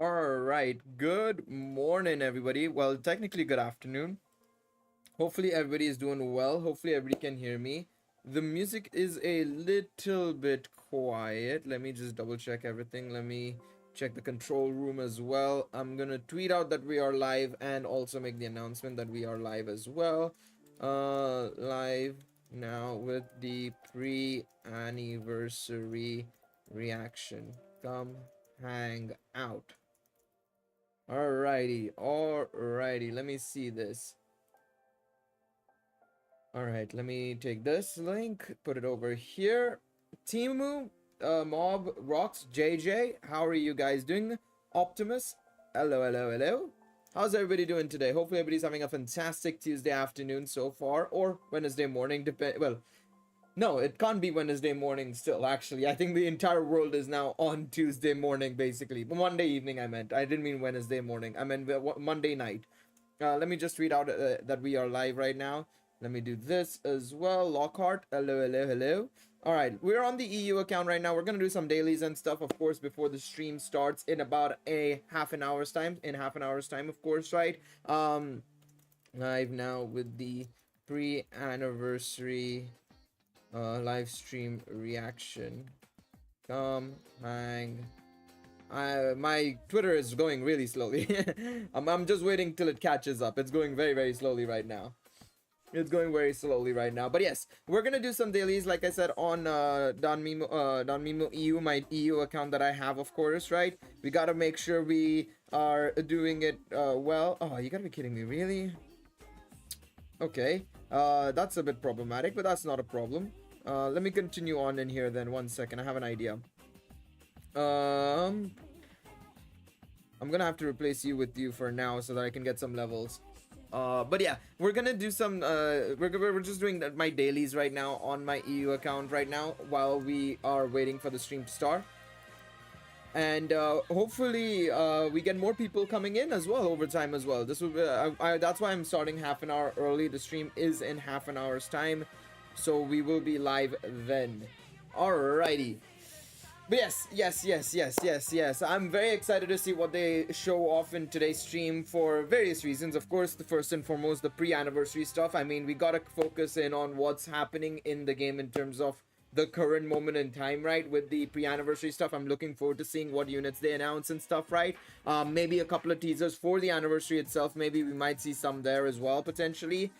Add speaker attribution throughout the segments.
Speaker 1: All right. Good morning, everybody. Well, technically, good afternoon. Hopefully, everybody is doing well. Hopefully, everybody can hear me. The music is a little bit quiet. Let me just double check everything. Let me check the control room as well. I'm gonna tweet out that we are live and also make the announcement that we are live as well. Live now with the pre-anniversary reaction. Come hang out. Alrighty, let me see this. Alright, let me take this link, put it over here. Timu, Mob, Rocks, JJ, how are you guys doing? Optimus, hello. How's everybody doing today? Hopefully everybody's having a fantastic Tuesday afternoon so far, or Wednesday morning, well, no, it can't be Wednesday morning still, actually. I think the entire world is now on Tuesday morning, basically. Monday evening, I meant. I didn't mean Wednesday morning. I meant Monday night. Let me just read out that we are live right now. Let me do this as well. Lockhart, hello. All right, we're on the EU account right now. We're going to do some dailies and stuff, of course, before the stream starts in about a half an hour's time. In half an hour's time, of course, right? Live now with the pre-anniversary live stream reaction. Come hang. My Twitter is going really slowly. I'm just waiting till it catches up. It's going very slowly right now. It's going very slowly right now. But yes, we're gonna do some dailies, like I said, on Danmemo EU, my EU account that I have, of course, right? We gotta make sure we are doing it well. Oh, you gotta be kidding me, really? Okay, that's a bit problematic, but that's not a problem. Let me continue on in here then. One second, I have an idea. I'm gonna have to replace you with you for now so that I can get some levels. But yeah, we're gonna do some we're just doing my dailies right now on my EU account right now while we are waiting for the stream to start. And hopefully we get more people coming in as well over time as well. This will be that's why I'm starting half an hour early. The stream is in half an hour's time, so we will be live then. Alrighty. But yes. I'm very excited to see what they show off in today's stream for various reasons. Of course, the first and foremost, the pre-anniversary stuff. I mean, we gotta focus in on what's happening in the game in terms of the current moment in time, right? With the pre-anniversary stuff, I'm looking forward to seeing what units they announce and stuff, right? Maybe a couple of teasers for the anniversary itself. Maybe we might see some there as well, potentially.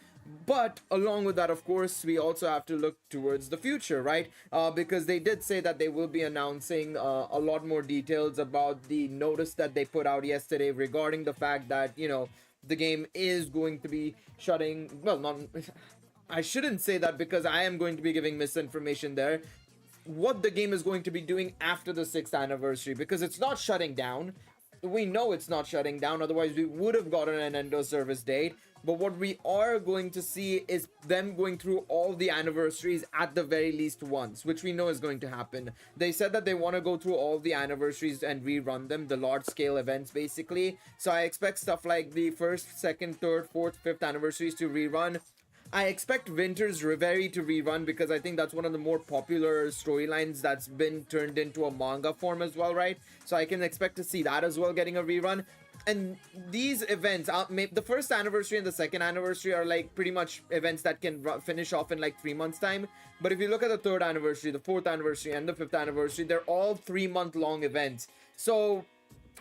Speaker 1: But along with that, of course, we also have to look towards the future, right? Because they did say that they will be announcing a lot more details about the notice that they put out yesterday regarding the fact that, you know, the game is going to be shutting, well, not, I shouldn't say that because I am going to be giving misinformation there. What the game is going to be doing after the 6th anniversary, because it's not shutting down. We know it's not shutting down, otherwise we would have gotten an end of service date. But what we are going to see is them going through all the anniversaries at the very least once, which we know is going to happen. They said that they want to go through all the anniversaries and rerun them, the large scale events basically. So I expect stuff like the 1st, 2nd, 3rd, 4th, 5th anniversaries to rerun. I expect Winter's Reverie to rerun because I think that's one of the more popular storylines that's been turned into a manga form as well, right? So I can expect to see that as well getting a rerun. And these events, the 1st anniversary and the 2nd anniversary are like pretty much events that can finish off in like 3 months time. But if you look at the 3rd anniversary, the 4th anniversary and the 5th anniversary, they're all 3-month long events. So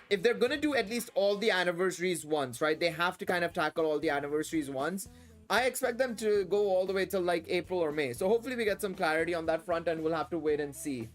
Speaker 1: if they're gonna do at least all the anniversaries once, right, they have to kind of tackle all the anniversaries once. I expect them to go all the way till like April or May. So hopefully we get some clarity on that front and we'll have to wait and see.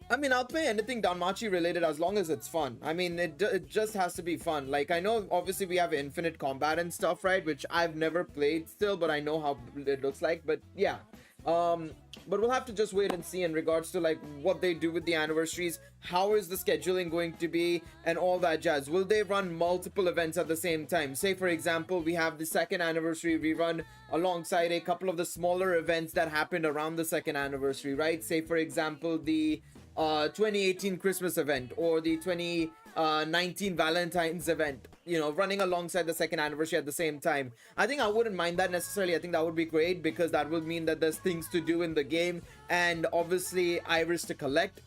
Speaker 1: I mean, I'll play anything Danmachi related as long as it's fun. I mean, it just has to be fun. Like, I know obviously we have infinite combat and stuff, right? Which I've never played still, but I know how it looks like. But yeah. But we'll have to just wait and see in regards to like what they do with the anniversaries. How is the scheduling going to be and all that jazz? Will they run multiple events at the same time? Say for example, we have the 2nd anniversary rerun alongside a couple of the smaller events that happened around the 2nd anniversary, right? Say for example, the 2018 Christmas event or the 2019 Valentine's event, you know, running alongside the 2nd anniversary at the same time. I think I wouldn't mind that necessarily. I think that would be great because that would mean that there's things to do in the game and obviously Iris to collect.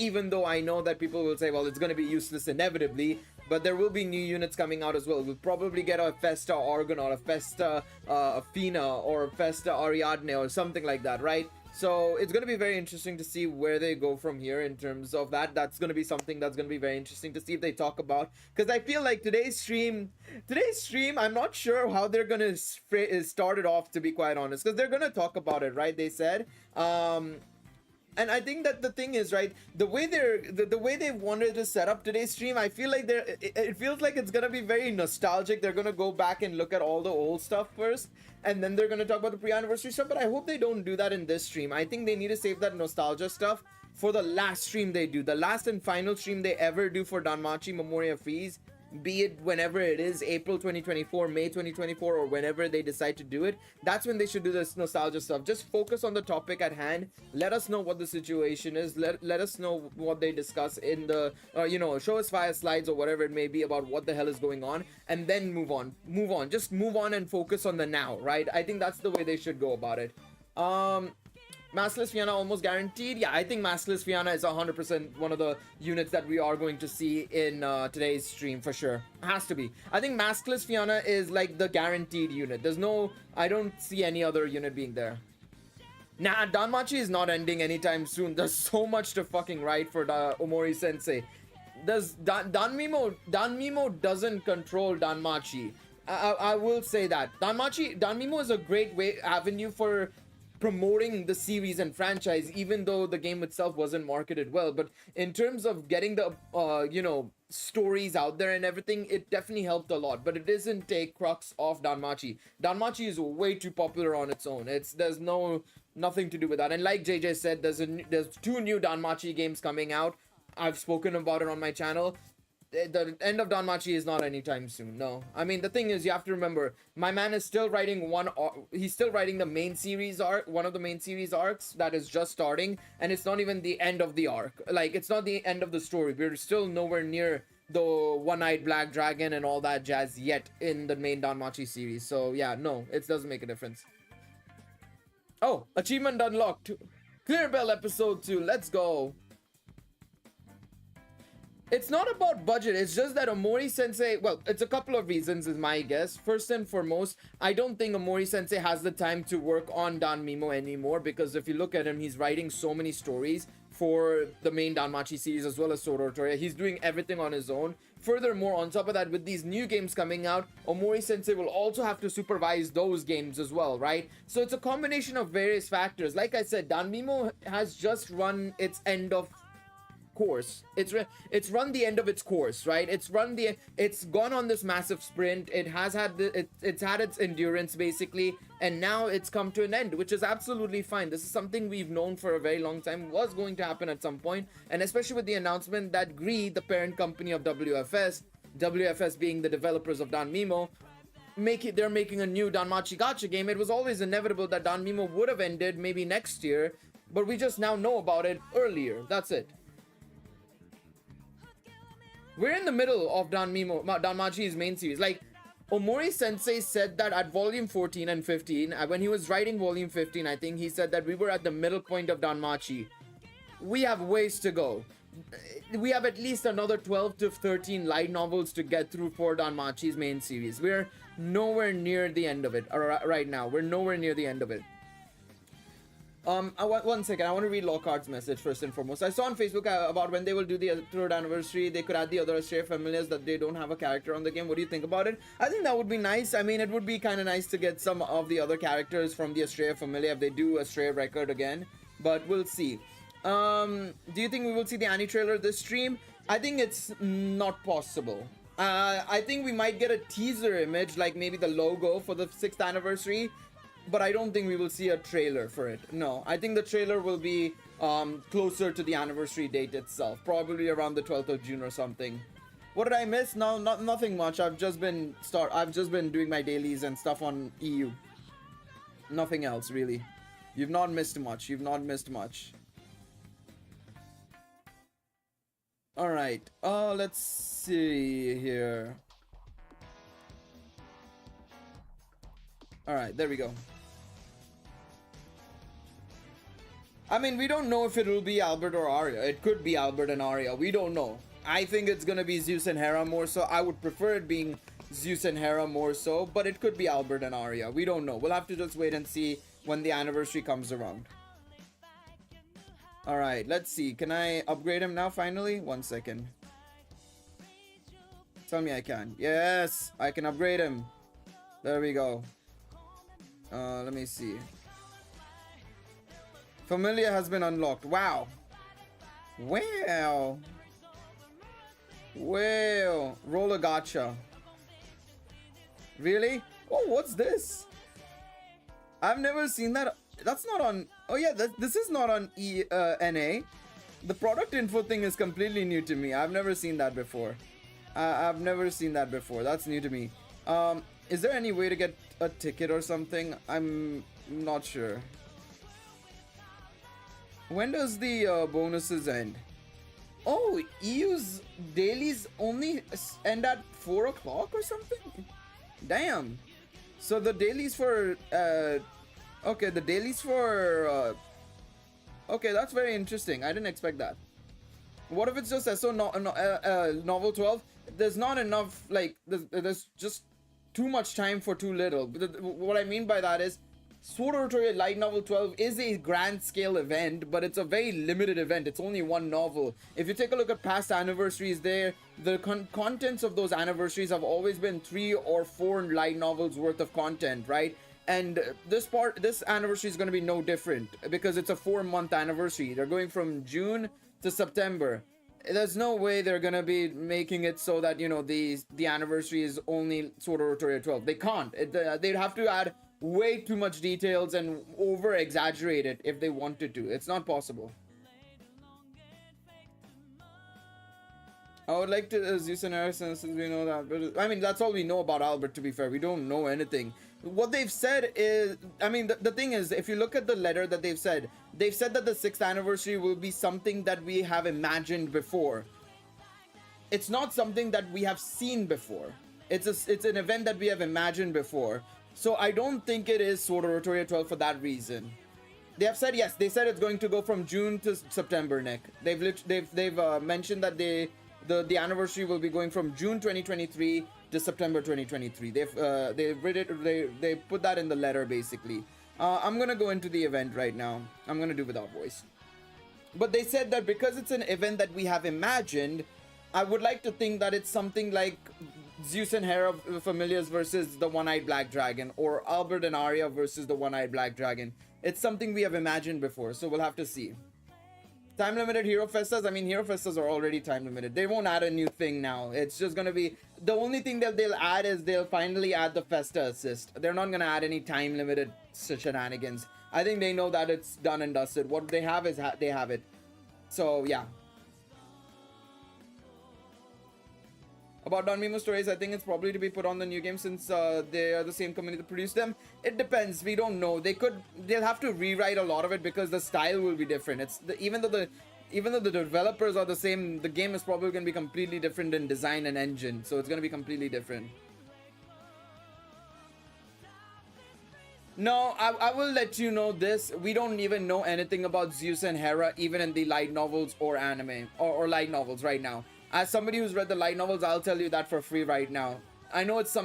Speaker 1: even though I know that people will say, well, it's going to be useless inevitably, but there will be new units coming out as well. We'll probably get a Festa Argonaut, a Festa Athena, or a Festa Ariadne, or something like that, right? So it's going to be very interesting to see where they go from here in terms of that. That's going to be something that's going to be very interesting to see if they talk about, because I feel like today's stream, I'm not sure how they're going to start it off, to be quite honest, because they're going to talk about it, right? They said, and I think that the thing is, right, the way the way they wanted to set up today's stream, I feel like it feels like it's gonna be very nostalgic. They're gonna go back and look at all the old stuff first, and then they're gonna talk about the pre-anniversary stuff. But I hope they don't do that in this stream. I think they need to save that nostalgia stuff for the last stream they do, the last and final stream they ever do for Danmachi Memoria Freese, be it whenever it is, April 2024, May 2024, or whenever they decide to do it. That's when they should do this nostalgia stuff. Just focus on the topic at hand. Let us know what the situation is. Let us know what they discuss in the you know, show us via slides or whatever it may be about what the hell is going on, and then move on. Just move on and focus on the now, right? I think that's the way they should go about it. Maskless Fianna almost guaranteed. Yeah, I think Maskless Fianna is 100% one of the units that we are going to see in today's stream for sure. Has to be. I think Maskless Fianna is like the guaranteed unit. There's no, I don't see any other unit being there. Nah, Danmachi is not ending anytime soon. There's so much to fucking write for Omori Sensei. There's Danmemo doesn't control Danmachi. I will say that. Danmemo is a great avenue for promoting the series and franchise, even though the game itself wasn't marketed well. But in terms of getting the you know, stories out there and everything, it definitely helped a lot. But it doesn't take crux off Danmachi. Danmachi is way too popular on its own. There's nothing to do with that. And like JJ said, there's 2 new Danmachi games coming out. I've spoken about it on my channel. The end of Danmachi is not anytime soon. No, I mean, the thing is, you have to remember, my man is still writing he's still writing the main series arc, one of the main series arcs that is just starting, and it's not even the end of the arc. Like, it's not the end of the story. We're still nowhere near the one-eyed black dragon and all that jazz yet in the main Danmachi series. So yeah, no, it doesn't make a difference. Oh, achievement unlocked. Clear Bell episode 2. Let's go. It's not about budget, it's just that Omori Sensei, well, it's a couple of reasons is my guess. First and foremost, I don't think Omori Sensei has the time to work on Danmemo anymore, because if you look at him, he's writing so many stories for the main Danmachi series as well as Sword Art Toria. He's doing everything on his own. Furthermore, on top of that, with these new games coming out, Omori Sensei will also have to supervise those games as well, right? So it's a combination of various factors. Like I said, Danmemo has just run its end of course. It's run the end of its course, right? It's gone on this massive sprint. It has had it's had its endurance basically, and now it's come to an end, which is absolutely fine. This is something we've known for a very long time was going to happen at some point, and especially with the announcement that Gree, the parent company of WFS being the developers of Danmemo, they're making a new Danmachi gacha game. It was always inevitable that Danmemo would have ended maybe next year, but we just now know about it earlier. That's it. We're in the middle of Danmachi's main series. Like, Omori Sensei said that at volume 14 and 15, when he was writing volume 15, I think he said that we were at the middle point of Danmachi. We have ways to go. We have at least another 12 to 13 light novels to get through for Danmachi's main series. We're nowhere near the end of it right now. We're nowhere near the end of it. One second, I want to read Lockhart's message first and foremost. I saw on Facebook about when they will do the 3rd anniversary, they could add the other Astray familiars that they don't have a character on the game. What do you think about it? I think that would be nice. I mean, it would be kind of nice to get some of the other characters from the Astray familiar if they do Astray record again, but we'll see. Do you think we will see the Annie trailer this stream? I think it's not possible. I think we might get a teaser image, like maybe the logo for the 6th anniversary, but I don't think we will see a trailer for it. No, I think the trailer will be closer to the anniversary date itself, probably around the 12th of June or something. What did I miss? No, nothing much. I've just been doing my dailies and stuff on EU. Nothing else really. You've not missed much. All right. Let's see here. All right, there we go. I mean, we don't know if it will be Albert or Arya. It could be Albert and Arya. We don't know. I think it's gonna be Zeus and Hera more so. I would prefer it being Zeus and Hera more so, but it could be Albert and Arya. We don't know. We'll have to just wait and see when the anniversary comes around. Alright, let's see. Can I upgrade him now finally? 1 second. Tell me I can. Yes, I can upgrade him. There we go. Let me see. Familiar has been unlocked. Wow. Well. Well. Roll a gacha. Really? Oh, what's this? I've never seen that. That's not on... Oh yeah, this is not on NA. The product info thing is completely new to me. I've never seen that before. I've never seen that before. That's new to me. Is there any way to get a ticket or something? I'm not sure. When does the bonuses end? Oh, EU's dailies only end at 4 o'clock or something? Damn. So the dailies for... okay, the dailies for... okay, that's very interesting. I didn't expect that. What if it's just SO Novel 12? There's not enough, like, there's just too much time for too little. What I mean by that is, Sword Art Online Light Novel 12 is a grand scale event, but it's a very limited event. It's only one novel. If you take a look at past anniversaries there, the contents of those anniversaries have always been 3 or 4 light novels worth of content, right? And this anniversary is going to be no different because it's a 4-month anniversary. They're going from June to September. There's no way they're gonna be making it so that, you know, the anniversary is only Sword Art Online 12. They can't. They'd have to add way too much details and over exaggerate it if they wanted to. It's not possible. I would like to Zeus and Hera, since we know that, but I mean, that's all we know about Albert, to be fair. We don't know anything. What they've said is, I mean, the thing is, if you look at the letter that they've said that the 6th anniversary will be something that we have imagined before. It's not something that we have seen before. It's an event that we have imagined before. So I don't think it is Sword Art Online 12 for that reason. They have said, yes, they said it's going to go from June to September, Nick. They've mentioned that the anniversary will be going from June 2023 to September 2023. They put that in the letter, basically. I'm gonna go into the event right now. I'm gonna do without voice. But they said that because it's an event that we have imagined, I would like to think that it's something like Zeus and Hera familiars versus the One-Eyed Black Dragon, or Albert and Arya versus the One-Eyed Black Dragon. It's something we have imagined before, so we'll have to see. Time limited Hero Festas. I mean, Hero Festas are already time limited. They won't add a new thing now. It's just gonna be, the only thing that they'll add is they'll finally add the Festa assist. They're not gonna add any time limited shenanigans. I think they know that it's done and dusted. What they have is they have it. So yeah. About Danmemo stories, I think it's probably to be put on the new game since they are the same company that produced them. It depends. We don't know. They'll have to rewrite a lot of it because the style will be different. Even though the developers are the same, the game is probably going to be completely different in design and engine. So it's going to be completely different. No, I will let you know this. We don't even know anything about Zeus and Hera, even in the light novels or anime or light novels right now. As somebody who's read the light novels, I'll tell you that for free right now. I know it's a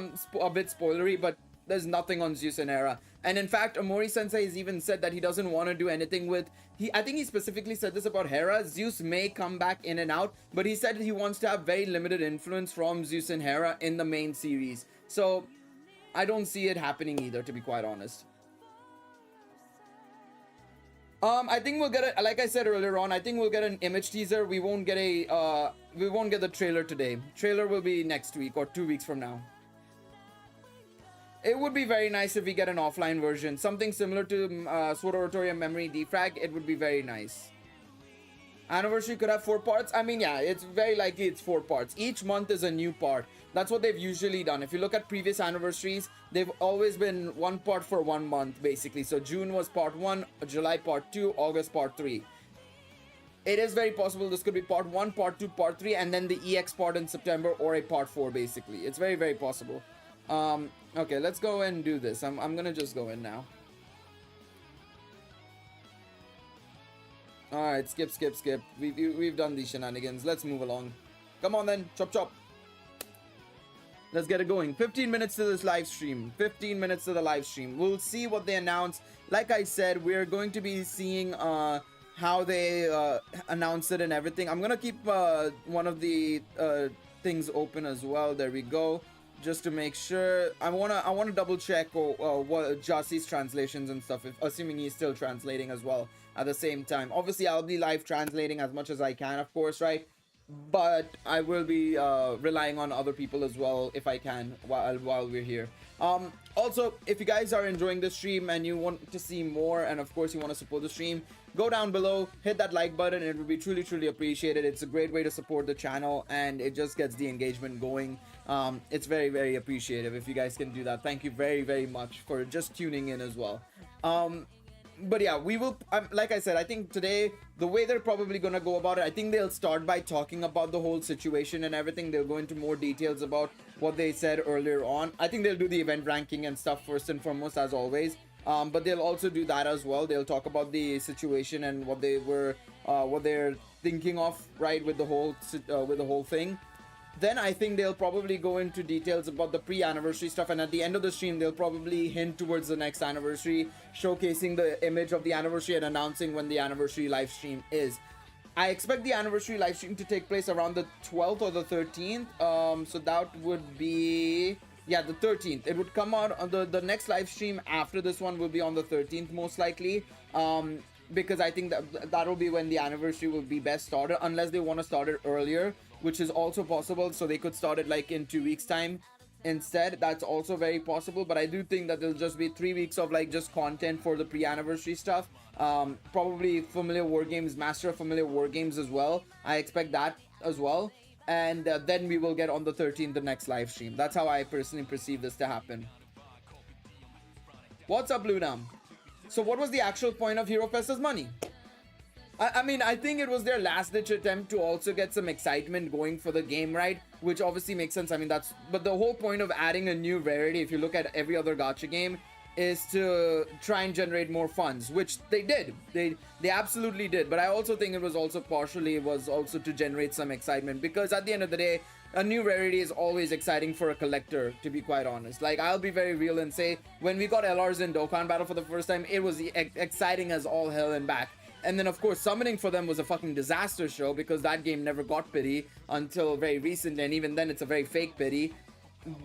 Speaker 1: bit spoilery, but there's nothing on Zeus and Hera. And in fact, Omori Sensei has even said that he doesn't want to do anything with... I think he specifically said this about Hera. Zeus may come back in and out, but he said he wants to have very limited influence from Zeus and Hera in the main series. So, I don't see it happening either, to be quite honest. I think we'll get it, like I said earlier on, I think we'll get an image teaser. We won't get the trailer today. Trailer will be next week or 2 weeks from now. It would be very nice if we get an offline version. Something similar to Sword Art Online Memory Defrag. It would be very nice. Anniversary could have 4 parts. I mean, yeah, it's very likely it's 4 parts. Each month is a new part. That's what they've usually done. If you look at previous anniversaries, they've always been 1 part for 1 month, basically. So June was part 1, July part 2, August part 3. It is very possible this could be part 1, part 2, part 3, and then the EX part in September, or a part 4, basically. It's very, very possible. Okay, let's go and do this. I'm gonna just go in now. All right, skip, skip, skip. We've done these shenanigans. Let's move along. Come on then, chop chop. Let's get it going. 15 minutes to this live stream. 15 minutes to the live stream. We'll see what they announce. Like I said, we're going to be seeing how they announce it and everything. I'm gonna keep one of the things open as well. There we go. Just to make sure. I wanna double check what Jassi's translations and stuff. Assuming he's still translating as well at the same time. Obviously, I'll be live translating as much as I can, of course, right? But I will be relying on other people as well if I can while we're here. Also, if you guys are enjoying the stream and you want to see more, and of course you want to support the stream, go down below, hit that like button. It would be truly appreciated. It's a great way to support the channel, and it just gets the engagement going. It's very appreciative if you guys can do that. Thank you very much for just tuning in as well. But yeah, we will, like I said, I think today the way they're probably gonna go about it, I think they'll start by talking about the whole situation and everything. They'll go into more details about what they said earlier on. I think they'll do the event ranking and stuff first and foremost, as always. But they'll also do that as well. They'll talk about the situation and what they're thinking of, right, with the whole thing. Then I think they'll probably go into details about the pre-anniversary stuff, and at the end of the stream they'll probably hint towards the next anniversary, showcasing the image of the anniversary and announcing when the anniversary live stream is. I expect the anniversary live stream to take place around the 12th or the 13th. So that would be, yeah, the 13th. It would come out on the next live stream after this one will be on the 13th most likely. Because I think that'll be when the anniversary will be best started, unless they want to start it earlier, which is also possible. So they could start it like in 2 weeks time instead. That's also very possible. But I do think that there'll just be 3 weeks of like just content for the pre-anniversary stuff. Probably Familiar War Games, Master of Familiar War Games as well. I expect that as well. And then we will get on the 13th the next live stream. That's how I personally perceive this to happen. What's up, Lunam? So what was the actual point of Hero Festa's money? I mean, I think it was their last-ditch attempt to also get some excitement going for the game, right? Which obviously makes sense. I mean, but the whole point of adding a new rarity, if you look at every other gacha game, is to try and generate more funds, which they did. They absolutely did. But I also think it was also to generate some excitement, because at the end of the day, a new rarity is always exciting for a collector, to be quite honest. Like, I'll be very real and say, when we got LRs in Dokkan Battle for the first time, it was exciting as all hell and back. And then, of course, summoning for them was a fucking disaster show, because that game never got pity until very recently, and even then it's a very fake pity.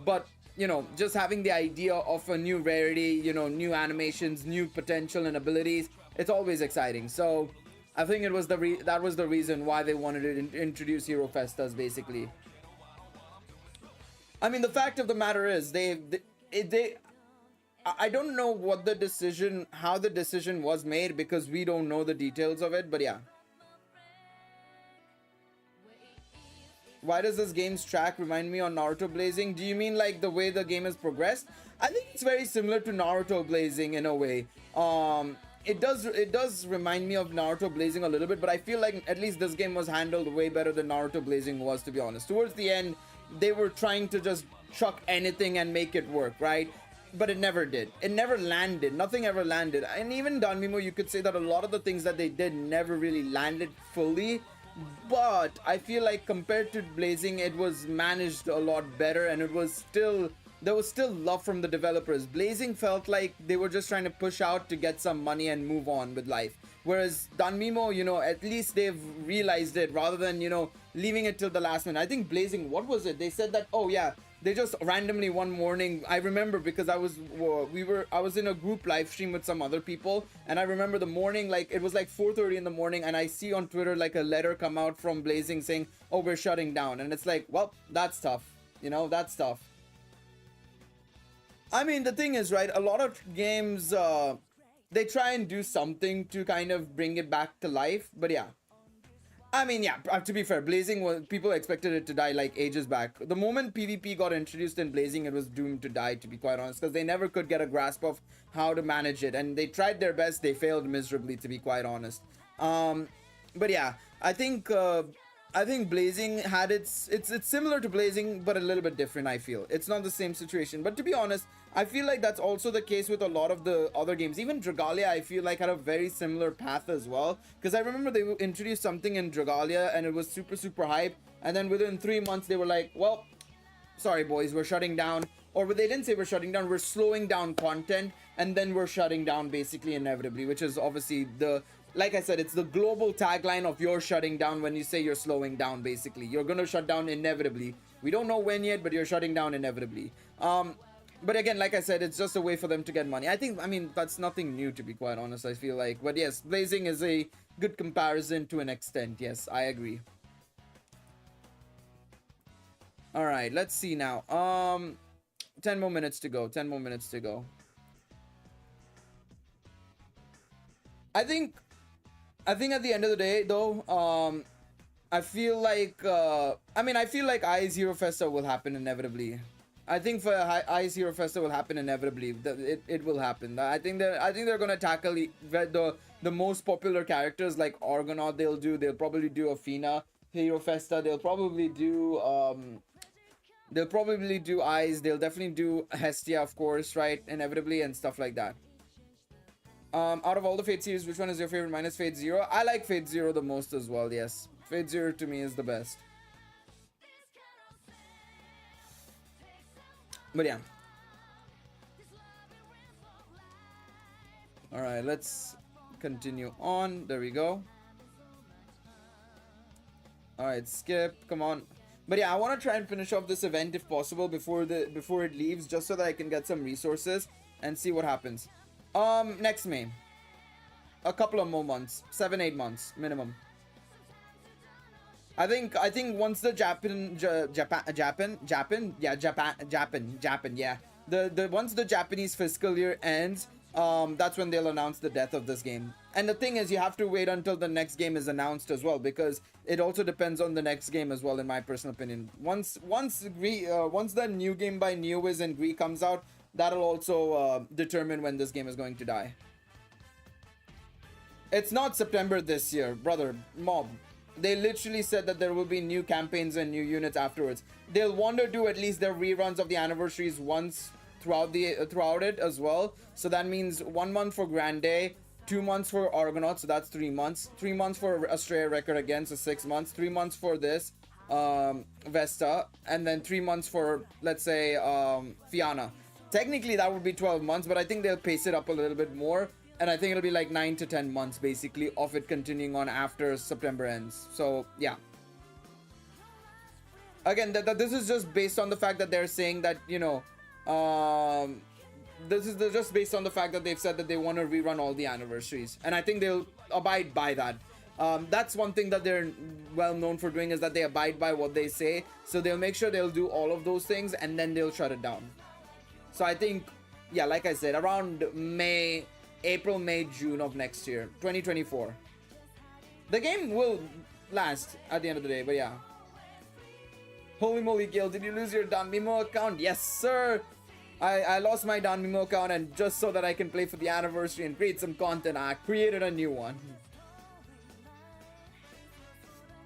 Speaker 1: But, you know, just having the idea of a new rarity, you know, new animations, new potential and abilities, it's always exciting. So I think it was that was the reason why they wanted to introduce Hero Festas, basically. I mean, the fact of the matter is, I don't know how the decision was made, because we don't know the details of it, but yeah. Why does this game's track remind me on Naruto Blazing? Do you mean like the way the game has progressed? I think it's very similar to Naruto Blazing in a way. It does remind me of Naruto Blazing a little bit, but I feel like at least this game was handled way better than Naruto Blazing was, to be honest. Towards the end, they were trying to just chuck anything and make it work, right? But it never did. It never landed. Nothing ever landed. And even Danmemo, you could say that a lot of the things that they did never really landed fully. But I feel like compared to Blazing, it was managed a lot better, and there was still love from the developers. Blazing felt like they were just trying to push out to get some money and move on with life. Whereas Danmemo, you know, at least they've realized it rather than, you know, leaving it till the last minute. I think Blazing, what was it? They said that, oh yeah, they just randomly one morning, I remember, because I was in a group live stream with some other people, and I remember the morning, like it was like 4:30 in the morning, and I see on Twitter like a letter come out from Blazing saying, oh, we're shutting down. And it's like, well, that's tough, you know, that's tough. I mean, the thing is, right, a lot of games, they try and do something to kind of bring it back to life, but yeah. I mean, yeah, to be fair, Blazing, people expected it to die like ages back. The moment PvP got introduced in Blazing, it was doomed to die, to be quite honest, because they never could get a grasp of how to manage it, and they tried their best, they failed miserably, to be quite honest. But yeah, I think I think Blazing had it's similar to Blazing, but a little bit different. I feel it's not the same situation, but to be honest, I feel like that's also the case with a lot of the other games. Even Dragalia, I feel like had a very similar path as well, because I remember they introduced something in Dragalia and it was super hype, and then within 3 months they were like, well, sorry boys, we're shutting down. Or they didn't say we're shutting down, we're slowing down content, and then we're shutting down basically inevitably, which is obviously like I said, it's the global tagline of you're shutting down when you say you're slowing down. Basically, you're gonna shut down inevitably. We don't know when yet, but you're shutting down inevitably. But again, like I said, it's just a way for them to get money. I mean, that's nothing new, to be quite honest, I feel like. But yes, Blazing is a good comparison to an extent. Yes, I agree. All right, let's see now. 10 more minutes to go. 10 more minutes to go. I think at the end of the day, though, I feel like I feel like ICE Hero Festa will happen inevitably. I think for ICE Hero Festa will happen inevitably. It will happen. I think they're gonna tackle the most popular characters like Argonaut. They'll probably do Athena Hero Festa. They'll probably do ICE. They'll definitely do Hestia, of course, right? Inevitably, and stuff like that. Out of all the Fate series, which one is your favorite minus Fate Zero? I like Fate Zero the most as well, yes. Fate Zero to me is the best. But yeah. Alright, let's continue on. There we go. Alright, skip. Come on. But yeah, I want to try and finish off this event if possible before it leaves, just so that I can get some resources and see what happens. Next May. A couple of more months. 7-8 months minimum. I think once the once the Japanese fiscal year ends, that's when they'll announce the death of this game. And the thing is, you have to wait until the next game is announced as well, because it also depends on the next game as well, in my personal opinion. Once the new game by Neowiz and Gree comes out, that'll also determine when this game is going to die. It's not September this year, brother. Mob. They literally said that there will be new campaigns and new units afterwards. They'll want to do at least their reruns of the anniversaries once throughout it as well. So that means 1 month for Grande, 2 months for Argonaut, so that's 3 months. 3 months for Astrea Record again, so 6 months. 3 months for this Vesta, and then 3 months for, let's say, Fianna. Technically that would be 12 months, but I think they'll pace it up a little bit more. And I think it'll be like 9 to 10 months basically of it continuing on after September ends. So yeah. Again, this is just based on the fact that they're saying that, you know, this is just based on the fact that they've said that they want to rerun all the anniversaries. And I think they'll abide by that. That's one thing that they're well known for doing, is that they abide by what they say. So they'll make sure they'll do all of those things and then they'll shut it down. So I think, yeah, like I said, around April, May, June of next year, 2024. The game will last at the end of the day, but yeah. Holy moly, Gil, did you lose your Danmemo account? Yes, sir! I lost my Danmemo account, and just so that I can play for the anniversary and create some content, I created a new one.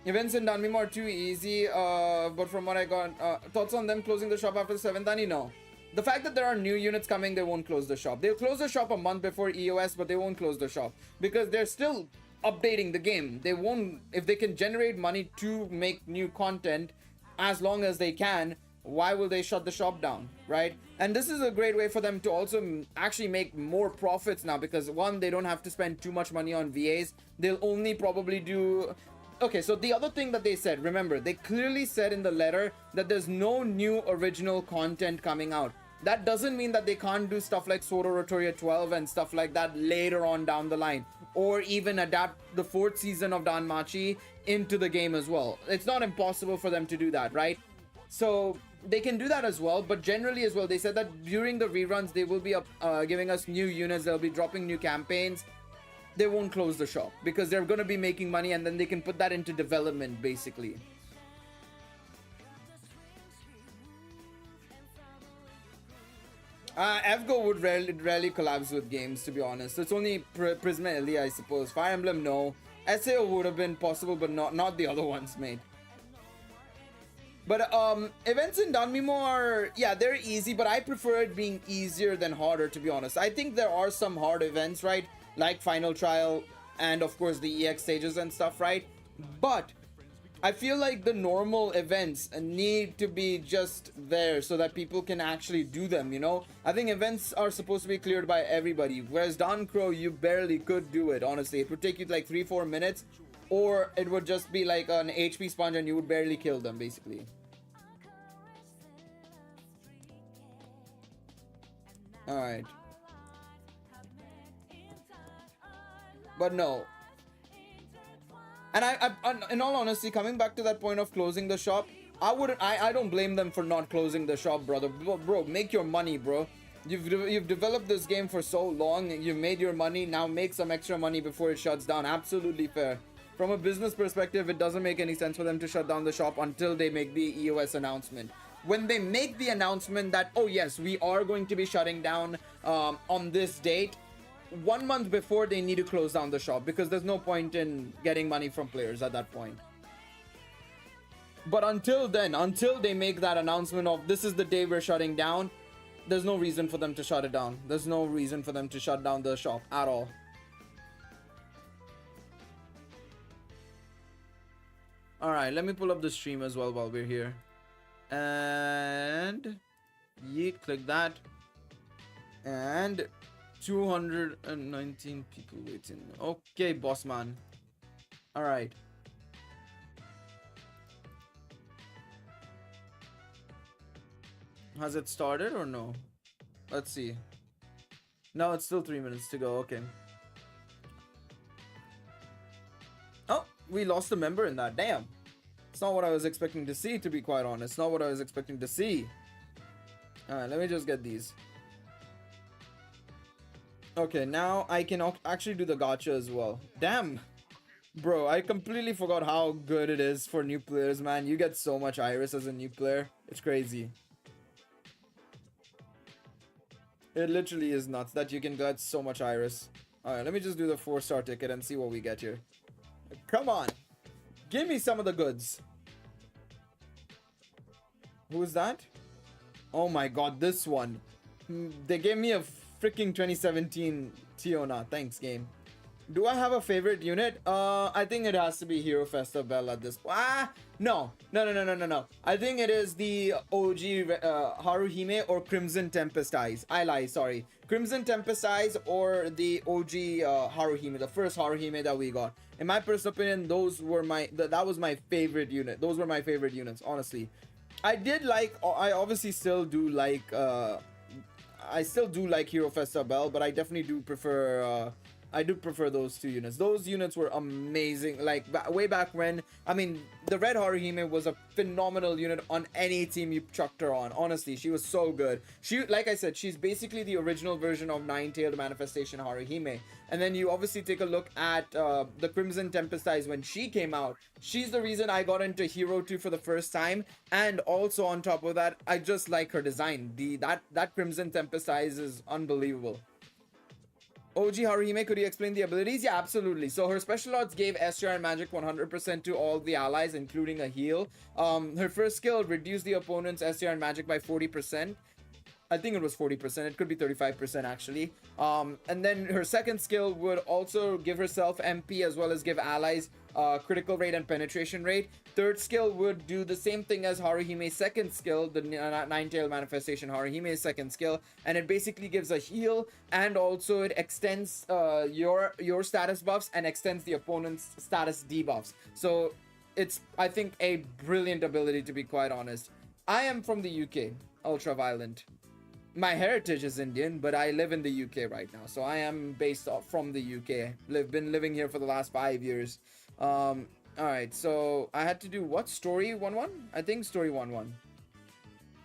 Speaker 1: Events in Danmemo are too easy, but from what I got, thoughts on them closing the shop after the 7th Annie? No. The fact that there are new units coming, they won't close the shop. They'll close the shop a month before EOS, but they won't close the shop because they're still updating the game. They won't, if they can generate money to make new content as long as they can, why will they shut the shop down, right? And this is a great way for them to also actually make more profits now, because one, they don't have to spend too much money on VAs. They'll only probably do... Okay, so the other thing that they said, remember, they clearly said in the letter that there's no new original content coming out. That doesn't mean that they can't do stuff like Sword Oratoria 12 and stuff like that later on down the line, or even adapt the 4th season of Danmachi into the game as well. It's not impossible for them to do that, right? So they can do that as well, but generally as well, they said that during the reruns, they will be giving us new units, they'll be dropping new campaigns. They won't close the shop because they're going to be making money, and then they can put that into development basically. FGO would rarely collabs with games, to be honest. It's only Prisma Ellie, I suppose. Fire Emblem, no. SAO would have been possible, but not the other ones, mate. But events in Danmemo are, yeah, they're easy, but I prefer it being easier than harder, to be honest. I think there are some hard events, right? Like Final Trial and of course the EX stages and stuff, right? But I feel like the normal events need to be just there so that people can actually do them, you know? I think events are supposed to be cleared by everybody, whereas Don Crow, you barely could do it, honestly. It would take you like 3-4 minutes, or it would just be like an HP sponge and you would barely kill them, basically. Alright. But no. And I, in all honesty, coming back to that point of closing the shop, I don't blame them for not closing the shop, brother. Bro, make your money, bro. You've developed this game for so long, you've made your money, now make some extra money before it shuts down. Absolutely fair. From a business perspective, it doesn't make any sense for them to shut down the shop until they make the EOS announcement. When they make the announcement that, oh yes, we are going to be shutting down on this date, 1 month before, they need to close down the shop, because there's no point in getting money from players at that point. But until then, until they make that announcement of this is the day we're shutting down, there's no reason for them to shut it down. There's no reason for them to shut down the shop at all. Alright, let me pull up the stream as well while we're here. And yeet, click that. And 219 people waiting. Okay, boss man. Alright. Has it started or no? Let's see. No, it's still 3 minutes to go. Okay. Oh, we lost a member in that. Damn. It's not what I was expecting to see, to be quite honest. Not what I was expecting to see. Alright, let me just get these. Okay, now I can actually do the gacha as well. Damn. Bro, I completely forgot how good it is for new players, man. You get so much iris as a new player. It's crazy. It literally is nuts that you can get so much iris. Alright, let me just do the 4-star ticket and see what we get here. Come on. Give me some of the goods. Who is that? Oh my god, this one. They gave me a freaking 2017 Tiona. Thanks, game. Do I have a favorite unit? I think it has to be Hero Festa Bell at this point. No. I think it is the OG Haruhime or Crimson Tempest Eyes. I lie, sorry. Crimson Tempest Eyes or the OG Haruhime, the first Haruhime that we got. In my personal opinion, those were that was my favorite unit. Those were my favorite units, honestly. I obviously still do like Hero Festa Bell, but I definitely do prefer those two units. Those units were amazing. Like way back when, I mean, the Red Haruhime was a phenomenal unit on any team you chucked her on. Honestly, she was so good. She, like I said, she's basically the original version of Nine-Tailed Manifestation Haruhime. And then you obviously take a look at the Crimson Tempest Eyes when she came out. She's the reason I got into Hero 2 for the first time. And also on top of that, I just like her design. That Crimson Tempest Eyes is unbelievable. OG Haruhime, could you explain the abilities? Yeah, absolutely. So her special odds gave SR and magic 100% to all the allies, including a heal. Her first skill reduced the opponent's SR and magic by 40%. I think it was 40%. It could be 35% actually. And then her second skill would also give herself MP as well as give allies critical rate and penetration rate. Third skill would do the same thing as Haruhime's second skill, the Nine-Tailed Manifestation Haruhime's second skill, and it basically gives a heal, and also it extends your status buffs and extends the opponent's status debuffs. So it's, I think, a brilliant ability, to be quite honest. I am from the UK, ultra-violent. My heritage is Indian, but I live in the UK right now, so I am based off from the UK. Been living here for the last 5 years. Alright, so I had to do what? Story 1-1? I think story 1-1.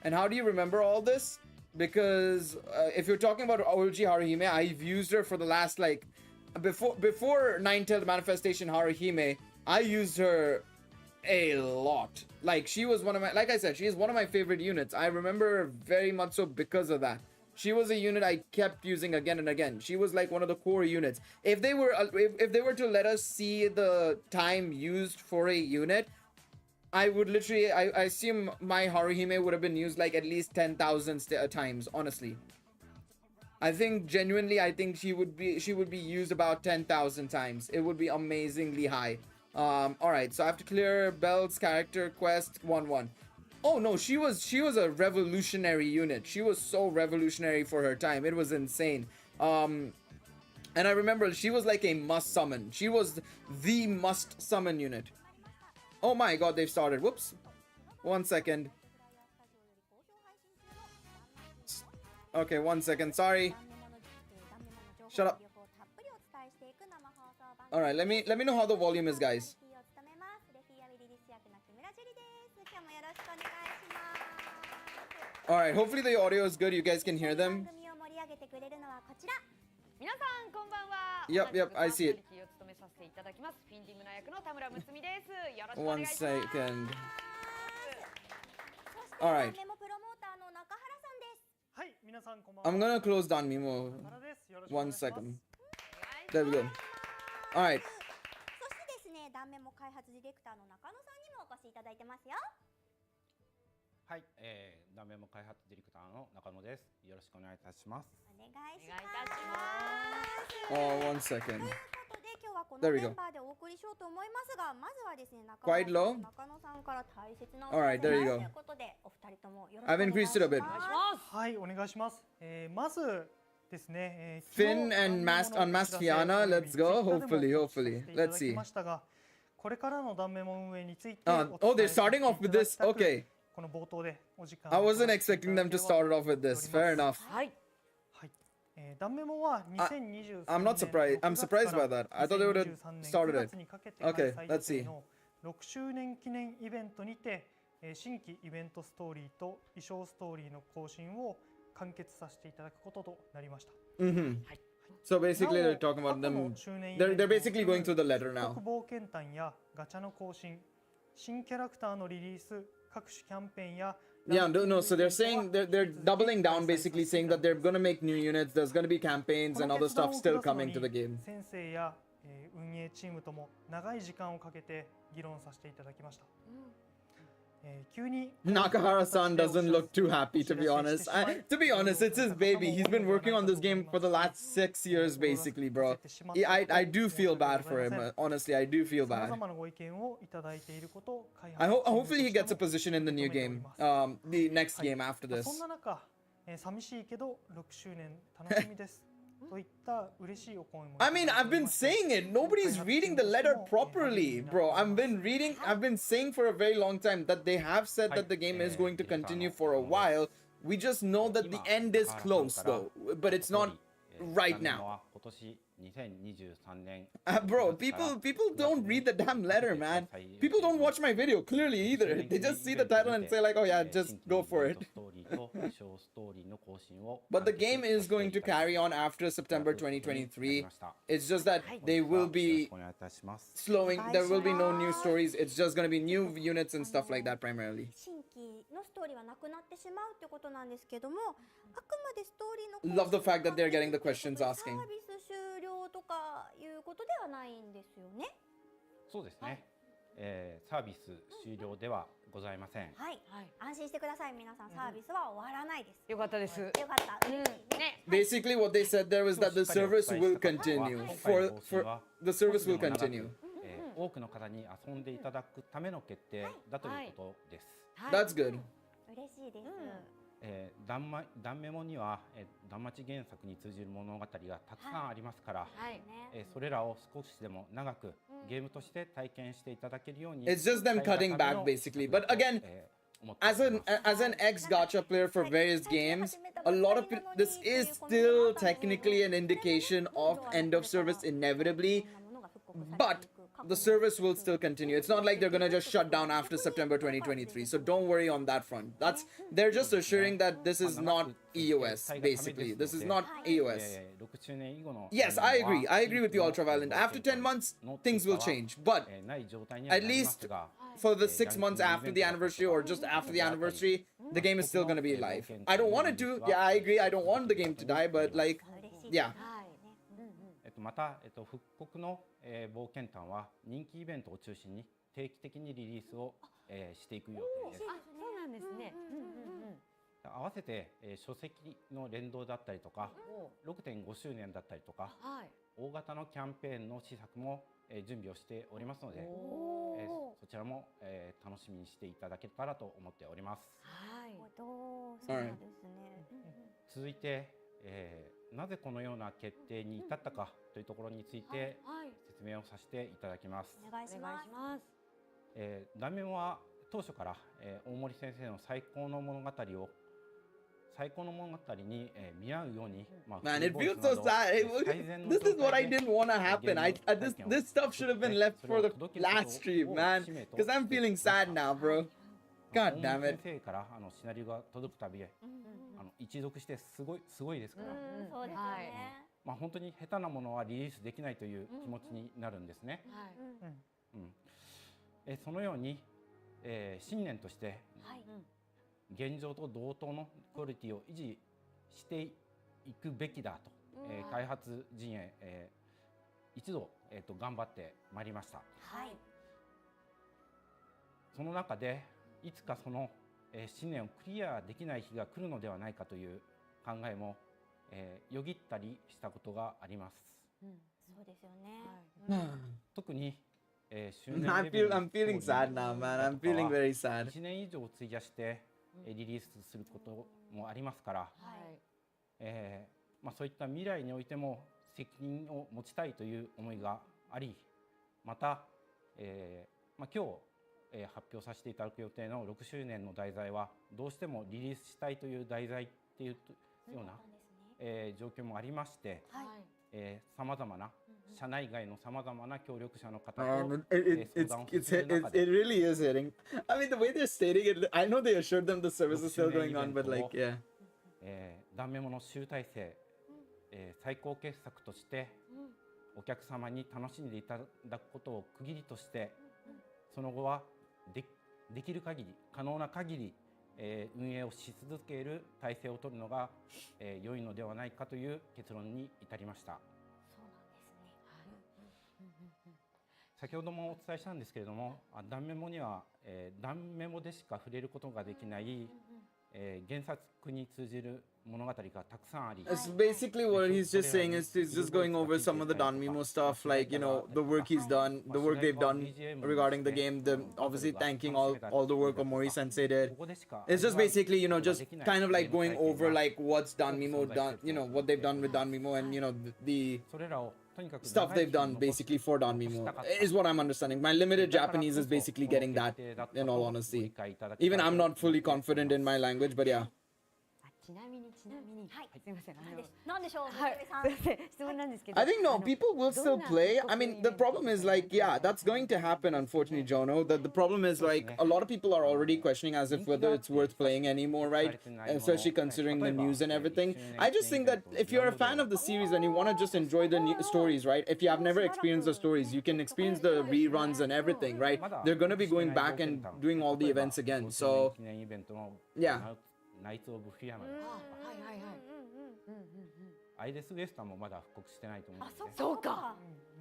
Speaker 1: And how do you remember all this? Because if you're talking about OG Haruhime, I've used her for the last, like, before Nine-Tailed Manifestation Haruhime, I used her a lot. Like, she was one of my, like I said, she is one of my favorite units. I remember her very much so because of that. She was a unit I kept using again and again. She was like one of the core units. If they were to let us see the time used for a unit, I would literally, I assume my Haruhime would have been used like at least 10,000 times, honestly. I think genuinely, I think she would be used about 10,000 times. It would be amazingly high. All right, so I have to clear Belle's character quest 1-1. Oh no, she was a revolutionary unit. She was so revolutionary for her time. It was insane. And I remember she was like a must summon. She was the must summon unit. Oh my god, they've started. Whoops. 1 second. Okay, 1 second. Sorry. Shut up. All right, let me know how the volume is, guys. All right, hopefully the audio is good. You guys can hear them. Yep, I see it. 1 second. All right. I'm gonna close Danmemo. 1 second. There we go. All right.
Speaker 2: そしてですね、ダンメモ開発ディレクターの中野さんにもお越しいただいてますよ。
Speaker 3: はい、ダメモ開発ディレクターの中野です。よろしくお願いいたします。
Speaker 2: お願いします。
Speaker 1: Oh, 1 second.
Speaker 2: ということで今日はこのメンバーでお送りしようと思いますが、まずはですね、中
Speaker 1: Quite low?
Speaker 2: 野さんから大切なお
Speaker 1: Alright, there you go.
Speaker 2: ということでお二人ともよろしくお
Speaker 1: I've
Speaker 2: 願い
Speaker 1: increased
Speaker 2: し
Speaker 1: it a
Speaker 2: ま
Speaker 1: bit.
Speaker 2: す。
Speaker 4: はい、お願いします。まずですね、
Speaker 1: Finn and unmasked Fianna, let's go. Hopefully. Let's see.
Speaker 4: これからの断面も運営について
Speaker 1: Oh, they're starting off with this. Okay.
Speaker 4: この冒頭でお時間
Speaker 1: I wasn't expecting them to start it off with this. Fair enough.
Speaker 2: はい。
Speaker 4: はい。断面もは2023
Speaker 1: I'm not surprised. I'm surprised by that. I thought they would have started it. Okay, let's see.
Speaker 4: 6周年記念イベントにて新規イベントストーリーと衣装ストーリーの更新を完結させていただくこととなりました。
Speaker 1: So basically, they're talking about them. They're basically going through the letter now.
Speaker 4: 冒険譚やガチャの更新、新キャラクターのリリース、各種キャンペーンや
Speaker 1: Yeah, no. So they're saying they're doubling down, basically saying that they're gonna make new units. There's gonna be campaigns and other stuff still coming to the game.
Speaker 4: 先生や運営チームとも長い時間をかけて議論させていただきました。
Speaker 1: Nakahara-san doesn't look too happy, to be honest. To be honest, it's his baby. He's been working on this game for the last 6 years, basically, bro. I do feel bad for him. Honestly, I do feel bad. Hopefully he gets a position in the new game, the next game after this.
Speaker 4: そんな中、寂しいけど6周年楽しみです。
Speaker 1: I mean, I've been saying it. Nobody's reading the letter properly, bro. I've been saying for a very long time that they have said that the game is going to continue for a while. We just know that the end is close, though. But it's not right now. Bro, people don't read the damn letter, man. People don't watch my video clearly either. They just see the title and say like, oh yeah, just go for it. But the game is going to carry on after September 2023. It's just that they will be slowing. There will be no new stories. It's just going to be new units and stuff like that primarily.
Speaker 2: 新規のストーリーはなくなってしまうってことなんですけども、あくまでストーリーの
Speaker 1: Love the fact that they're getting the questions asking.
Speaker 2: サービス終了とかいうことではないんですよね。
Speaker 3: そうですね。サービス終了ではございません。
Speaker 2: はい、安心してください。皆さん、サービスは終わらないです。
Speaker 5: よかったです。
Speaker 2: よかった。ね。
Speaker 1: Basically, what they said there was that the service will continue. For the service will continue.
Speaker 3: 多くの方に遊んでいただくための決定だということです。
Speaker 1: That's good.
Speaker 2: 嬉しいです。
Speaker 3: 断メモには断町原作に通じる物語がたくさんありますから、それらを少しでも長くゲームとして体験していただけるように。
Speaker 1: It's just them cutting back basically. But again, as an ex-gacha player for various games, a lot of this is still technically an indication of end of service inevitably. But the service will still continue. It's not like they're gonna just shut down after September 2023. So don't worry on that front. They're just assuring that this is not EOS, basically. This is not EOS. Yes, I agree. I agree with you, Ultraviolent. After 10 months, things will change. But at least for the 6 months after the anniversary or just after the anniversary, the game is still gonna be live. I don't want it to. Yeah, I agree. I don't want the game to die, but like, yeah.
Speaker 3: また、復刻の冒険譚は人気イベントを中心に定期的にリリースをしていく予定です。
Speaker 5: あ、そうなんですね。
Speaker 3: 合わせて、書籍の連動だったりとか、6.5 周年だったりとか、大型のキャンペーンの施策も、準備をしておりますので、そちらも、楽しみにしていただけたらと思っております。
Speaker 2: はい。そうなんですね。
Speaker 3: 続いて、なぜこのような決定に至ったかというところについて説明をさせていただきます。
Speaker 2: お願いします。
Speaker 3: ダメモは当初から、大森先生の最高の物語に、見合うように、
Speaker 1: Man, it feels so sad. This is what I didn't want to happen. This stuff should have been left for the last stream, man. Because I'm feeling sad now, bro. God damn it.
Speaker 3: 先生からシナリオが届くたび、一読してすごいですから。
Speaker 2: そうですよね。
Speaker 3: 本当に下手なものはリリースできないという気持ちになるんですね。そのように、信念として現状と同等のクオリティを維持していくべきだと、開発陣営、一度、頑張ってまいりました。その中でいつかその、信念をクリアできない日が来るのではないかという考えも、よぎったりしたことがあります。
Speaker 2: そうですよね。
Speaker 3: 特に
Speaker 1: I'm feeling sad now, man. I'm feeling very sad.
Speaker 3: 1年以上費やしてリリースすることもありますから、そういった未来においても責任を持ちたいという思いがあり、また、今日、発表させていただく予定の6周年の題材はどうしてもリリースしたいという題材っていうような、状況もありまして、さまざまな社内外のさまざまな協力者の方と相談をする中で、
Speaker 1: it really is hitting. I mean, the way they're stating it, I know they assured them the service is still going on, but like, yeah.
Speaker 3: ダンメモの集大成、最高傑作としてお客様に楽しんでいただくことを区切りとして、その後はできる限り可能な限り、運営をし続ける体制を取るのが、良いのではないかという結論に至りました。先ほどもお伝えしたんですけれども、ダンメモには、ダンメモでしか触れることができない、原作に通じる物語がたくさんあり、
Speaker 1: It's basically what he's just saying is he's just going over some of the Danmemo stuff, like, you know, the work he's done, the work they've done regarding the game, obviously thanking all the work of Mori Sensei did. It's just basically, you know, just kind of like going over like what's Danmemo done, you know, what they've done with Danmemo and, you know, the stuff they've done basically for Danmemo is what I'm understanding. My limited Japanese is basically getting that, in all honesty. Even I'm not fully confident in my language, but yeah.
Speaker 5: ちなみに、すみません。
Speaker 2: なんでしょう、
Speaker 5: 質問なんですけど。
Speaker 1: I think no, people will still play. I mean, the problem is like, yeah, that's going to happen, unfortunately, Jono. The problem is like a lot of people are already questioning as if whether it's worth playing anymore, right? Especially considering the news and everything. I just think that if you're a fan of the series and you want to just enjoy the new stories, right? If you have never experienced the stories, you can experience the reruns and everything, right? They're going to be going back and doing all the events again. So, yeah.
Speaker 3: ナイツ・オブ・フィアナですとか、アイレス・ウエスタンもまだ復刻してないと思うので、
Speaker 5: そうか。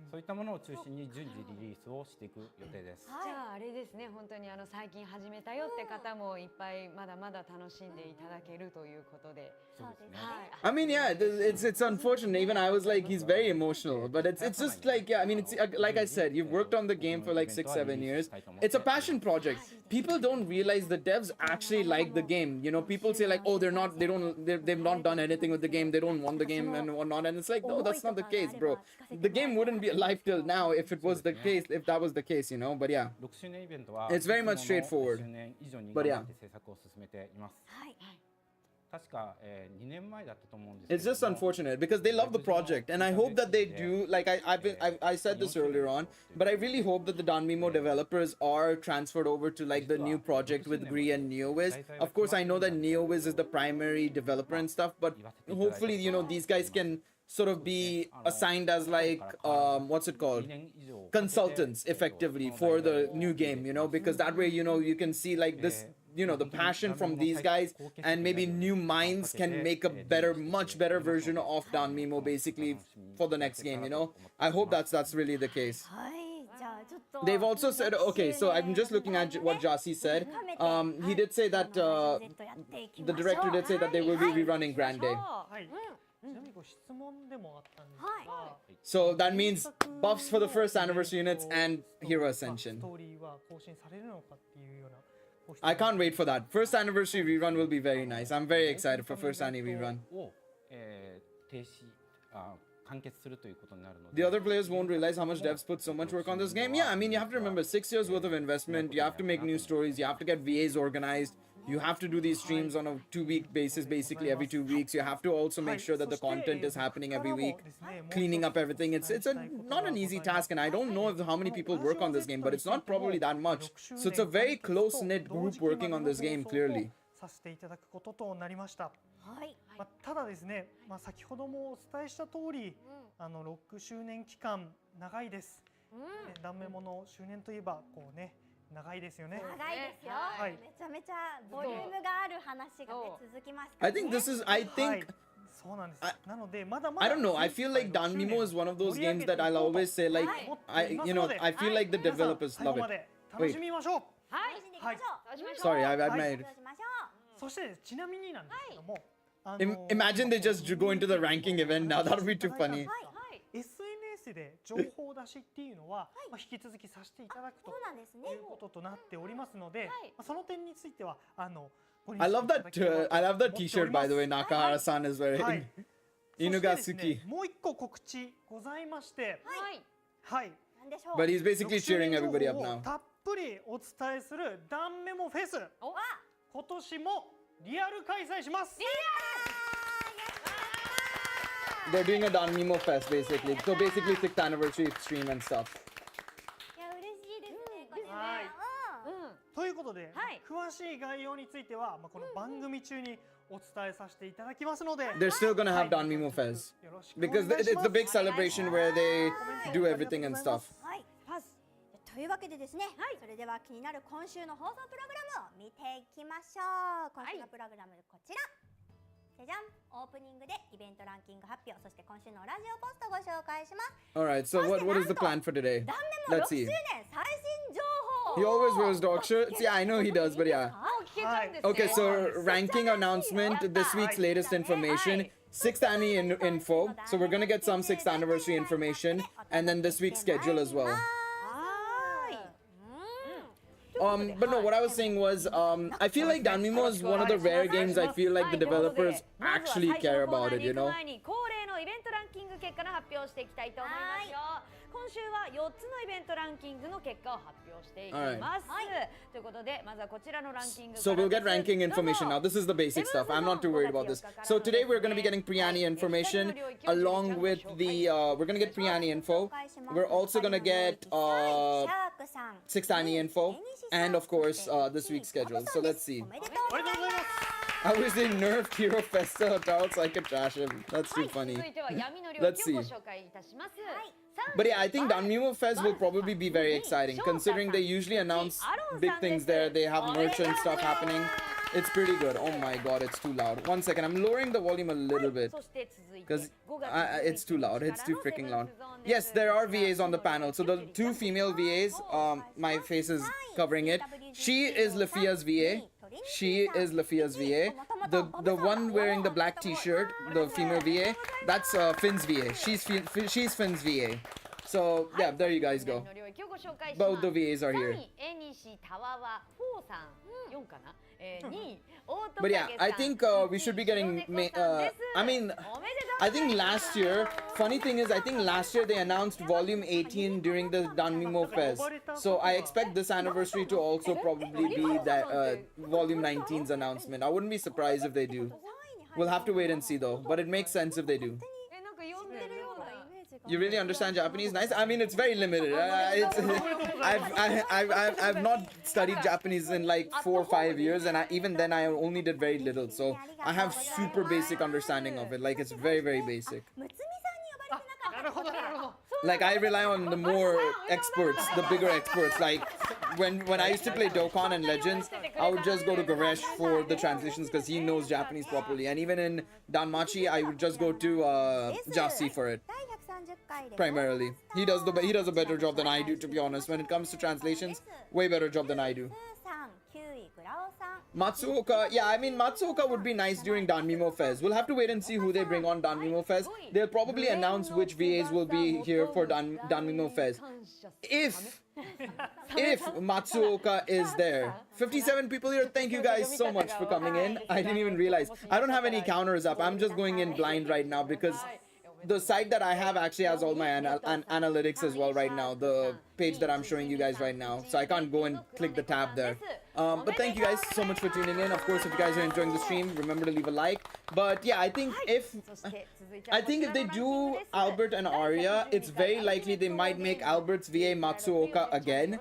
Speaker 3: そういったものを中心に順次リリースをしていく予定です。
Speaker 5: じゃああれですね、本当に最近始めたよって方もいっぱいまだまだ楽しんでいただけるということで。
Speaker 3: そうですね。
Speaker 1: I mean, yeah, it's unfortunate. Even I was like, he's very emotional, but it's just like, yeah, I mean, it's like I said, you've worked on the game for like 6-7 years. It's a passion project. People don't realize the devs actually like the game. You know, people say like, oh, they've not done anything with the game. They don't want the game and whatnot. And it's like, no, that's not the case, bro. The game wouldn't be alive till now if it was the case, if that was the case, you know. But yeah, it's very much straightforward. But yeah. It's just unfortunate because they love the project, and I hope that they do. Like I said this earlier on, but I really hope that the Danmemo developers are transferred over to like the new project with Gree and NeoWiz. Of course, I know that NeoWiz is the primary developer and stuff, but hopefully, you know, these guys can sort of be assigned as like what's it called, consultants effectively for the new game, you know, because that way, you know, you can see like this, you know, the passion from these guys, and maybe new minds can make a better, much better version of Danmemo basically for the next game, you know. I hope that's really the case.
Speaker 2: はい、じゃあちょっと
Speaker 1: They've also said, okay, so I'm just looking at what Jasi said. He did say that the director did say that they will be rerunning Grand Day.
Speaker 4: はい、ちなみに質問でもあったんですが、
Speaker 1: So that means buffs for the first anniversary units and Hero Ascension.
Speaker 4: ストーリーは更新されるのかっていうようなご質問
Speaker 1: I can't wait for that. First anniversary rerun will be very nice. I'm very excited for first anni rerun.
Speaker 3: を、停止完結するということになるの
Speaker 1: The
Speaker 3: で
Speaker 1: other players won't realize how much devs put so much work on this game. Yeah, I mean, you have to remember 6 years worth of investment. You have to make new stories. You have to get VAs organized. You have to do these streams on a 2-week basis, basically every 2 weeks. You have to also make sure that the content is happening every week, cleaning up everything. It's not an easy task, and I don't know how many people work on this game, but it's not probably that much. So it's a very close-knit group working on this game, clearly.
Speaker 4: させていただくこととなりました。
Speaker 2: はい
Speaker 4: ただですね、先ほどもお伝えした通り、6周年期間長いです。ダンメモの周年といえばこうね、長いですよね。
Speaker 2: 長いですよ、
Speaker 4: はい
Speaker 2: めちゃめちゃボリュームがある話がね続きますから
Speaker 1: I
Speaker 2: ね
Speaker 1: think this is, I
Speaker 4: はい
Speaker 1: think,
Speaker 4: そうなんです。なのでまだまだ
Speaker 1: I don't know, I feel like Danmemo is one of those games that I'll always say, like, I feel like the developers
Speaker 4: 最後
Speaker 1: love
Speaker 4: ま
Speaker 1: it.
Speaker 4: で楽しみましょう。
Speaker 5: はい
Speaker 2: 楽しんでいきましょう、
Speaker 5: 楽しみましょう
Speaker 1: Sorry, I've
Speaker 2: ど
Speaker 1: made.
Speaker 2: うしましょ
Speaker 4: そしてちなみになんですけども、
Speaker 1: Imagine they just go into the ranking event now. That would be too funny.
Speaker 2: う。はい、
Speaker 4: SNS で情報出しっていうのは、引き続きさせていただくと
Speaker 2: そうなんですね
Speaker 4: いうこととなっておりますので、その点についてはご認識
Speaker 1: I love
Speaker 4: いただ
Speaker 1: that.
Speaker 4: ければと
Speaker 1: I love that
Speaker 4: 思っており
Speaker 1: T-shirt,
Speaker 4: ます
Speaker 1: by the way. Nakahara-san is
Speaker 4: は
Speaker 1: wearing.
Speaker 4: い。
Speaker 1: 犬が好き
Speaker 4: そしてですねもう一個告知ございまして、
Speaker 5: はい
Speaker 4: はい。
Speaker 2: なんでしょう
Speaker 1: But he's basically
Speaker 4: 6周
Speaker 1: cheering
Speaker 4: 年
Speaker 1: everybody
Speaker 4: 情
Speaker 1: up
Speaker 4: 報を
Speaker 1: now.
Speaker 4: たっぷりお伝えするダンメモフェス、
Speaker 5: お
Speaker 4: 今年もリアル開催します。
Speaker 1: They're doing a Danmemo fest, basically. So basically 6th anniversary stream and stuff.
Speaker 2: いや嬉しいですねこれね
Speaker 4: はい
Speaker 2: うん
Speaker 4: ということで、
Speaker 5: はい
Speaker 4: 詳しい概要については、この番組中にお伝えさせていただきますので、
Speaker 1: They're still gonna
Speaker 4: は
Speaker 1: have
Speaker 4: い
Speaker 1: Danmemo fest.
Speaker 4: よろしくお願い
Speaker 1: Because
Speaker 4: します
Speaker 1: it's the big celebration where they do everything and stuff.
Speaker 2: はいパスというわけでですね、それでは気になる今週の放送プログラムを見ていきましょう。今週のプログラムこちら、じゃじゃん、オープニングでイベントランキング発表、そして今週のラジオポストご紹介します。
Speaker 1: Alright, so what is the plan for today?
Speaker 2: ダンメモ
Speaker 1: Let's
Speaker 2: 6周
Speaker 1: see.
Speaker 2: 年最新情報
Speaker 1: He always wears dog shirts. Yeah, I know he does, but yeah.
Speaker 5: もう聞けちゃうんですね
Speaker 1: Okay, so ranking announcement, this week's latest information, 6th anni info. So we're gonna get some 6th anniversary information, and then this week's schedule as well.
Speaker 2: はい
Speaker 1: But no, what I was saying was, I feel like Danmemo is one of the rare games I feel like the developers actually care about it, you know?
Speaker 5: 恒例のイベントランキング結果の発表をしていきたいと思いますよ。今週は4つのイベントランキングの結果を発表していきます。ということで、まずはこちらのランキングからです。
Speaker 1: So we'll get ranking information now. This is the basic stuff. I'm not too worried about this. So today we're going to be getting pre-anni information along with the, we're going to get pre-anni info. We're also going to get 6th anni info and of course this week's schedule. So let's see.
Speaker 2: おめでとうございます。
Speaker 1: I was in nerfed Hero Festa Charles, I could trash him. That's
Speaker 5: は
Speaker 1: too
Speaker 5: い、
Speaker 1: funny.
Speaker 5: 続いては闇の領
Speaker 1: Let's
Speaker 5: 域を
Speaker 1: see.
Speaker 5: ご紹介いたします。
Speaker 1: But yeah, I think Danmemo Fest will probably be very exciting considering they usually announce big things there. They have merch and stuff happening. It's pretty good. Oh my god, it's too loud. One second, I'm lowering the volume a little bit
Speaker 5: そして続いて
Speaker 1: because
Speaker 5: 5月
Speaker 1: it's too loud. It's too freaking loud. Yes, there are VAs on the panel. So the two female VAs, my face is covering it. She is Lafia's VA. She is Lafia's VA. The one wearing the black T-shirt, the female VA, that's Finn's VA. She's Finn's VA. So yeah, there you guys go.
Speaker 5: 闇の領域をご紹介します。
Speaker 1: Both the VAs are here.
Speaker 5: 3位、江西たわわ4さん、4かな。2位、大戸
Speaker 1: But yeah,
Speaker 5: 影さん
Speaker 1: I think we should be getting.
Speaker 5: 白猫さんです
Speaker 1: I mean,
Speaker 5: おめでとう
Speaker 1: I think last year. Funny thing is, I think last year they announced Volume 18 during the Danmemo Fest. So I expect this anniversary to also probably be that Volume 19's announcement. I wouldn't be surprised if they do. We'll have to wait and see though. But it makes sense if they do.
Speaker 5: なんか呼んでるような。
Speaker 1: You really understand Japanese? Nice. I mean, it's very limited. I've not studied Japanese in like 4 or 5 years, and even then I only did very little. So I have super basic understanding of it. Like it's very, very basic.
Speaker 2: むつみさんに呼ばれてなかった。
Speaker 4: なるほどなるほど。
Speaker 1: Like I rely on the more experts, the bigger experts. Like when I used to play Dokkan and Legends, I would just go to Garesh for the translations because he knows Japanese properly. And even in Danmachi, I would just go to Jasi for it.
Speaker 2: 第
Speaker 1: primarily. He does a better job than I do, to be honest. When it comes to translations, way better job than I do. Matsuoka, yeah, I mean Matsuoka would be nice during Danmemo Fest. We'll have to wait and see who they bring on Danmemo Fest. They'll probably announce which VAs will be here for Danmemo Fest. If Matsuoka is there. 57 people here. Thank you guys so much for coming in. I didn't even realize. I don't have any counters up. I'm just going in blind right now because the site that I have actually has all my analytics as well right now. The page that I'm showing you guys right now. So I can't go and click the tab there. But thank you guys so much for tuning in. Of course, if you guys are enjoying the stream, remember to leave a like. But yeah, I think if they do Albert and Arya, it's very likely they might make Albert's VA Matsuoka again.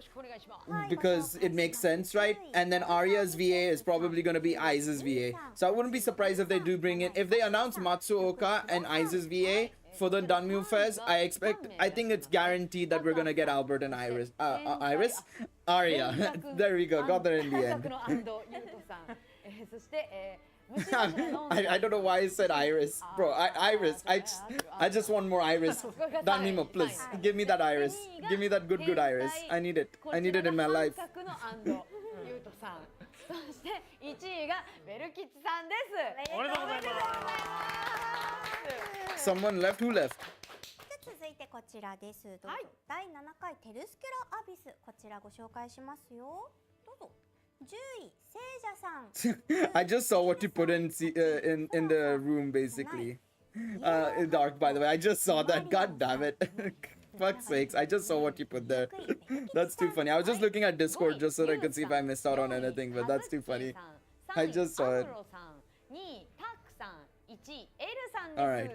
Speaker 1: Because it makes sense, right? And then Arya's VA is probably going to be Aiza's VA. So I wouldn't be surprised if they do bring in... If they announce Matsuoka and Aiza's VA for the Danmemo Fest, I think it's guaranteed that we're going to get Albert and Arya. There we go. Got there in the end. I don't know why I said Iris. Bro, Iris. I just want more Iris. Danmemo, please. Give me that Iris. Give me that good Iris. I need it. I need it in my life. Someone left? Who left?
Speaker 2: 続いてこちらです。どうぞ。第7回テルスケラアビス、こちらご紹介しますよ。どうぞ。10位、聖者さん。
Speaker 1: I just saw what you put in the room basically. Dark, by the way. I just saw that. God damn it. Fuck's sakes. I just saw what you put there. That's too funny. I was just looking at Discord just so that I could see if I missed out on anything, but that's too funny. I just saw it. Alright.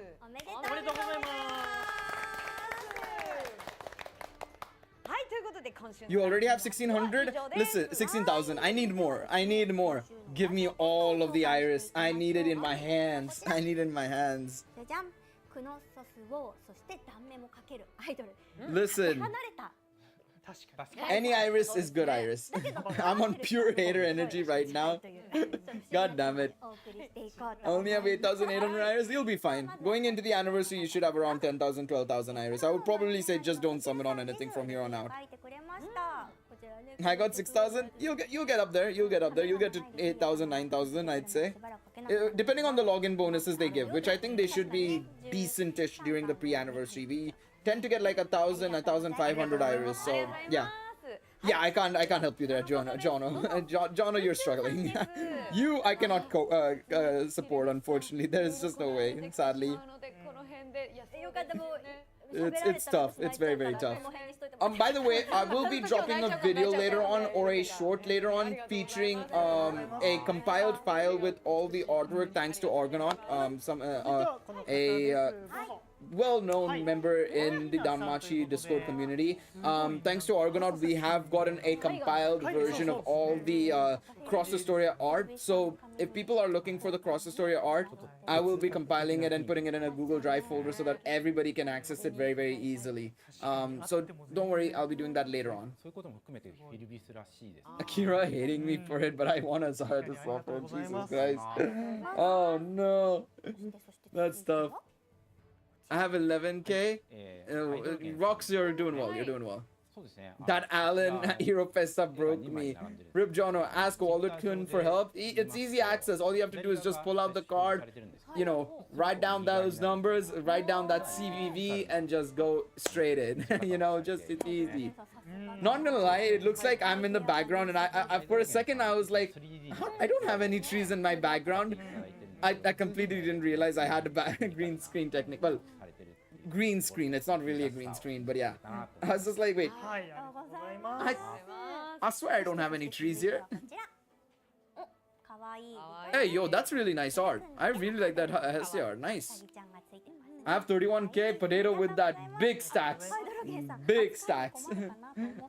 Speaker 1: You already have 1600? Listen, 16,000. I need more. I need more. Give me all of the Iris. I need it in my hands. I need it in my hands. Listen. Any Iris is good Iris. I'm on pure hater energy right now. God damn it. Only have 8,800 Iris? You'll be fine. Going into the anniversary, you should have around 10,000, 12,000 Iris. I would probably say just don't summon on anything from here on out. I got 6,000. You'll get up there. You'll get up there. You'll get to 8,000, 9,000, I'd say. Depending on the login bonuses they give, which I think they should be decentish during the pre-anniversary. We tend to get like 1,000, 1,500 Iris. So yeah. Yeah, I can't help you there, Jono, you're struggling. You, I cannot support, unfortunately. There is just no way, sadly. It's tough. It's very, very tough. By the way, I will be dropping a video later on, or a short later on, featuring a compiled file with all the artwork thanks to Argonaut, a well-known member in the Danmachi Discord community. Thanks to Argonaut, we have gotten a compiled version of all the Cross Historia art. So if people are looking for the Cross Historia art, I will be compiling it and putting it in a Google Drive folder so that everybody can access it very, very easily. So don't worry, I'll be doing that later on. Akira hating me for it, but I want Azara to suffer. Jesus Christ. Oh no. That's tough. I have 11k. Rox, you're doing well. You're doing well. That Alan Hero Festa broke me. Rip Jono, ask Wallet-kun for help. It's easy access. All you have to do is just pull out the card, you know, write down those numbers, write down that CVV, and just go straight in. You know, just it's easy. Not gonna lie, it looks like I'm in the background, and I for a second I was like, I don't have any trees in my background. I completely didn't realize I had a green screen technique. Well, green screen. It's not really a green screen, but yeah. I was just like, wait. I swear I don't have any trees here. Hey, yo, that's really nice art. I really like that Hesse art. Nice. I have 31k potato with that big stacks. Big stacks.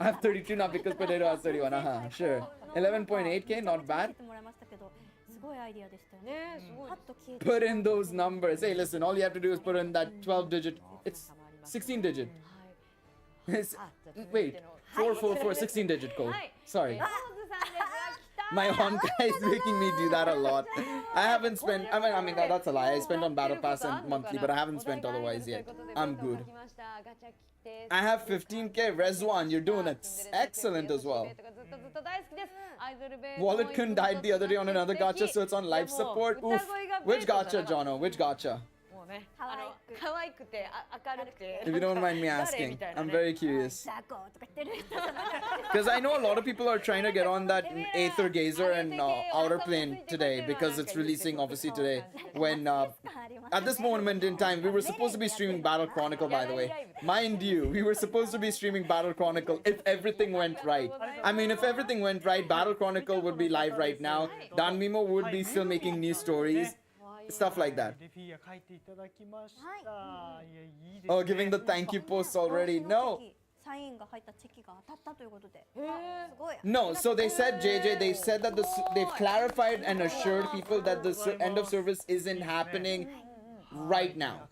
Speaker 1: I have 32 now because potato has 31. Sure. 11.8k, not bad. Put in those numbers. Hey, listen, all you have to do is put in that 12-digit. It's 16-digit. Wait, 444, 16-digit code. Sorry. My Honkai is making me do that a lot. I haven't spent. I mean that's a lie. I spent on Battle Pass and monthly, but I haven't spent otherwise yet. I'm good. I have 15k. Rezwan, you're doing it excellent as well. Wallet Kun died the other day on another gacha, so it's on life support. Oof. Which gacha, Jono? Which gacha?
Speaker 5: もうね、可愛くて明るくて。
Speaker 1: If you don't mind me asking, I'm very curious. Because I know a lot of people are trying to get on that Aether Gazer and Outer Plane today because it's releasing obviously today. When at this moment in time, we were supposed to be streaming Battle Chronicle, by the way. Mind you, we were supposed to be streaming Battle Chronicle if everything went right. I mean, if everything went right, Battle Chronicle would be live right now. Danmemo would be still making new stories. Stuff like that. Oh, giving the thank you posts already. No. No, so they said, JJ, they said that they've clarified and assured people that the end of service isn't happening right now.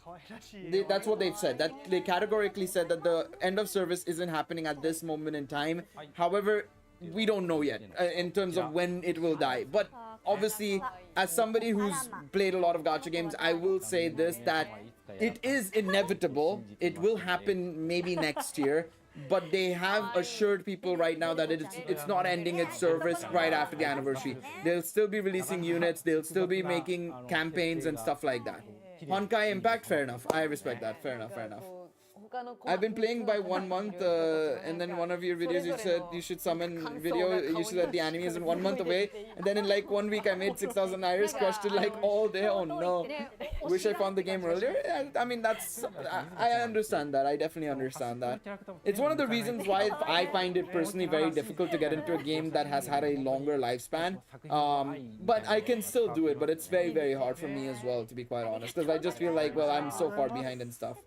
Speaker 1: That's what they've said. That they categorically said that the end of service isn't happening at this moment in time. However, we don't know yet in terms of when it will die. But obviously, as somebody who's played a lot of gacha games, I will say this, that it is inevitable. It will happen maybe next year. But they have assured people right now that it's not ending its service right after the anniversary. They'll still be releasing units. They'll still be making campaigns and stuff like that. Honkai Impact, fair enough. I respect that. Fair enough, fair enough. I've been playing by 1 month, and then one of your videos you said you should summon video, you should let the anime is in 1 month away, and then in like 1 week I made 6,000 Iris, crushed it like all day. Oh no, wish I found the game earlier. I mean, that's, I understand that. I definitely understand that. It's one of the reasons why I find it personally very difficult to get into a game that has had a longer lifespan, but I can still do it, but it's very, very hard for me as well, to be quite honest, because I just feel like, well, I'm so far behind and stuff.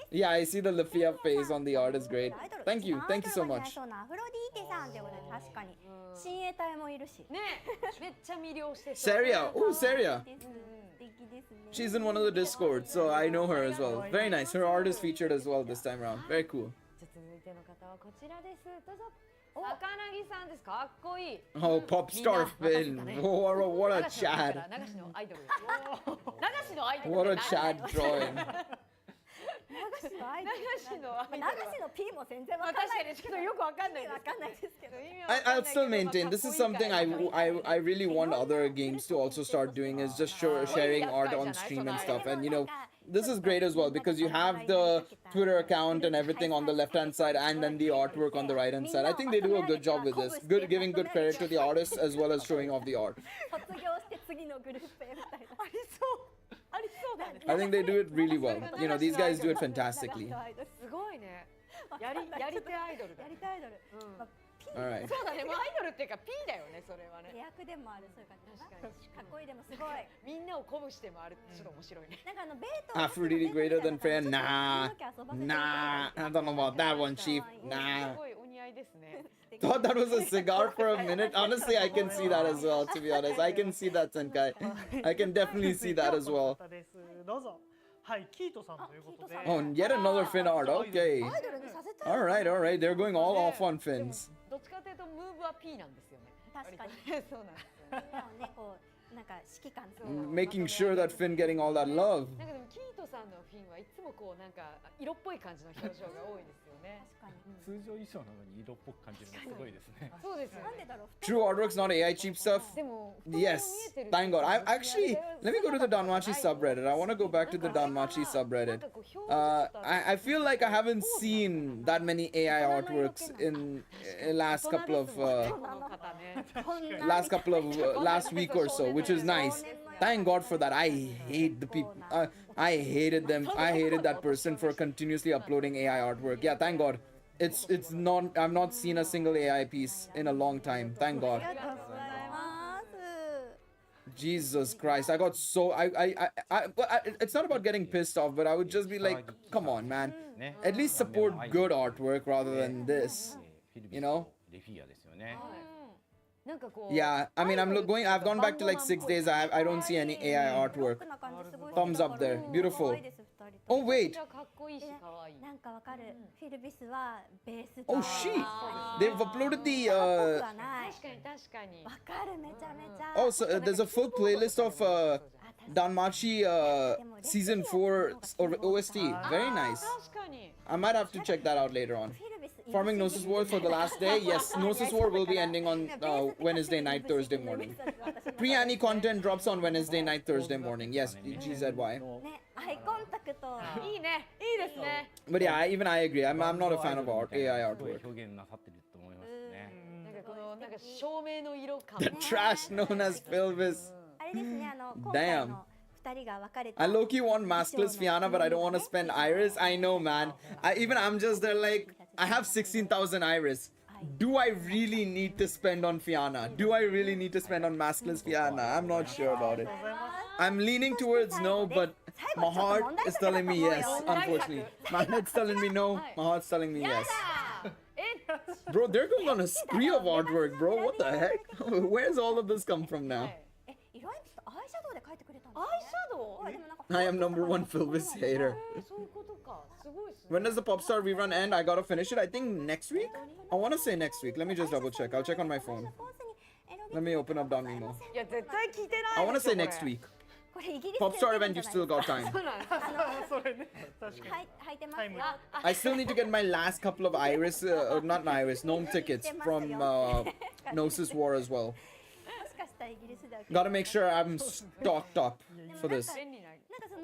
Speaker 1: Yeah, I see the Lafia face on the art is great. Thank you so much. Seria, oh Seria. She's in one of the Discords, so I know her as well. Very nice. Her art is featured as well this time around. Very cool. Oh, pop star Finn. What a Chad. What a Chad drawing. I'll still maintain this is something I really want other games to also start doing, is just sharing art on stream and stuff. And you know, this is great as well because you have the Twitter account and everything on the left hand side and then the artwork on the right hand side. I think they do a good job with this, giving good credit to the artists as well as showing off the art. I think they do it really well. You know, these guys do it fantastically. Alright. Aphrodite greater than Freya? Nah. I don't know about that one, Chief. Nah. Thought that was a cigar for a minute. Honestly, I can see that as well, to be honest. I can see that, Senkai. I can definitely see that as well. Oh, and yet another Finn art. Okay. Alright. They're going all off on Finns. Making sure that Finn getting all that love. True artwork's not AI cheap stuff. Yes, thank God. Let me go to the Danmachi subreddit. I want to go back to the Danmachi subreddit. I feel like I haven't seen that many AI artworks in last week or so, which is nice. Thank God for that. I hate the people. I hated them. I hated that person for continuously uploading AI artwork. Yeah, thank God. It's not. I've not seen a single AI piece in a long time. Thank God. Jesus Christ! I got so it's not about getting pissed off, but I would just be like, come on, man. At least support good artwork rather than this. You know. Yeah, I mean, I've gone back to like 6 days. I don't see any AI artwork. Thumbs up there. Beautiful. Oh wait,
Speaker 5: いいし可愛い。
Speaker 2: なんかわかる、フィルビスはベース
Speaker 1: Oh, she. They've uploaded the.
Speaker 2: はない
Speaker 5: 確かに確かに。
Speaker 2: わかるめちゃめちゃ
Speaker 1: Oh, so there's a full playlist of Danmachi season 4 OST. Very nice.
Speaker 5: 確かに。
Speaker 1: I might have to check that out later on.
Speaker 2: フィルビス
Speaker 1: Farming Gnosis War for the last day. Yes, Gnosis War will be ending on Wednesday night, Thursday morning. Pre-Anni content drops on Wednesday night, Thursday morning. Yes, GZY.
Speaker 2: ねアイコンタクト
Speaker 5: いいね。いいですね。
Speaker 1: But yeah, even I agree. I'm not a fan of AI
Speaker 3: すごい
Speaker 1: artwork.
Speaker 3: 表現なさってると思いますね。
Speaker 5: なんかこのなんか照明の色感。
Speaker 1: The trash known as Philvis.
Speaker 2: あれですね今回の二人が分かれた
Speaker 1: I low-key want maskless Fianna, but I don't want to spend Iris. I know, man. I'm just there like, I have 16,000 Iris. Do I really need to spend on Fianna? Do I really need to spend on maskless Fianna? I'm not sure about it. I'm leaning towards no, but my heart is telling me yes, unfortunately. My head's telling me no, my heart's telling me yes. Bro, they're going on a spree of artwork, bro. What the heck? Where's all of this come from now?
Speaker 2: 色鉛筆とアイシャドウで描いてくれたんだ
Speaker 5: アイシャドウ。
Speaker 2: でもなんか
Speaker 1: I am number one Philvis hater.
Speaker 5: そういうことか。すごいですね。
Speaker 1: When does the Popstar rerun end? I gotta finish it. I think next week? I wanna say next week. Let me just double check. I'll check on my phone. Let me open up Danmemo.
Speaker 5: いや絶対聞いてない。
Speaker 1: I wanna say next week.
Speaker 2: これイギリス
Speaker 1: Popstar event, you've still got time.
Speaker 5: そうなんですか。
Speaker 4: それね確かに
Speaker 2: 履いてます
Speaker 4: タイム
Speaker 2: よ
Speaker 1: I still need to get my last couple of Iris, not Iris, gnome tickets from Gnosis War as well.
Speaker 2: もしかしたらイギリスでは
Speaker 1: Gotta make sure I'm stocked up for this.
Speaker 5: 便利な。
Speaker 2: なんかそ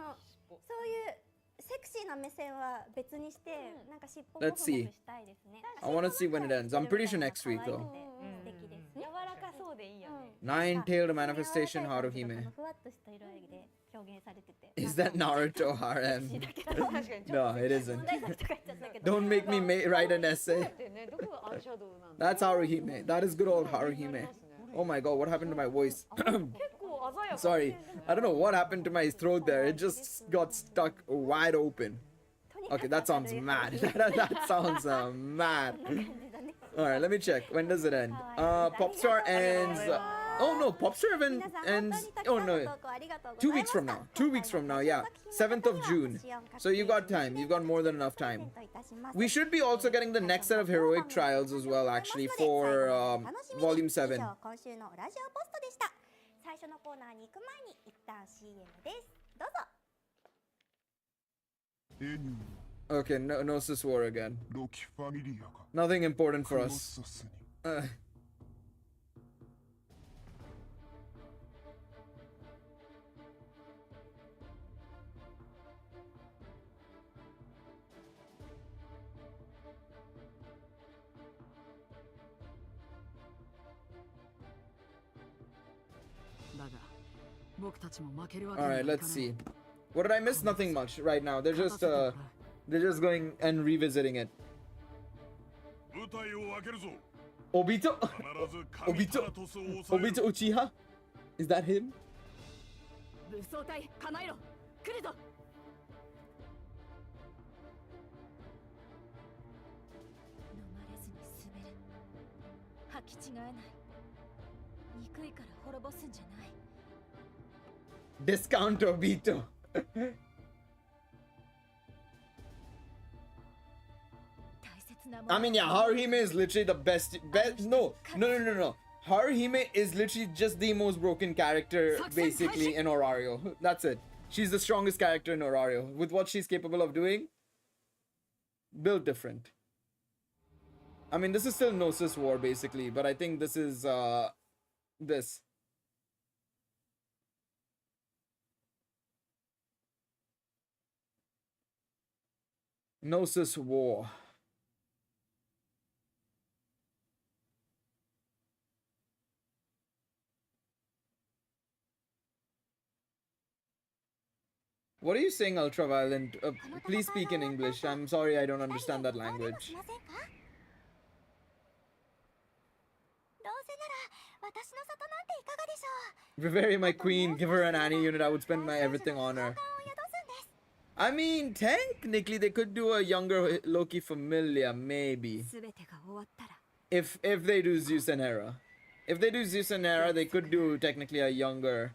Speaker 2: ういうセクシーな目線は別にしてなんか尻尾も
Speaker 1: Let's see.
Speaker 2: したいですね
Speaker 1: I wanna see when it ends. I'm pretty sure next week though.
Speaker 2: 素敵です
Speaker 5: 柔
Speaker 2: ね
Speaker 5: らかそうでいいよね。
Speaker 1: Nine-tailed manifestation
Speaker 2: こ
Speaker 1: Haruhime.
Speaker 2: のふわっとした色合いで表現されてて
Speaker 1: Is that Naruto harem?
Speaker 5: 確かにちょっと
Speaker 1: No, it isn't.
Speaker 2: 問題作とか言っちゃったけど
Speaker 1: Don't make me write an essay.
Speaker 5: ってね、どこがアイシャドウなんだ。
Speaker 1: That's Haruhime. That is good old Haruhime. Oh my god, what happened to my voice?
Speaker 5: 結構鮮やか。
Speaker 1: Sorry, I don't know what happened to my throat there. It just got stuck wide open. Okay, that sounds mad. That sounds mad. Alright, let me check. When does it end? Popstar ends. Oh no, Popstar event ends. Oh no, 2 weeks from now. 2 weeks from now, yeah. 7th of June. So you got time. You've got more than enough time. We should be also getting the next set of heroic trials as well, actually, for Volume 7.
Speaker 2: 今週のラジオポストでした最初のコーナーに行く前に一旦 CM ですどうぞ
Speaker 1: Okay, no, Gnosis War again.
Speaker 6: ロキファミリアが
Speaker 1: Nothing important
Speaker 6: ク
Speaker 1: for
Speaker 6: ロ
Speaker 1: us.
Speaker 6: ッサスに
Speaker 1: Alright, let's see. What did I miss? Nothing much right now. They're just going and revisiting it.
Speaker 6: 舞台を開けるぞ
Speaker 1: Obito?
Speaker 6: 必ず神タラトスを抑え
Speaker 1: Obito
Speaker 6: る
Speaker 1: Uchiha? Is that him?
Speaker 7: 武装隊構えろ来るぞ飲まれずに滑る履き違えない憎いから滅ぼすんじゃない
Speaker 1: Discount Obito.
Speaker 7: 大切なもの
Speaker 1: I mean, yeah, Haruhime is literally the best. No. Haruhime is literally just the most broken character, basically, in Orario. That's it. She's the strongest character in Orario. With what she's capable of doing, built different. I mean, this is still Gnosis War, basically, but I think this is, this. Gnosis War. What are you saying, Ultraviolent? Please speak in English. I'm sorry, I don't understand that language.
Speaker 2: どうせなら私の里なんていかがでしょう
Speaker 1: Revere my queen, give her an Annie unit, I would spend my everything on her.
Speaker 2: を宿すんです
Speaker 1: I mean, technically, they could do a younger Loki Familia, maybe.
Speaker 7: 全てが終わったら
Speaker 1: If they do Zeus and Hera. If they do Zeus and Hera, they could do technically a younger.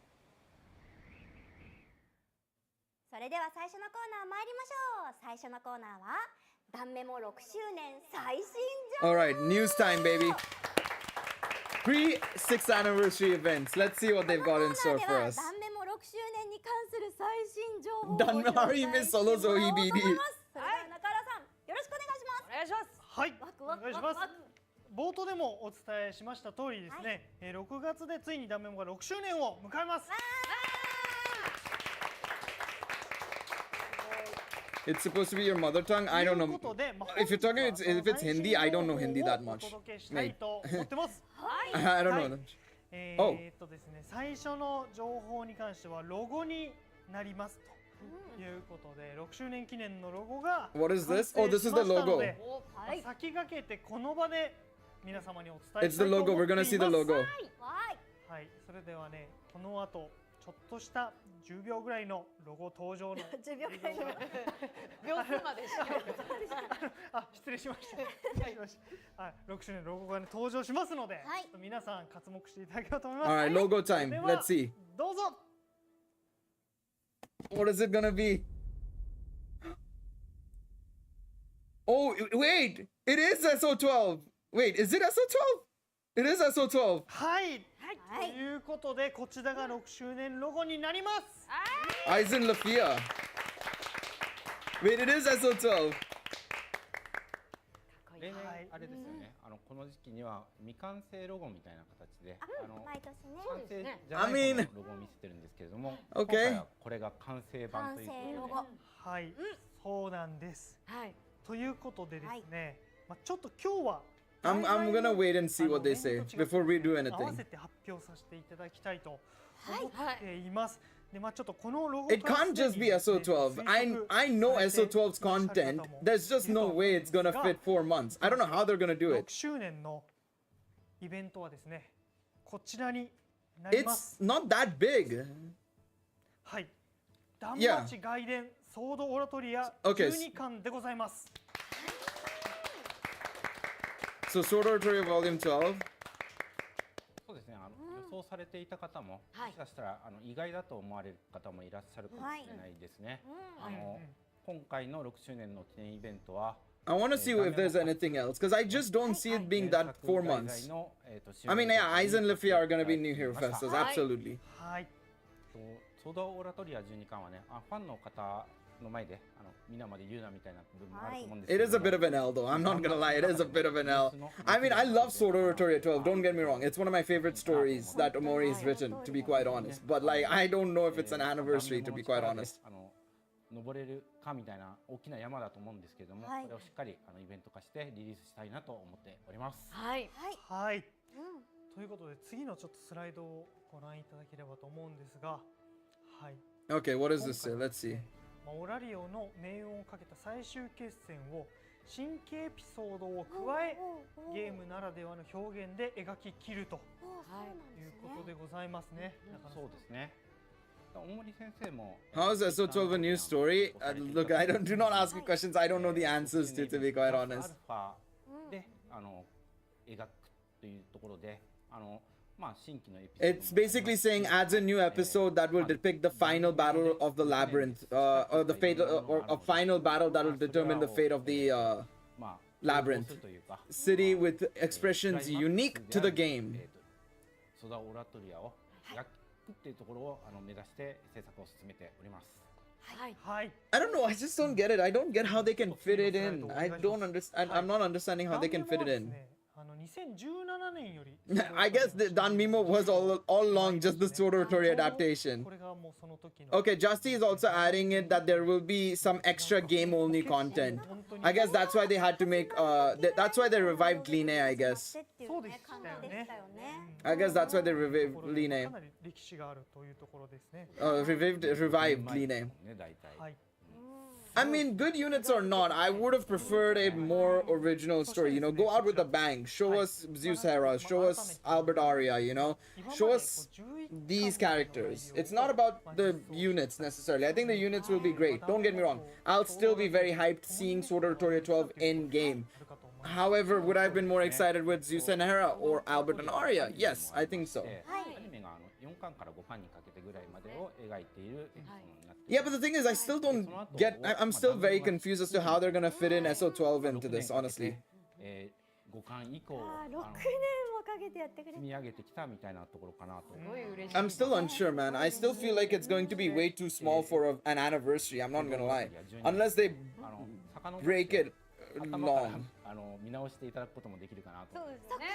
Speaker 2: それれでは最初のコーナー参りましょう。最初のコーナーはダンメモ6周年最新情報。
Speaker 1: Alright, news time, baby. Pre-6th anniversary events. Let's see what they've got in store for us.
Speaker 2: ダンメモ6周年に関する最新情報を
Speaker 1: ダンメハリーミスソロゾイビディ。
Speaker 2: それでは中原さん、よろしくお願いします。
Speaker 5: お願いします。
Speaker 4: はい
Speaker 2: ワクワク
Speaker 4: お願いします。冒頭でもお伝えしました通りですね、6月でついにダンメモが6周年を迎えます。
Speaker 1: It's supposed to be your mother tongue. I don't
Speaker 4: という
Speaker 1: know.
Speaker 4: ことで、
Speaker 1: If you're talking, if it's Hindi, I don't know Hindi that
Speaker 4: お
Speaker 1: much.
Speaker 4: 届けしたいと思ってます。
Speaker 1: I don't know.
Speaker 4: ですね、最初の情報に関してはロゴになりますということで、6周年記念のロゴが
Speaker 1: What is
Speaker 4: 完
Speaker 1: this?
Speaker 4: 成
Speaker 1: Oh, this
Speaker 4: し
Speaker 1: is
Speaker 4: ま
Speaker 1: the
Speaker 4: したの
Speaker 1: logo.
Speaker 4: で、先駆けてこの場で皆様にお伝え
Speaker 1: It's
Speaker 4: した
Speaker 1: the
Speaker 4: いと
Speaker 1: logo.
Speaker 4: 思っ
Speaker 1: We're
Speaker 4: ていま
Speaker 1: gonna
Speaker 4: す。
Speaker 1: see the logo.
Speaker 4: はい、それではね、この後ちょっとした10秒ぐらいのロゴ登場の
Speaker 2: 10秒くらいの
Speaker 5: 秒数までしよ
Speaker 4: あ、失礼しました。失礼しました。6周年ロゴが、ね、登場しますので、
Speaker 2: はい
Speaker 4: ちょっと皆さん刮目していただければと思います。
Speaker 1: Alright, logo
Speaker 4: で
Speaker 1: time.
Speaker 4: は
Speaker 1: Let's see.
Speaker 4: どうぞ。
Speaker 1: What is it gonna be? Oh, wait! It is SO12! Wait, is it SO12? It is SO12!
Speaker 4: はい、
Speaker 2: はい
Speaker 4: ということでこちらが6周年ロゴになります。
Speaker 1: Eisen Lafia. Wait, it is SO12.
Speaker 3: 例年
Speaker 4: はい
Speaker 3: あれですよね、この時期には未完成ロゴみたいな形で、
Speaker 2: 毎年ね。
Speaker 3: 完成
Speaker 5: ね
Speaker 3: じゃない
Speaker 1: I mean-
Speaker 3: 方のロゴを見せてるんですけれども、
Speaker 1: Okay.
Speaker 3: 今回はこれが完成版
Speaker 2: 完
Speaker 3: という
Speaker 2: 成ロゴ。
Speaker 3: ことで、
Speaker 4: はい、そうなんです。
Speaker 5: はい。
Speaker 4: ということでですね、まあちょっと今日は
Speaker 1: I'm gonna wait and see what they say before we do
Speaker 4: 合わ
Speaker 1: anything.
Speaker 4: せて発表させていただきたいと
Speaker 5: はい
Speaker 4: 思っています。で、まあちょっとこのロゴ
Speaker 1: It can't just be SO12. I know SO12's content. There's just no way it's gonna fit 4 months. I don't know how they're gonna do
Speaker 4: 6
Speaker 1: it.
Speaker 4: 周年のイベントはですね、こちらになりま
Speaker 1: It's
Speaker 4: す。
Speaker 1: not that big.
Speaker 4: はい。断
Speaker 1: Yeah.
Speaker 4: 末外伝ソードオラトリア
Speaker 1: Okay.
Speaker 4: 12巻でございます。
Speaker 1: So Sword Art Oratory Volume 12.
Speaker 3: そうですね、予想されていた方も、
Speaker 5: はい
Speaker 3: もしかしたら意外だと思われる方もいらっしゃるかもしれないですね。今回の6周年の記念イベントは、
Speaker 1: I want to see if there's anything else because I just don't see it being that 4 months. I mean, yeah, Eisen Lafia are gonna be New Hero Festivals, absolutely.
Speaker 4: はい。
Speaker 3: ソードオラトリア12巻はね、ファンの方の前で皆まで言うなみたいな部分もあると思うんですけ
Speaker 1: It
Speaker 3: ど
Speaker 1: is a bit of an L though, I'm not gonna lie, it is a bit of an L. I mean, I love Sword Art Oratory 12, don't get me wrong. It's one of my favorite stories that Omori has written, to be quite honest. But like, I don't know if it's an anniversary, to be quite honest.
Speaker 3: 登れるかみたいな大きな山だと思うんですけれども、
Speaker 2: はい
Speaker 3: これをしっかりイベント化してリリースしたいなと思っております。
Speaker 5: はい。
Speaker 4: はい。ということで次のちょっとスライドをご覧いただければと思うんですが、はい。
Speaker 1: Okay, what does this say? Let's see.
Speaker 4: まあオラリオの命運をかけた最終決戦を新規エピソードを加えゲームならではの表現で描き切るということでございますね。
Speaker 3: そうですね。大森先生も
Speaker 1: How is SO12 a new story? Look, do not ask me questions I don't know the answers to be quite
Speaker 3: アル
Speaker 1: honest.
Speaker 3: ファで描くというところでまあ新規のエピソード
Speaker 1: It's basically saying adds a new episode that will depict the final battle of the labyrinth, or the fate, or a final battle that will determine the fate of the
Speaker 3: まあ
Speaker 1: labyrinth
Speaker 3: というか
Speaker 1: city with expressions unique to the game.
Speaker 3: ソダオラトリアを描くっていうところを目指して制作を進めております。
Speaker 5: はい。
Speaker 4: はい。
Speaker 1: I don't know. I just don't get it. I don't get how they can fit it in. I don't understand. I'm not understanding how they can fit it in.
Speaker 4: 2017年より
Speaker 1: I guess the Danmemo was all along just the Sword Art Oratory adaptation.
Speaker 4: これがもうその時の
Speaker 1: Okay, Justy is also adding it that there will be some extra game-only content. I guess that's why they had to make. That's why they revived Line. I guess.
Speaker 4: そうでしたよね。
Speaker 1: I guess that's why they revived
Speaker 4: か
Speaker 1: Line.
Speaker 4: なり歴史があるというところですね。
Speaker 1: Revived Line.
Speaker 3: ね大体。
Speaker 4: はい。
Speaker 1: I mean, good units or not, I would have preferred a more original story. You know, go out with a bang. Show us Zeus Hera. Show us Albert Aria. You know, show us these characters. It's not about the units necessarily. I think the units will be great. Don't get me wrong. I'll still be very hyped seeing Sword Art Oratory 12 in game. However, would I have been more excited with Zeus and Hera or Albert and Aria? Yes, I think so.
Speaker 3: アニメが4巻から5巻にかけてぐらいまでを描いているエピソードになってい
Speaker 1: Yeah,
Speaker 3: ます
Speaker 1: but the thing is, I still don't get. I'm still very confused as to how they're gonna fit in SO12 into this. Honestly.
Speaker 3: 5巻以降
Speaker 2: あー6年もかけてやってくれた。
Speaker 3: 積み上げてきたみたいなところかなと。
Speaker 5: すごい嬉しい。
Speaker 1: I'm still unsure, man. I still feel like it's going to be way too small for an anniversary. I'm not gonna lie. Unless they
Speaker 3: 遡って
Speaker 1: break it
Speaker 3: 頭から
Speaker 1: long.
Speaker 3: 見直していただくこともできるかなと。
Speaker 5: そうですね。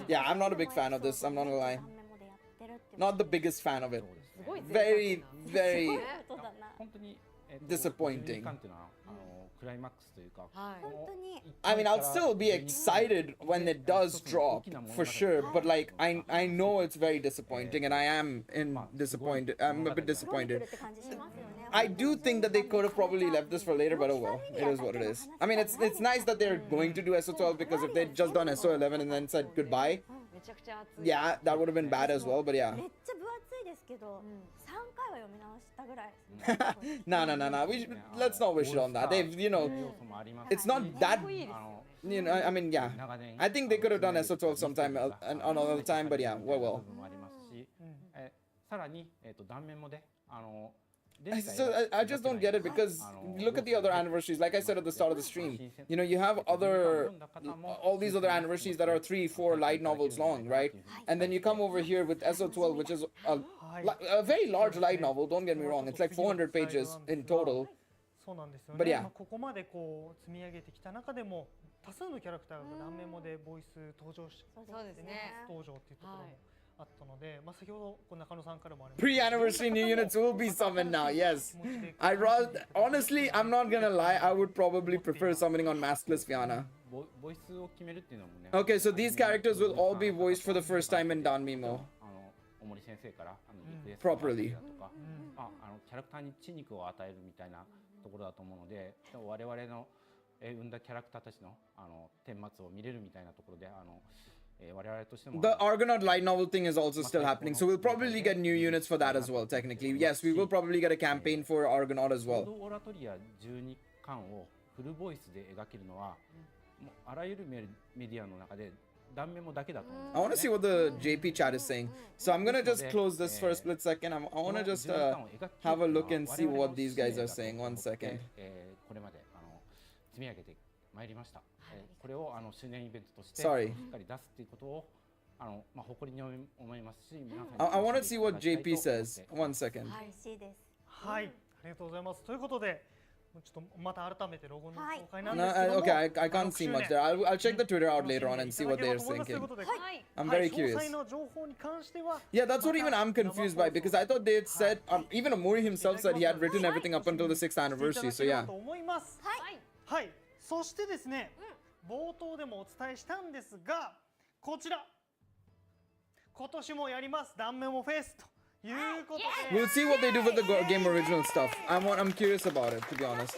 Speaker 1: Yeah, I'm not a big fan of this. I'm not gonna lie.
Speaker 2: 断面もでやってるっていう
Speaker 1: Not the biggest fan of it.
Speaker 3: そうですね
Speaker 5: すごい
Speaker 1: Very,
Speaker 2: す
Speaker 1: very.
Speaker 2: ごいことだな。
Speaker 3: 本当に、
Speaker 1: Disappointing
Speaker 3: 12巻っていうのはクライマックスというか、
Speaker 5: はい。
Speaker 2: 本当に。
Speaker 1: I mean, I'll still be excited when it does drop, for sure. But like, I know it's very disappointing, and I am disappointed. I'm a bit
Speaker 2: 伸びてる
Speaker 1: disappointed.
Speaker 2: って感じしますよね。
Speaker 1: I do think that they could have probably left this for later, but oh well, it is what it is. I mean, it's nice that they're going to do SO12 because if they'd just done SO11 and then said goodbye,
Speaker 5: めちゃくちゃ熱い。
Speaker 1: yeah, that would have been bad as well. But yeah,
Speaker 2: めっちゃ分厚いですけど、3回は読み直したぐらいですね。
Speaker 1: no. Let's not wish it on that. They've, you know,
Speaker 3: 要素もありますし
Speaker 1: it's not that.
Speaker 5: いいです。
Speaker 1: You know, I mean, yeah.
Speaker 3: 長年
Speaker 1: I think they could have done SO12 sometime another time, but yeah, well.
Speaker 3: 部分もありますし、さらに断面もで
Speaker 1: So I just don't get it because look at the other anniversaries. Like I said at the start of the stream, you know, you have all these other anniversaries that are 3-4 light novels long, right? And then you come over here with SO12, which is a very large light novel. Don't get me wrong; it's like 400 pages in total.
Speaker 4: そうなんですよ
Speaker 1: But
Speaker 4: ね。
Speaker 1: yeah.
Speaker 4: まあここまでこう積み上げてきた中でも多数のキャラクターが断面もでボイス登場し、
Speaker 5: そうですね。
Speaker 4: 初登場っていうところもあったので、まあ先ほどこう中野さんからもありました
Speaker 1: Pre-anniversary new units will be summoned now. Yes, I honestly, I'm not gonna lie. I would probably prefer summoning on Maskless Fianna.
Speaker 3: ボイスを決めるっていうのもね。
Speaker 1: Okay, so these characters will all be voiced for the first time in Danmemo.
Speaker 3: 大森先生からリクエスト
Speaker 1: Properly
Speaker 3: だとか、キャラクターに血肉を与えるみたいなところだと思うので、我々の生んだキャラクターたちの顛末を見れるみたいなところで、我々としても
Speaker 1: The Argonaut light novel thing is also still happening, so we'll probably get new units for that as well. Technically, yes, we will probably get a campaign for Argonaut as
Speaker 3: コー
Speaker 1: well.
Speaker 3: ドオラトリア12巻をフルボイスで描けるのは、もうあらゆるメディアの中で断面もだけだと思うんです
Speaker 1: I
Speaker 3: よ
Speaker 1: want to
Speaker 3: ね
Speaker 1: see what the JP chat is saying. So I'm gonna just close this for a split second. I want to just have a look and see what these guys are saying. 1 second.
Speaker 3: これまで積み上げてまいりました。これを周年イベントとしてし
Speaker 1: Sorry.
Speaker 3: っかり出すっていうことを誇りに思いますし、皆さんに
Speaker 1: I want to see what
Speaker 3: いただきたい
Speaker 1: JP
Speaker 3: と思って
Speaker 1: says. 1 second.
Speaker 2: 嬉しいです。
Speaker 4: はい、ありがとうございます。ということで、ちょっとまた改めてロゴの
Speaker 2: はい
Speaker 4: 紹介なん
Speaker 1: No,
Speaker 4: ですけども、
Speaker 1: okay, I can't see much there. I'll check the Twitter out later on and see what they're
Speaker 4: という
Speaker 1: thinking.
Speaker 4: ことで、
Speaker 5: はい。
Speaker 1: I'm
Speaker 4: はい
Speaker 1: very
Speaker 4: 詳
Speaker 1: curious.
Speaker 4: 細の情報に関しては、
Speaker 1: Yeah, that's what even I'm confused by because I thought they had said, even Amori himself said he had written everything up until the 6th anniversary. So
Speaker 4: していただければ
Speaker 1: yeah.
Speaker 4: と思います。
Speaker 5: はい。
Speaker 4: はい、そしてですね、冒頭でもお伝えしたんですが、こちら今年もやりますダンメモフェスということで、
Speaker 1: We'll see what they do with the game original stuff. I'm curious about it, to be honest.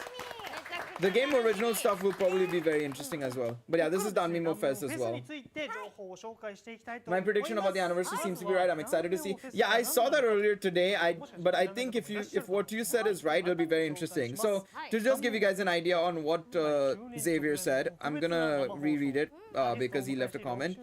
Speaker 1: The game original stuff will probably be very interesting as well. But yeah, this is Danmemo Fest as
Speaker 4: フェス
Speaker 1: well.
Speaker 4: について情報を紹介していきたいと
Speaker 1: My
Speaker 4: 思います。
Speaker 1: prediction about the anniversary seems to be right. I'm excited to see. Yeah, I saw that earlier today. But I think if what you said is right, it'll be very interesting. So to just give you guys an idea on what Xavier said, I'm gonna reread it because he left a comment.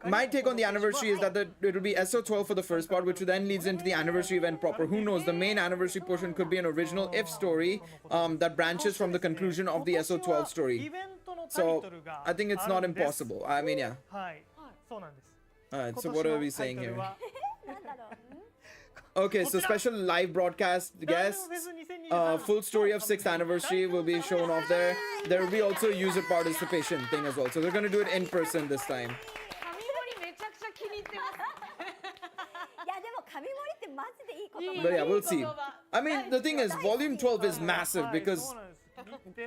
Speaker 1: My take on the anniversary is that it'll be SO12 for the first part, which then leads into the anniversary event proper. Who knows? The main anniversary portion could be an original if story that branches from the conclusion of the SO12 story. So I think it's not impossible. I mean, yeah.
Speaker 4: はい、そうなんです。
Speaker 1: Alright, so what are we saying here?
Speaker 2: なんだろう。
Speaker 1: Okay, so special live broadcast guests. Full story of 6th anniversary will be shown off there. There will be also user participation thing as well. So they're gonna do it in person this time.
Speaker 5: 神盛りめちゃくちゃ気に入ってます。
Speaker 2: いやでも神盛りってマジでいいこと。
Speaker 1: But yeah, we'll see. I mean, the thing is, volume 12 is massive because,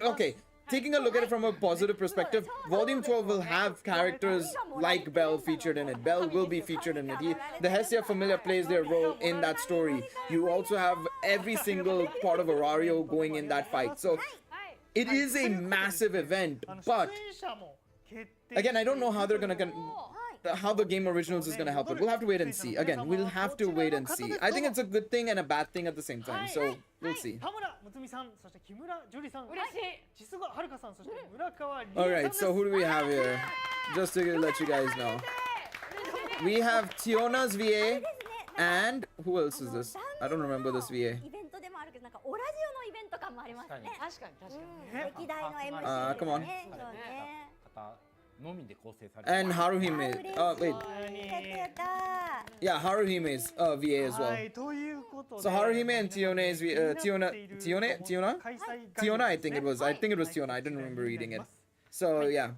Speaker 1: okay, taking a look at it from a positive perspective, volume 12 will have characters like Belle featured in it. Belle will be featured in it. The Hestia familiar plays their role in that story. You also have every single part of Arario going in that fight. So it is a massive event, but again, I don't know how they're gonna how the game originals is gonna help it. We'll have to wait and see. Again, we'll have to wait and see. I think it's a good thing and a bad thing at the same time. So we'll see.
Speaker 4: 田村睦美さん、そして木村樹里さん、
Speaker 5: 嬉しい。
Speaker 4: 千須賀遥さん、そして村川理恵さん
Speaker 1: All
Speaker 4: で
Speaker 1: right,
Speaker 4: す。
Speaker 1: so who do we have here? Just to let you guys know.
Speaker 5: 嬉しいです。
Speaker 1: we have Tiona's VA and who else is this? I don't remember this VA.
Speaker 2: イベントでもあるけど、なんかオラジオのイベント感もありますね。
Speaker 5: 確かに確かに。
Speaker 2: 歴代の MC
Speaker 1: あー come on
Speaker 2: ね、そうね。
Speaker 3: 方のみで構成されてい
Speaker 1: And
Speaker 3: ます。
Speaker 1: Haruhime. Oh, wait.
Speaker 2: やったやった。
Speaker 1: Yeah, Haruhime's VA as
Speaker 4: は
Speaker 1: well.
Speaker 4: い、ということで
Speaker 1: So Haruhime and Tiona is Tiona, Tiona?
Speaker 4: 開催概要
Speaker 1: Tiona, I
Speaker 4: ですね
Speaker 1: think it was. I think it was Tiona. I didn't remember reading it. So yeah.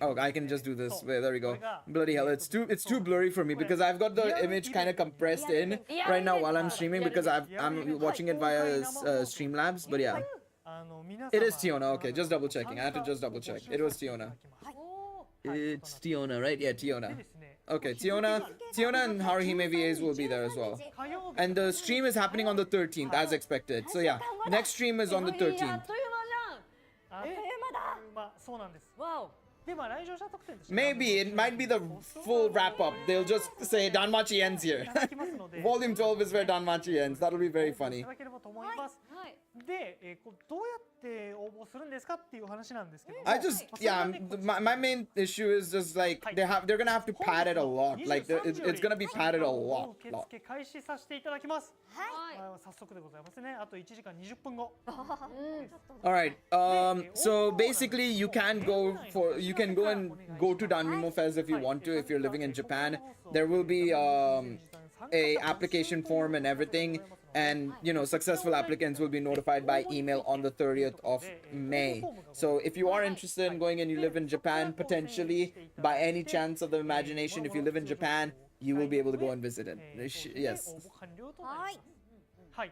Speaker 1: Oh, I can just do this. Wait, there we go. Bloody hell, it's too blurry for me because I've got the image kind of compressed in right now while I'm streaming because I'm watching it via Streamlabs. But yeah,
Speaker 4: あの皆様
Speaker 1: it is Tiona. Okay, just double checking. I had to just double check. It was Tiona.
Speaker 5: お
Speaker 1: It's Tiona, right? Yeah,
Speaker 4: で
Speaker 1: Tiona.
Speaker 4: ですね
Speaker 1: Okay, Tiona and Haruhime VAs will be there as well.
Speaker 4: 火曜日
Speaker 1: And the stream is happening on the 13th as expected. So yeah, next stream is on the
Speaker 5: ー。
Speaker 1: 13th.
Speaker 5: あっという間じゃん。
Speaker 4: あまあそうなんです
Speaker 5: わお。
Speaker 4: でまあ来場者特典として
Speaker 1: Maybe it might be the full wrap up. They'll just say Danmachi ends here.
Speaker 4: いただきますので
Speaker 1: Volume 12 is where Danmachi ends. That'll be very
Speaker 4: い
Speaker 1: funny.
Speaker 4: ただければと思います
Speaker 5: はい。
Speaker 4: で、こうどうやって応募するんですかっていう話なんですけども
Speaker 1: I just yeah, my main issue is just like they're gonna have to pad it a lot. Like it's gonna be padded a lot.
Speaker 4: 受付開始させていただきます
Speaker 5: はい。
Speaker 4: 早速でございますねあと1時間20分後
Speaker 1: All right. So basically, you can go and go to Danmemo Fest if you want to. If you're living in Japan, there will be a application form and everything, and successful applicants will be notified by email on the 30th of May. So if you are interested in going and you live in Japan, potentially by any chance of the imagination, if you live in Japan, you will be able to go and visit it. Yes.
Speaker 4: 応募完了となりますはい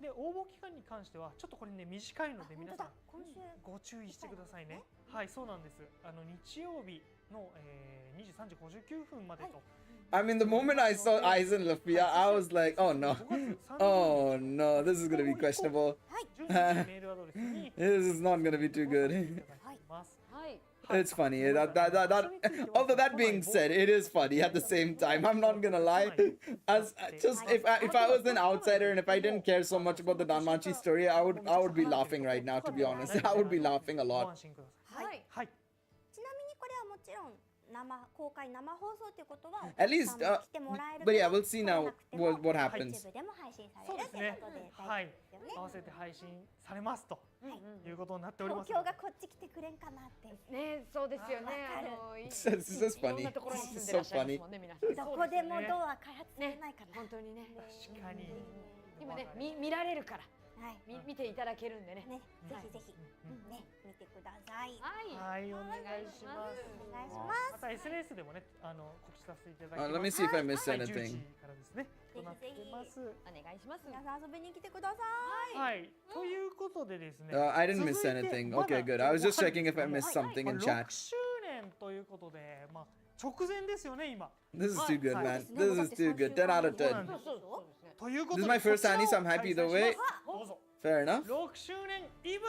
Speaker 4: で応募期間に関してはちょっとこれね短いので皆さん
Speaker 2: 今週
Speaker 4: ご注意してくださいねはいそうなんです日曜日の、23時59分までと
Speaker 1: I mean, the moment I saw Aizen Lafia, I was like, oh no. Oh no, this is gonna be questionable.
Speaker 4: 順次メールアドレスに
Speaker 1: This is not gonna be too good.
Speaker 4: いただきます
Speaker 5: はい。
Speaker 1: It's funny. Although that being said, it is funny at the same time. I'm not gonna lie. As just if I was an outsider and if I didn't care so much about the Danmachi story, I would be laughing right now. To be honest, I would be laughing a
Speaker 4: ご
Speaker 1: lot.
Speaker 4: 安心ください
Speaker 5: はい。
Speaker 4: はい
Speaker 2: ちなみにこれはもちろん公開生放送っていうことは
Speaker 1: At least,
Speaker 2: お客さんも来てもらえる
Speaker 1: but yeah,
Speaker 2: けど
Speaker 1: we'll see now
Speaker 2: 来なくても
Speaker 1: what happens.
Speaker 2: YouTube でも配信さ
Speaker 4: そう
Speaker 2: れる
Speaker 4: ですね
Speaker 2: っていうことで
Speaker 4: はい
Speaker 2: 大丈夫ですよね。
Speaker 4: 合わせて配信されますと
Speaker 2: はい
Speaker 4: いうことになっております
Speaker 2: 東京がこっち来てくれんかなって
Speaker 5: ね、そうですよね。
Speaker 1: This is
Speaker 5: いろん
Speaker 1: funny.
Speaker 5: なところに住ん
Speaker 1: This
Speaker 5: で
Speaker 1: is
Speaker 5: ら
Speaker 1: so
Speaker 5: っしゃい
Speaker 1: funny.
Speaker 5: ますもんね、皆さん。
Speaker 2: どこでもドア開発されないかな、
Speaker 5: 本当にね。
Speaker 4: 確かに
Speaker 5: 今ね、見られるから、
Speaker 2: はい
Speaker 5: 見ていただけるんでね。
Speaker 2: ね、ぜひぜひ、ね、見てください。
Speaker 5: はい。
Speaker 4: はいお願いします
Speaker 2: お願いします。
Speaker 4: また SNS でもね告知させていただき
Speaker 1: Let
Speaker 4: ま
Speaker 1: me
Speaker 4: す
Speaker 1: see if I missed
Speaker 4: はい10
Speaker 1: anything.
Speaker 4: 時からですねとなってます
Speaker 5: お願いします。
Speaker 2: 皆さん遊びに来てください。
Speaker 4: はいということでですね
Speaker 1: I didn't miss anything. Okay, good. I was just checking if I missed something in
Speaker 4: 6
Speaker 1: chat.
Speaker 4: 周年ということでまあ直前ですよね今
Speaker 1: This is too good,
Speaker 2: そう
Speaker 1: man.
Speaker 2: ですね
Speaker 1: This is too good. 10 out of 10.
Speaker 5: そうですね。
Speaker 4: ということ
Speaker 1: This
Speaker 4: で
Speaker 1: is my first
Speaker 4: こちらを
Speaker 1: Annie, so I'm happy either
Speaker 4: 開催
Speaker 1: way.
Speaker 4: しますどうぞ
Speaker 1: Fair enough.
Speaker 4: 6周年イブ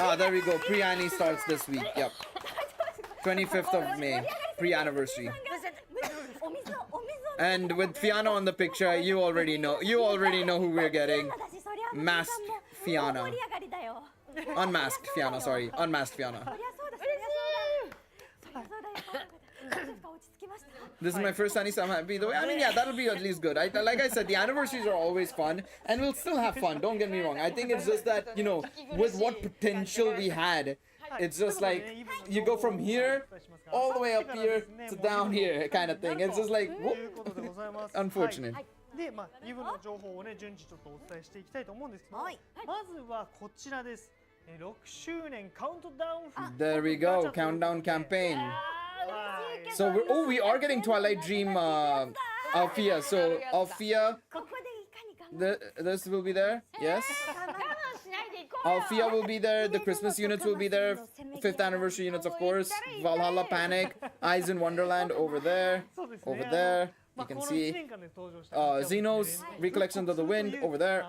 Speaker 1: Ah, there we go. Pre-Annie starts this week. Yep. 25th of May. Pre-anniversary.
Speaker 2: お水を
Speaker 1: And with Fiona on the picture, you already know who we're getting.
Speaker 2: 私そりゃ
Speaker 1: Masked
Speaker 2: 盛り
Speaker 1: Fiona.
Speaker 2: 上がりだよ。
Speaker 1: Unmasked Fiona, sorry. Unmasked Fiona.
Speaker 2: そりゃそうだ、そりゃそうだ。そりゃそうだよ。どうですか、落ち着きました。
Speaker 1: This is my first Annie, so I'm happy either way. I mean, yeah, that'll be at least good. Like I said, the anniversaries are always fun, and we'll still have fun. Don't get me wrong. I think it's just that, with what potential we had, it's just like you go from here all the way up here to down here kind of thing. It's just like,
Speaker 4: と
Speaker 1: whoop.
Speaker 4: いうことでございます
Speaker 1: Unfortunate.
Speaker 4: はいでまあイブの情報をね順次ちょっとお伝えしていきたいと思うんですけども
Speaker 2: はい
Speaker 4: まずはこちらです6周年カウントダウン
Speaker 1: There we go. Countdown campaign.
Speaker 4: はい
Speaker 1: So we are getting Twilight Dream Alfia. So Alfia,
Speaker 2: ここでいかに頑張る
Speaker 1: this will be there. Yes.
Speaker 5: しないでいこうよ。
Speaker 1: Alfia will be there. The Christmas units will be there. 5th anniversary units, of course. Valhalla Panic. Eyes in Wonderland over there.
Speaker 4: そうですね
Speaker 1: Over there.
Speaker 4: ま
Speaker 1: You
Speaker 4: あこ
Speaker 1: can
Speaker 4: の
Speaker 1: see
Speaker 4: 1年間で登場した
Speaker 1: Xeno's Recollections of the Wind over there.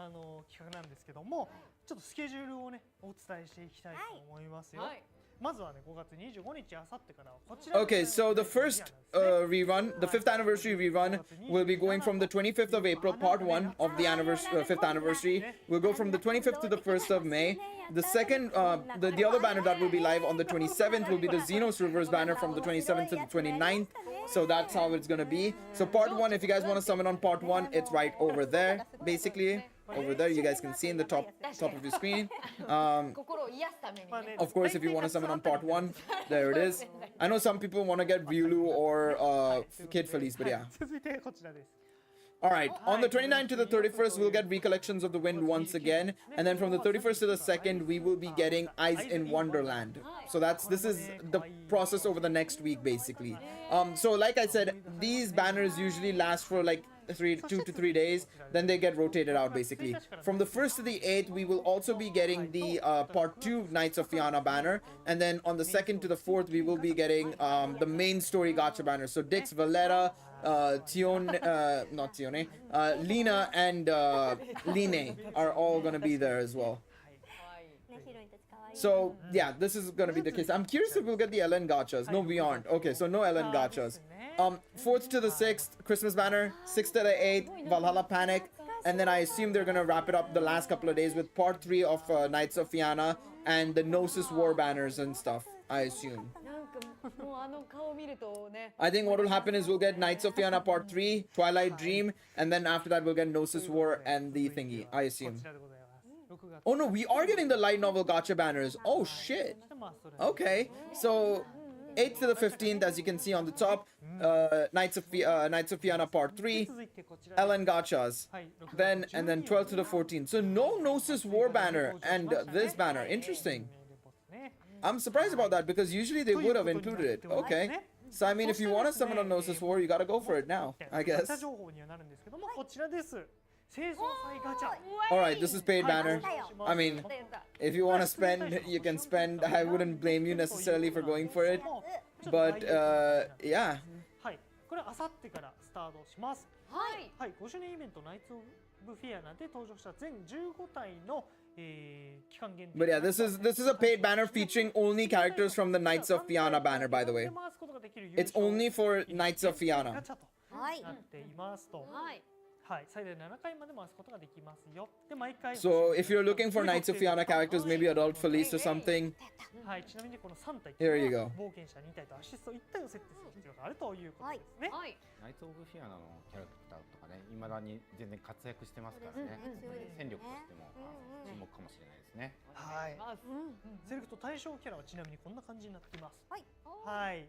Speaker 4: 企画なんですけどもちょっとスケジュールをねお伝えしていきたいと思いますよ
Speaker 5: はい。
Speaker 4: まずはね5月25日あさってからはこちら
Speaker 1: Okay, so the first rerun, the 5th anniversary rerun, will be going from the 25th of April, part 1 of the 5th anniversary. We'll go from the 25th to the 1st of May. The second, the other banner that will be live on the 27th will be the Xenos Reverse banner from the 27th to the 29th. So that's how it's gonna be. So part 1, if you guys want to summon on part 1, it's right over there, basically. Over there, you guys can see in the top of your screen.
Speaker 5: 心を癒すためにね
Speaker 1: Of course, if you want to summon on part 1, there it is. I know some people want to get Ryulu or Kid Felice, but yeah.
Speaker 4: 続いてこちらです
Speaker 1: Alright, on the 29th to the 31st, we'll get Recollections of the Wind once again. And then from the 31st to the 2nd, we will be getting Eyes in Wonderland. So this is the process over the next week, basically. So like I said, these banners usually last for like 2 to 3 days, then they get rotated out basically. From the 1st to the 8th, we will also be getting the part 2 Knights of Fianna banner, and then on the 2nd to the 4th, we will be getting the main story gacha banner. So Dix, Valera, not Tione, Lina and Line are all gonna be there as well. So yeah, this is gonna be the case. I'm curious if we'll get the LN gachas. No, we aren't. Okay, so no LN gachas. 4th to the 6th, Christmas banner. 6th to the 8th, Valhalla Panic. And then I assume they're gonna wrap it up the last couple of days with part 3 of Knights of Fianna and the Gnosis War banners and stuff, I assume.
Speaker 5: なんかもうあの顔見るとね
Speaker 1: I think what will happen is we'll get Knights of Fianna part 3, Twilight Dream, and then after that we'll get Gnosis War and the thingy, I
Speaker 4: こ
Speaker 1: assume.
Speaker 4: ちらでございます6月
Speaker 1: Oh no, we are getting the light novel gacha banners. Oh shit.
Speaker 4: まあそれ
Speaker 1: Okay, so 8th to the 15th, as you can see on the top, Knights of Fianna part 3,
Speaker 4: 続いてこちら
Speaker 1: LN gachas.
Speaker 4: はい6月
Speaker 1: Then, and then 12th to the 14th. So no Gnosis War banner and this banner. Interesting.
Speaker 4: ね
Speaker 1: I'm surprised about that because usually they would have included it. Okay. So I mean, if you want to summon a Gnosis War, you gotta go for it now, I
Speaker 4: ガ
Speaker 1: guess.
Speaker 4: チャ情報にはなるんですけどもこちらです清掃祭ガチャ
Speaker 1: Alright, this is paid banner. I mean, if you want to spend, you can spend. I wouldn't blame you necessarily for going for it. But, yeah.
Speaker 4: はいこれあさってからスタートします
Speaker 5: はい
Speaker 4: はい5周年イベントナイツ・オブ・フィアナで登場した全15体の期間限定
Speaker 1: But yeah, this is a paid banner featuring only characters from the Knights of Fianna banner, by the way. It's only for Knights of
Speaker 4: ガ
Speaker 1: Fianna.
Speaker 4: チャと
Speaker 2: はい
Speaker 4: なっていますと
Speaker 5: はい
Speaker 4: はい最大7回まで回すことができますよで毎回
Speaker 1: So if you're looking for Knights of Fianna characters, maybe Adult Felice or something,
Speaker 4: はいちなみにこの3体
Speaker 1: Here you go.
Speaker 4: 冒険者2体とアシスト1体を設定する必要があるということですね
Speaker 5: はい
Speaker 3: ナイツ・オブ・フィアナのキャラクターとかね、未だに全然活躍してますからね、戦力としても注目かもしれないですね。
Speaker 4: はい
Speaker 5: まず
Speaker 4: セレクト対象キャラはちなみにこんな感じになっています
Speaker 2: はい
Speaker 4: はい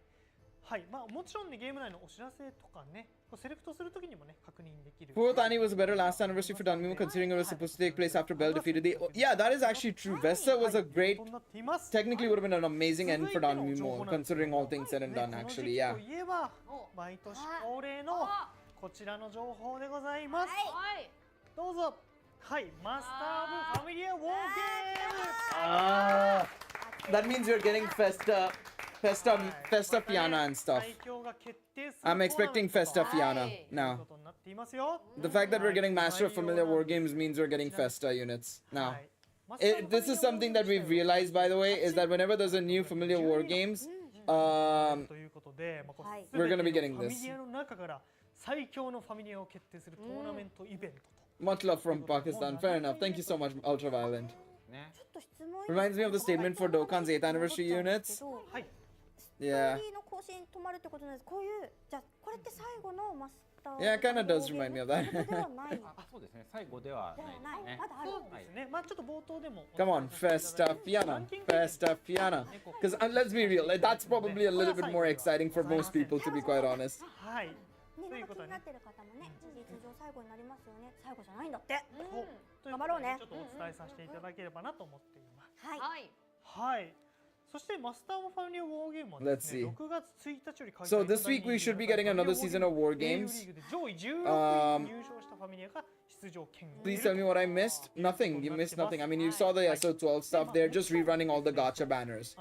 Speaker 4: はいまあもちろんねゲーム内のお知らせとかねこうセレクトするときにもね確認できる
Speaker 1: Fourth Annie was a better last anniversary for Danmemo considering it was supposed to take place after Bell defeated the... Yeah, that is actually true. Vesta was a great...
Speaker 4: となっています
Speaker 1: Technically would have been an amazing end for Danmemo considering all things said and done,
Speaker 4: ね
Speaker 1: actually, yeah.
Speaker 4: この時期といえば毎年恒例のこちらの情報でございます
Speaker 5: はい
Speaker 4: どうぞはいマスター・オブ・ファミリア・ウォーゲーム
Speaker 1: Ah, that means you're getting Festa Fianna and stuff.
Speaker 4: 最強が決定する
Speaker 1: I'm expecting Festa Fianna
Speaker 4: という
Speaker 1: now.
Speaker 4: ことになっていますよ
Speaker 1: The fact that we're getting Master of Familiar War Games means we're getting Festa units
Speaker 4: は
Speaker 1: now.
Speaker 4: い
Speaker 1: This is something that we've realized, by the way, is that whenever there's a new Familiar War Games,
Speaker 4: ということで、まあこう
Speaker 2: はい
Speaker 1: We're gonna be getting
Speaker 4: ファ
Speaker 1: this.
Speaker 4: ミリアの中から最強のファミリアを決定するトーナメントイベントと
Speaker 1: much love from Pakistan. Fair enough. Thank you so much, Ultraviolent.
Speaker 3: ね。
Speaker 2: ちょっと質問
Speaker 1: Reminds me of the statement for Dokkan's 8th anniversary units.
Speaker 4: はい
Speaker 1: Yeah.
Speaker 2: ストーリーの更新止まるってことなんです。こういうじゃあこれって最後のマスター
Speaker 1: Yeah, it kinda does remind me of that.
Speaker 2: ではない
Speaker 3: あ、そうですね。最後では
Speaker 2: ではないい
Speaker 3: なですね
Speaker 2: ま。だある
Speaker 4: ですね。まあちょっと冒頭でも
Speaker 1: Come on, Festa Fianna. Festa Fianna. Because let's be real, that's probably a little bit more exciting for most people, to be quite honest.
Speaker 4: はい
Speaker 2: ね、なんか気になってる方もね、事実上最後になりますよね。最後じゃないんだって。
Speaker 4: おという
Speaker 2: 頑張ろうね
Speaker 4: ちょっとお伝えさせていただければなと思っています。
Speaker 2: はい。
Speaker 5: はい
Speaker 4: はい。そしてマスター・オブ・ファミリア・ウォーゲームは
Speaker 1: Let's
Speaker 4: ですね、
Speaker 1: see.
Speaker 4: 6月1日より開催
Speaker 1: So this week we should be getting another season of War Games.
Speaker 4: リーグで上位16位に入賞したファミリアが出場権を
Speaker 1: Please tell me what I missed. Nothing. You missed nothing. I mean, you saw the SO12 stuff. They're just rerunning all the gacha banners.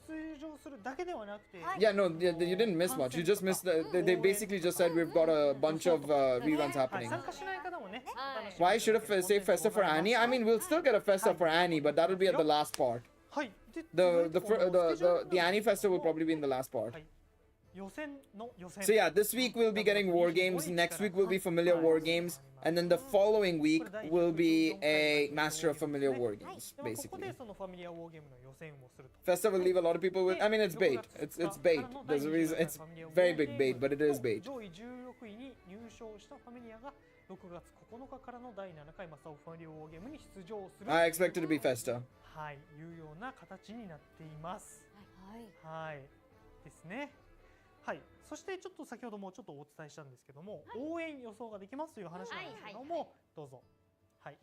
Speaker 4: 出場するだけではなくて、
Speaker 1: Yeah, no, you didn't miss much. You just missed they basically just said we've got a bunch of reruns
Speaker 4: はい、
Speaker 1: happening.
Speaker 4: 参加しない方もね、
Speaker 5: はい
Speaker 4: お楽しみ
Speaker 1: Why should I say Festa for Annie? I mean, we'll still get a Festa for Annie, but that'll be at the last part.
Speaker 4: はい。で
Speaker 1: The Annie Festival will probably be in the last part.
Speaker 4: はい。予選の予選。
Speaker 1: So yeah, this week we'll be getting war games. Next week will be familiar war games, and then the following week will be a Master of Familiar War games,
Speaker 4: でここ
Speaker 1: basically.
Speaker 4: でそのファミリアウォーゲームの予選をすると。
Speaker 1: Festival leave a lot of people with. I mean, it's bait. It's bait. There's a reason. It's very big bait, but it is bait.
Speaker 4: 上位16位に入賞したファミリアが6月9日からの第7回マスターオブファミリアウォーゲームに出場する。
Speaker 1: I expect it to be Festa.
Speaker 4: はい、いうような形になっています。
Speaker 5: はい
Speaker 4: はい、ですね。はい、そしてちょっと先ほどもちょっとお伝えしたんですけども、応援予想ができますという話なんですけども、どうぞ。はい。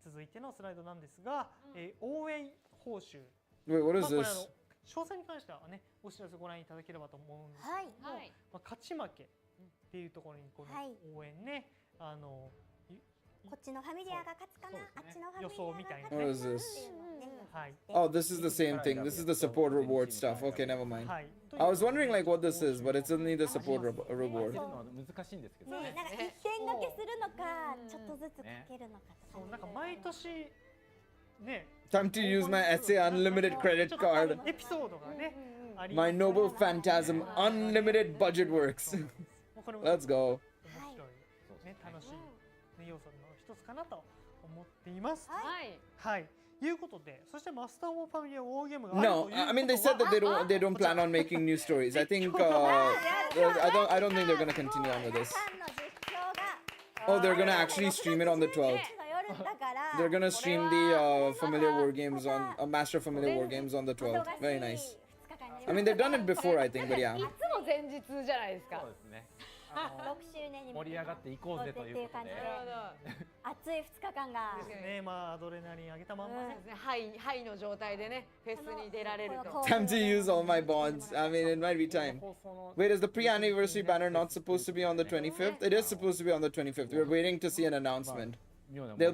Speaker 4: 続いてのスライドなんですが、応援報酬。
Speaker 1: Wait, what
Speaker 4: ま
Speaker 1: is
Speaker 4: あこれ
Speaker 1: this?
Speaker 4: 詳細に関してはね、お知らせご覧いただければと思うんですけども、
Speaker 5: はい
Speaker 4: まあ勝ち負けっていうところにこの応援ね、
Speaker 2: こっちのファミリアが勝つかな、あっちのファミリアが勝つかな
Speaker 4: 予想みたいな
Speaker 2: っていうのをね
Speaker 1: What is this?
Speaker 4: はい。
Speaker 1: Oh, this is the same thing. This is the support reward stuff. Okay, never mind.
Speaker 4: はい。
Speaker 1: I was wondering like what this is, but it's only the support reward.
Speaker 3: るのは難しいんですけど
Speaker 2: ね、
Speaker 3: ね。
Speaker 2: なんか一点掛けするのか、ちょっとずつかけるのかとか
Speaker 4: そうなんか毎年ね。
Speaker 1: Time to use my SA unlimited credit card.
Speaker 4: エピソードがね、あり
Speaker 1: My noble phantasm unlimited budget works.
Speaker 4: もうこれも
Speaker 1: Let's go.
Speaker 4: 面白いね、楽しいね要素の一つかなと思っています。
Speaker 5: はい
Speaker 4: はい。いうことで、そしてマスターオブファミリアウォーゲームが
Speaker 1: No, I mean they said that they don't plan on making new stories. I think I don't think they're gonna continue on with this.
Speaker 2: さんの実況が
Speaker 1: Oh, they're gonna actually stream it on the 12th.
Speaker 2: の夜だから
Speaker 1: They're gonna stream the familiar war games on Master familiar war games on the 12th. Very nice.
Speaker 2: 2日間に
Speaker 1: I mean they've done it before, I think, but yeah.
Speaker 5: いつも前日じゃないですか
Speaker 3: そうですね。
Speaker 2: 6周年に
Speaker 3: 盛り上がっていこうぜということで。
Speaker 2: 熱い2日間が
Speaker 4: ね、まあアドレナリン上げたまんまね。
Speaker 5: ハイの状態でねフェスに出られると
Speaker 1: Time to use all my bonds. I mean, it might be time. Wait, is the pre-anniversary banner not supposed to be on the 25th? It is supposed to be on the 25th. We're waiting to see an announcement. They'll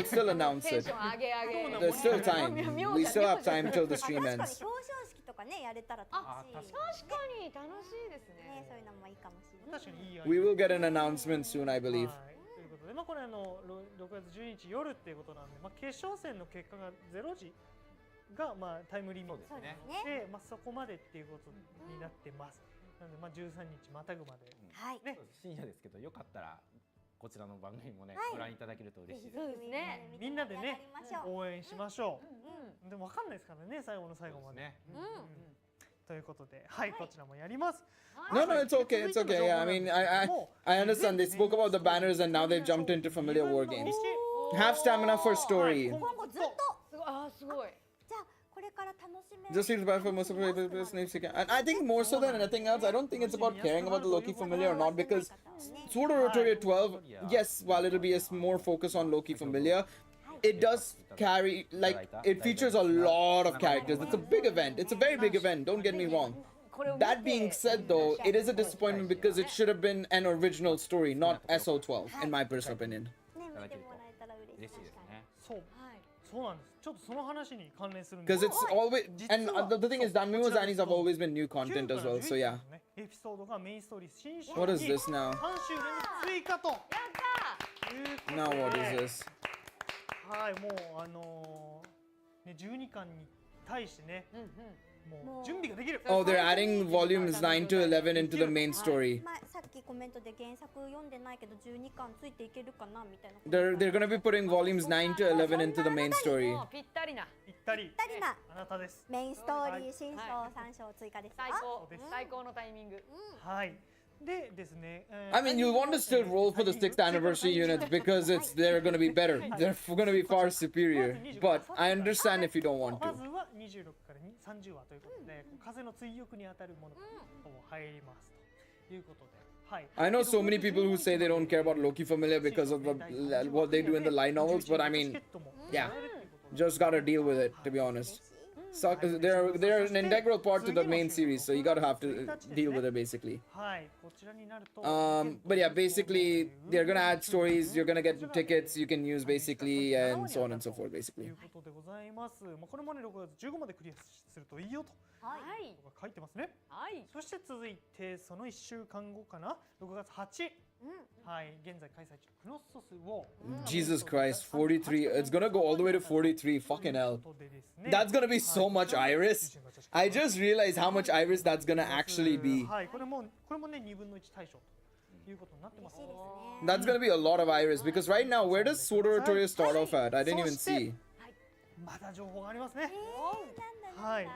Speaker 1: still announce
Speaker 5: テン
Speaker 1: it.
Speaker 5: ション上げ上げ
Speaker 1: There's still time. We still have time till the
Speaker 2: 確
Speaker 1: stream
Speaker 2: かに表
Speaker 1: ends.
Speaker 2: 彰式とかねやれたら楽しい
Speaker 5: 確かに楽しいです
Speaker 2: ね、
Speaker 5: ね
Speaker 2: そういうのもいいかもしれない。
Speaker 4: 確かにいいアイデア
Speaker 1: We will get an announcement soon, I believe.
Speaker 4: はいということで、まあこれ6月12日夜っていうことなんで、まあ決勝戦の結果が0時がまあタイムリミット
Speaker 2: そうですね。
Speaker 4: で、まあそこまでっていうことになってます。なのでまあ13日またぐまで
Speaker 2: はい。
Speaker 4: ね。
Speaker 3: 深夜ですけど、よかったらこちらの番組もね、ご覧いただけると嬉しいです。
Speaker 5: そうですね
Speaker 4: みんなでね応援しましょ
Speaker 5: う
Speaker 4: う。でもわかんないですからね、最後の最後まで。
Speaker 3: ね。
Speaker 4: ということで、はい、こちらもやります。
Speaker 1: No, no, it's okay. It's okay. Yeah, I mean, I understand. They spoke about the banners and now they've jumped into familiar war games. Have stamina for story.
Speaker 2: 今後ずっと
Speaker 5: すごいすごい
Speaker 2: じゃあこれから楽しめる
Speaker 1: Just feels bad for most of the snakes again. And I think more so than anything else, I don't think it's about caring about the Loki familiar or not, because Sword of Rotoria 12, yes, while it'll be a more focus on Loki familiar, it does carry, like, it features a lot of characters. It's a big event. It's a very big event, don't get me wrong. That being said, though, it is a disappointment because it should have been an original story, not SO12, in my personal opinion.
Speaker 2: ね見てもらえたら嬉しい
Speaker 3: 嬉しいですね。
Speaker 4: そう、そうなんです。ちょっとその話に関連するん
Speaker 1: Because
Speaker 4: です。
Speaker 1: it's always, and the thing is, Danmemo's Annies have always been new content as well, so yeah.
Speaker 4: エピソードがメインストーリー新章
Speaker 1: What
Speaker 4: に
Speaker 1: is this now?
Speaker 4: 3週連続追加と
Speaker 5: やった
Speaker 4: いうことで、
Speaker 1: Now what is this?
Speaker 4: はい、もうね12巻に対してね、もう準備ができる。
Speaker 1: Oh, they're adding volumes 9 to 11 into the main story.
Speaker 2: まあさっきコメントで原作読んでないけど12巻ついていけるかなみたいな
Speaker 1: They're gonna be putting volumes 9 to 11 into the main story.
Speaker 5: もうぴったりな
Speaker 4: ぴったり。
Speaker 2: ぴったりな
Speaker 4: あなたです。
Speaker 2: メインストーリー新章3章追加です
Speaker 5: 最
Speaker 2: よ
Speaker 5: 高最高のタイミング
Speaker 4: はい。でですね。
Speaker 1: I mean, you'll want to still roll for the 6th anniversary units because they're gonna be better. They're gonna be far superior. But I understand if you don't want
Speaker 4: ま
Speaker 1: to.
Speaker 4: ずは26から30話ということで、風の追憶に当たるものが入りますということで、はい。
Speaker 1: I know so many people who say they don't care about Loki familiar because of what they do in the light novels, but I mean, yeah, just gotta deal with it, to be honest. They're an integral part to the main series, so you gotta have to deal with it basically.
Speaker 4: はい。こちらになると。
Speaker 1: But yeah, basically, they're gonna add stories, you're gonna get tickets you can use basically, and so on and so forth
Speaker 4: とい
Speaker 1: basically.
Speaker 4: うことでございます。まあこれもね6月15までクリアするといいよと
Speaker 5: はい
Speaker 4: 書いてますね。
Speaker 5: はい
Speaker 4: そして続いてその1週間後かな6月8はい、現在開催中クノッソスを
Speaker 1: Jesus Christ, 43. It's gonna go all the way to 43. Fucking hell. That's gonna be so much iris. I just realized how much iris that's gonna actually be.
Speaker 4: はい、これもね2分の1対象ということになってます。
Speaker 1: That's gonna be a lot of iris because right now, where does Sword Oratoria start off at? I didn't even see.
Speaker 4: まだ情報がありますね。はい。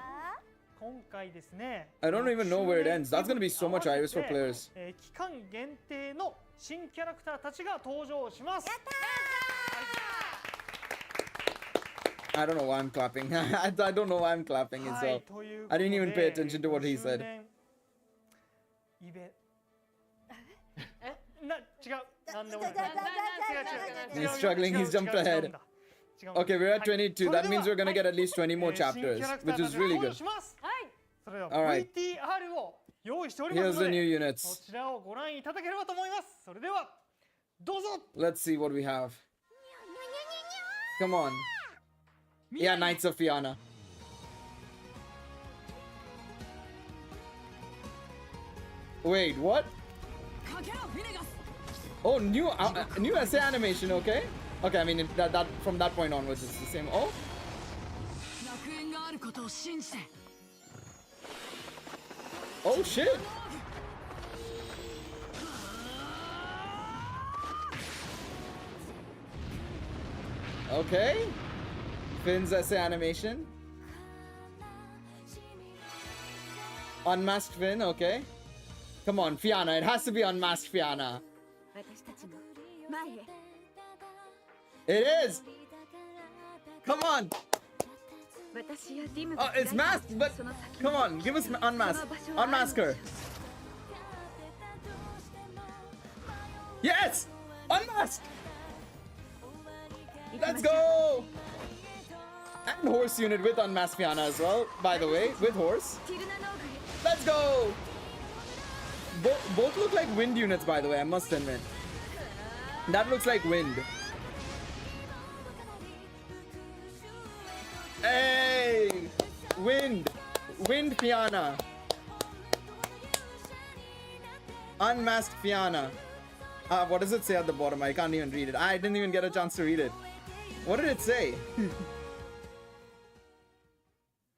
Speaker 4: 今回ですね。
Speaker 1: I don't even know where it ends. That's gonna be so much iris for players.
Speaker 4: 期間限定の新キャラクターたちが登場します。
Speaker 1: I don't know why I'm clapping. I don't know why I'm clapping. It's
Speaker 4: はい、
Speaker 1: all.
Speaker 4: という
Speaker 1: I didn't even pay attention to what he
Speaker 4: 5周
Speaker 1: said.
Speaker 4: 年イベ違う。なんでもない。
Speaker 1: He's struggling. He's jumped ahead. Okay, we're at 22. That means we're gonna get at least 20 more chapters, which is really good.
Speaker 4: それでは
Speaker 1: Alright.
Speaker 4: VTR を用意しておりま
Speaker 1: Here's
Speaker 4: すの
Speaker 1: the new
Speaker 4: で、
Speaker 1: units.
Speaker 4: そちらをご覧いただければと思います。それではどうぞ。
Speaker 1: Let's see what we have. Come on. Yeah, Knights of Fianna. Wait, what? Oh, new essay animation, okay? Okay, I mean that from that point onwards it's the same. Oh. Oh shit. Okay. Finn's essay animation. Unmasked Finn, okay. Come on, Fianna. It has to be unmasked Fianna. It is! Come on! Oh, it's masked, but come on, give us unmask. Unmask her. Yes! Unmasked! Let's go! And horse unit with unmasked Fianna as well, by the way, with horse. Let's go! Both look like wind units, by the way, I must admit. That looks like wind. Hey! Wind! Wind Fianna. Unmasked Fianna. What does it say at the bottom? I can't even read it. I didn't even get a chance to read it. What did it say?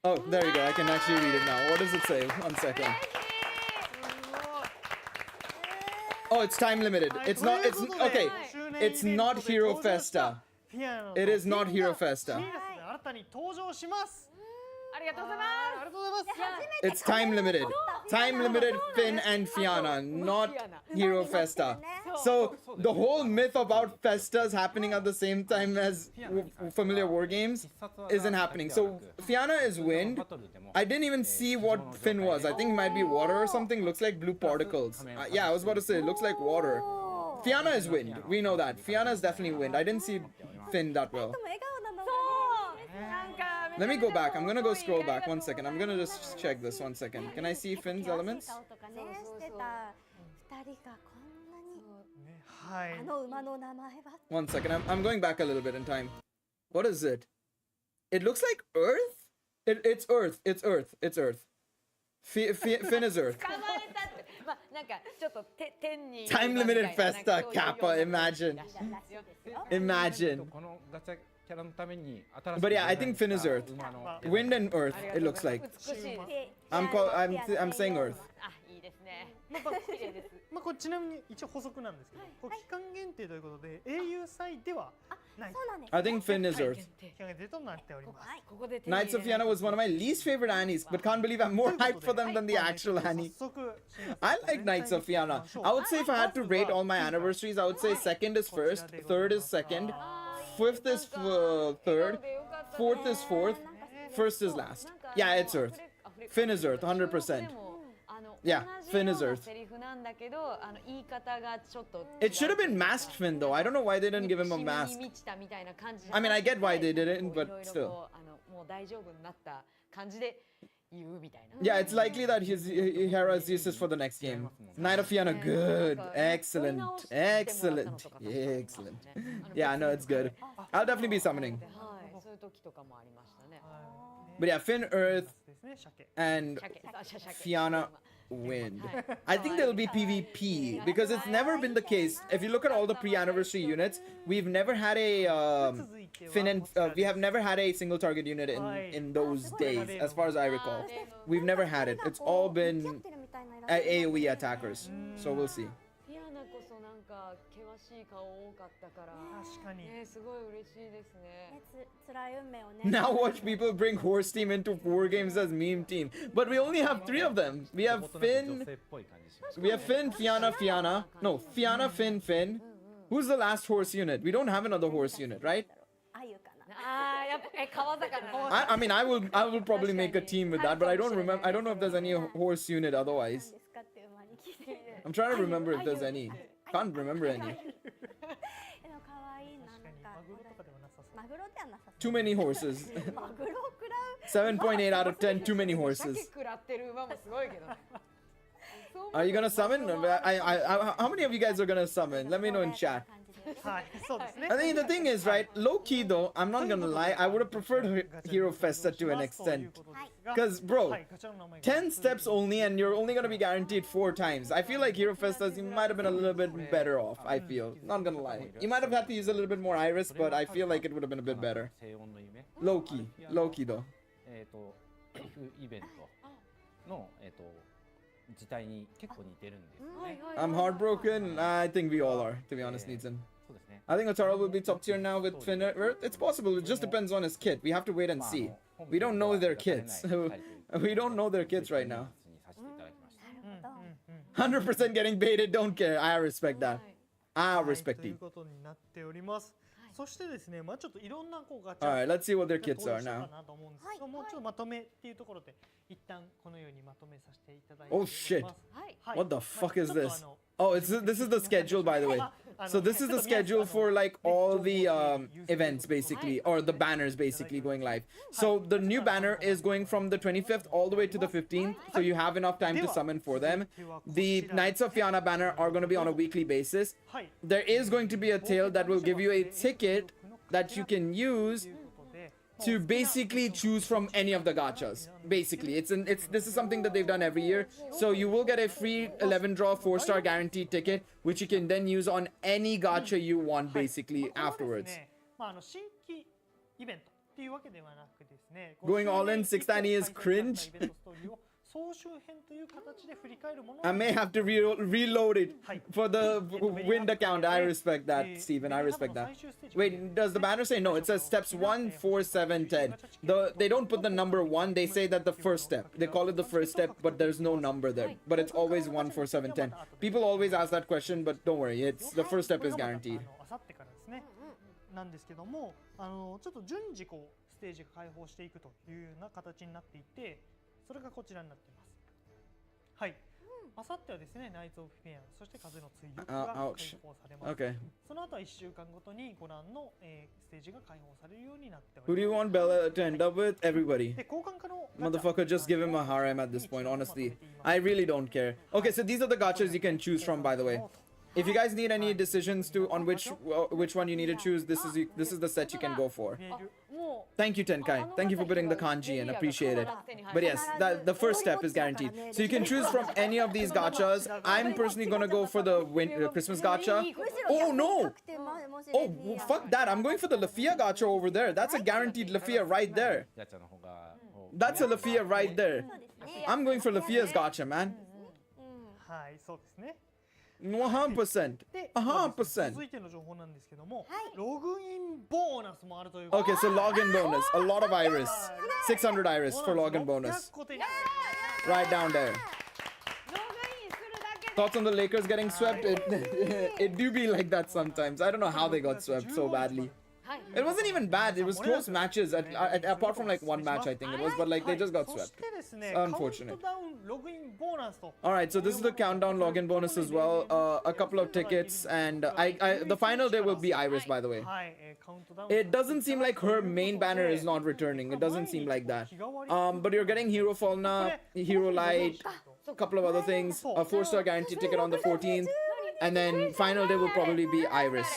Speaker 1: Oh, there you go. I can actually read it now. What does it say? 1 second. Oh, it's time limited. It's not. It's okay. It's not Hero Festa. It is not Hero Festa.
Speaker 4: 新たに登場します。
Speaker 5: ありがとうございます。
Speaker 4: ありがとうございます。
Speaker 1: It's time limited. Time limited Finn and Fianna, not Hero Festa. So the whole myth about festas happening at the same time as familiar war games isn't happening. So Fianna is wind. I didn't even see what Finn was. I think it might be water or something. Looks like blue particles. Yeah, I was about to say it looks like water. Fianna is wind. We know that. Fianna is definitely wind. I didn't see Finn that well. Let me go back. I'm gonna go scroll back 1 second. I'm gonna just check this 1 second. Can I see Finn's elements?
Speaker 4: はい。
Speaker 1: 1 second. I'm going back a little bit in time. What is it? It looks like Earth? It's Earth. It's Earth. It's Earth. Finn is Earth.
Speaker 5: 捕まえたってまあなんかちょっと天に
Speaker 1: Time limited Festa Kappa. Imagine. Imagine. But yeah, I think Finn is Earth. Wind and Earth. It looks like. I'm saying Earth.
Speaker 5: あ、いいですね。
Speaker 4: まあこれちなみに一応補足なんですけど、これ期間限定ということで英雄祭ではない。
Speaker 1: I think Finn is Earth.
Speaker 4: 期間限定となっております。
Speaker 5: ここで手に入れ
Speaker 1: Knights of Fianna was one of my least favorite Annies, but can't believe I'm more hyped for them than the actual Annie.
Speaker 4: 早速
Speaker 1: I like Knights of Fianna. I would say if I had to rate all my anniversaries, I would say second is first, third is second, fifth is third, fourth is fourth, first is last. Yeah, it's Earth. Finn is Earth, 100%. Yeah, Finn is Earth. It should have been masked Finn though. I don't know why they didn't give him a mask. I mean, I get why they didn't, but still. Yeah, it's likely that Hera is useless for the next game. Knight of Fianna, good. Excellent. Excellent. Excellent. Yeah, no, it's good. I'll definitely be summoning. But yeah, Finn, Earth, and Fianna wind. I think there'll be PvP because it's never been the case. If you look at all the pre-anniversary units, we've never had a fin and we have never had a single target unit in those days, as far as I recall. We've never had it. It's all been AoE attackers. So we'll see.
Speaker 5: ピアナこそなんか険しい顔多かったから
Speaker 4: 確かに
Speaker 5: ねすごい嬉しいですね。
Speaker 2: 辛い運命をね
Speaker 1: Now watch people bring horse team into 4 games as meme team. But we only have 3 of them. We have Finn, Fianna. No, Fianna, Finn. Who's the last horse unit? We don't have another horse unit, right?
Speaker 2: あゆかな
Speaker 5: ああやっぱ川魚。
Speaker 1: I mean, I will probably make a team with that, but I don't remember. I don't know if there's any horse unit
Speaker 2: 何
Speaker 1: otherwise.
Speaker 2: ですかって馬に聞いて
Speaker 1: I'm trying to remember if there's any. Can't remember any.
Speaker 2: でも可愛いななんか
Speaker 4: マグロとかではなさそう
Speaker 2: マグロではなさそう
Speaker 1: Too many horses.
Speaker 2: マグロを食らう
Speaker 1: 7.8 out of 10. Too many
Speaker 5: 鮭
Speaker 1: horses.
Speaker 5: 食らってる馬もすごいけどね。
Speaker 1: Are you gonna summon? How many of you guys are gonna summon? Let me know in chat.
Speaker 4: はいそうですね
Speaker 1: I think the thing is, right, low key though, I'm not gonna lie, I would have preferred Hero Festa to an extent. Because, bro, 10 steps only and you're only gonna be guaranteed 4 times. I feel like Hero Festas, you might have been a little bit better off, I feel. Not gonna lie. You might have had to use a little bit more Iris, but I feel like it would have been a bit better.
Speaker 3: 静音の夢
Speaker 1: Low key though.
Speaker 3: イベントの自体に結構似てるんですよね。
Speaker 1: I'm heartbroken. I think we all are, to be honest, Needson.
Speaker 3: そうですね。
Speaker 1: I think Otaro will be top tier now with Finn. It's possible, it just depends on his kit. We have to wait and see. We don't know their kits. We don't know their kits right now.
Speaker 3: させていただきました。
Speaker 1: 100% getting baited, don't care. I respect that. I
Speaker 4: と
Speaker 1: respect
Speaker 4: いう
Speaker 1: it.
Speaker 4: ことになっておりますそしてですねまあちょっといろんなこうガチャ
Speaker 1: Alright, let's see what their
Speaker 4: が
Speaker 1: kits
Speaker 4: 登場
Speaker 1: are
Speaker 4: した
Speaker 1: now.
Speaker 4: かなと思うんですけどもちょっとまとめっていうところで一旦このようにまとめさせていただいており
Speaker 1: Oh
Speaker 4: ます
Speaker 1: shit.
Speaker 4: はい
Speaker 1: What the fuck is
Speaker 4: ちょっと
Speaker 1: this? Oh, this is the schedule, by the way.
Speaker 4: あ
Speaker 1: So this is the
Speaker 4: ちょっと皆さん
Speaker 1: schedule for like all the
Speaker 4: ユーザー
Speaker 1: events basically, or the banners basically going live. So the new banner is going from the 25th all the way to the 15th, so you have enough time to summon for them. The Knights of Fianna banner are going to be on a weekly basis.
Speaker 4: はい
Speaker 1: There is going to be a tail that will give you a ticket that you can use
Speaker 4: ということで
Speaker 1: to basically choose from any of the gachas. Basically, this is something that they've done every year. So you will get a free 11 draw 4-star guaranteed ticket, which you can then use on any gacha you want basically
Speaker 4: これはです
Speaker 1: afterwards.
Speaker 4: ねまあ新規イベントっていうわけではなくですね
Speaker 1: Going all in 690 is
Speaker 4: 開催
Speaker 1: cringe.
Speaker 4: されたイベントストーリーを総集編という形で振り返るもの
Speaker 1: I may have to reload it for the wind account. I respect that, Steven. I respect that. Wait, does the banner say no? It says steps 1, 4, 7, 10. They don't put the number 1. They say that the first step. They call it the first step, but there's no number there. But it's always 1, 4, 7, 10. People always ask that question, but don't worry. It's the first step is guaranteed.
Speaker 4: あさってからですねなんですけどもちょっと順次こうステージが開放していくというような形になっていてそれがこちらになっていますはいあさってはですねナイツ・オブ・フィアンそして風の追憶が開放されます
Speaker 1: Okay.
Speaker 4: その後は1週間ごとにご覧の、ステージが開放されるようになってお
Speaker 1: Who
Speaker 4: り
Speaker 1: do
Speaker 4: ま
Speaker 1: you
Speaker 4: す
Speaker 1: want Bella to end up with? Everybody.
Speaker 4: で交換可能ガチャ
Speaker 1: Motherfucker, just give him a harem at this point, honestly. I really don't care. Okay, so these are the gachas you can choose from, by the way. If you guys need any decisions on which one you need to choose, this is the set you can go for.
Speaker 4: 見える
Speaker 5: もう
Speaker 1: Thank you, Tenkai. Thank you for putting the kanji in. Appreciate it. But yes, the first step is guaranteed. So you can choose from any of these gachas. I'm personally gonna go for the Christmas gacha. Oh no! Oh, fuck that. I'm going for the Lafia gacha over there. That's a guaranteed Lafia right there.
Speaker 3: ガチャの方が
Speaker 1: That's a Lafia right there. I'm going for Lafia's gacha, man.
Speaker 4: はいそうですね
Speaker 1: 100%.
Speaker 4: で
Speaker 1: 100%.
Speaker 4: 続いての情報なんですけども、ログインボーナスもあるということ
Speaker 1: Okay, so login bonus. A lot of iris. 600 iris for login bonus.
Speaker 4: 600個手に
Speaker 1: Right down there.
Speaker 5: ログインするだけで
Speaker 1: Thoughts on the Lakers getting swept? It do be like that sometimes. I don't know how they got swept so badly.
Speaker 5: はい
Speaker 1: It wasn't even bad. It was close matches. Apart from like one match, I think it was. But like they just got
Speaker 4: そ
Speaker 1: swept.
Speaker 4: してですね、
Speaker 1: Unfortunate.
Speaker 4: カウントダウンログインボーナスと
Speaker 1: Alright, so this is the countdown login bonus as well. A couple of tickets. And the final day will be Iris, by the way.
Speaker 4: はい、カウントダウン
Speaker 1: It doesn't seem like her main banner is not returning. It doesn't seem like that. But you're getting Hero Falna, Hero Light, a couple of other things. A 4-star guaranteed ticket on the 14th. And then final day will probably be Iris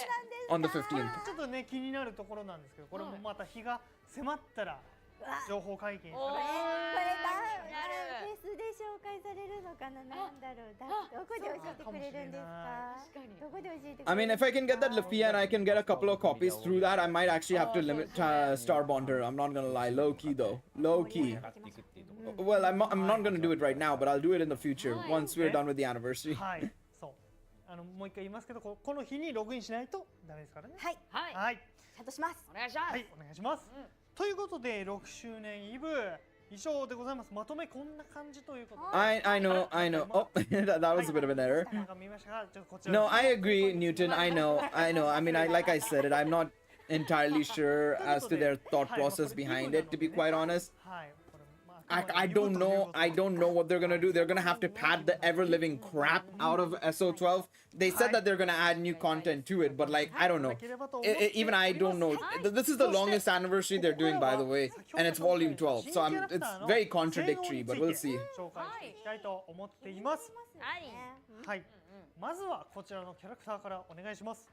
Speaker 1: on the 15th.
Speaker 4: ちょっとね気になるところなんですけどこれもまた日が迫ったら情報解禁さ
Speaker 5: おー
Speaker 4: れ
Speaker 2: フェスで紹介されるのかな、なんだろう、どこで教えてくれるんですか。どこで教えてくれるんですか。
Speaker 1: I mean, if I can get that Lafia and I can get a couple of copies through that, I might actually have to limit Star Bond her. I'm not gonna lie, low key though, low key.
Speaker 3: 買っていくっていうところ
Speaker 1: Well, I'm not gonna do it right now, but I'll do it in the future once we're done with the anniversary.
Speaker 4: はいそうもう一回言いますけどこの日にログインしないとダメですからね
Speaker 2: はい、
Speaker 5: はい、
Speaker 4: はい
Speaker 2: ちゃんとします。
Speaker 5: お願いします。
Speaker 4: はいお願いします、ということで6周年イブ以上でございます。まとめこんな感じということで
Speaker 1: I know. Oh, that was a bit of an error.
Speaker 4: なんか見ましたがちょっとこちら
Speaker 1: No, I agree, Newton. I know. I mean, like I said it, I'm not entirely sure as to their thought process behind it, to be quite honest.
Speaker 4: はいこれまあ
Speaker 1: I don't know. I don't know what they're gonna do. They're gonna have to pad the ever-living crap out of SO12. They said that they're gonna add new content to it, but like, I don't know. Even I don't know. This is the longest anniversary they're doing, by the way, and it's volume 12. So it's very contradictory, but we'll see.
Speaker 4: 紹介していきたいと思っています。
Speaker 5: はい、
Speaker 4: はい。まずはこちらのキャラクターからお願いします。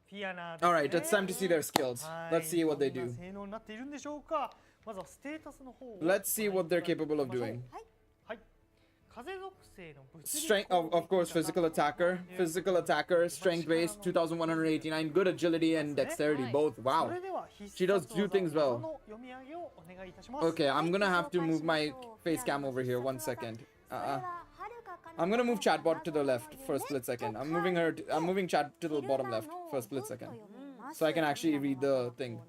Speaker 4: ピアナ
Speaker 1: All right, it's time to see their skills.
Speaker 4: はい
Speaker 1: Let's see what they
Speaker 4: どん
Speaker 1: do.
Speaker 4: な性能になっているんでしょうか。まずはステータスの方を
Speaker 1: Let's see what they're capable of doing.
Speaker 4: はい。風属性の物理
Speaker 1: Strength, of course, physical attacker, strength base, 2189, good agility and dexterity, both.
Speaker 4: そ
Speaker 1: Wow.
Speaker 4: れでは必
Speaker 1: She
Speaker 4: 殺
Speaker 1: does do
Speaker 4: 技
Speaker 1: things well.
Speaker 4: の読み上げをお願いいたします。
Speaker 1: Okay, I'm gonna have to move my face cam over here. 1 second. I'm gonna move chatbot to the left for a split second. I'm moving chat to the bottom left for a split second, so I can actually read the thing.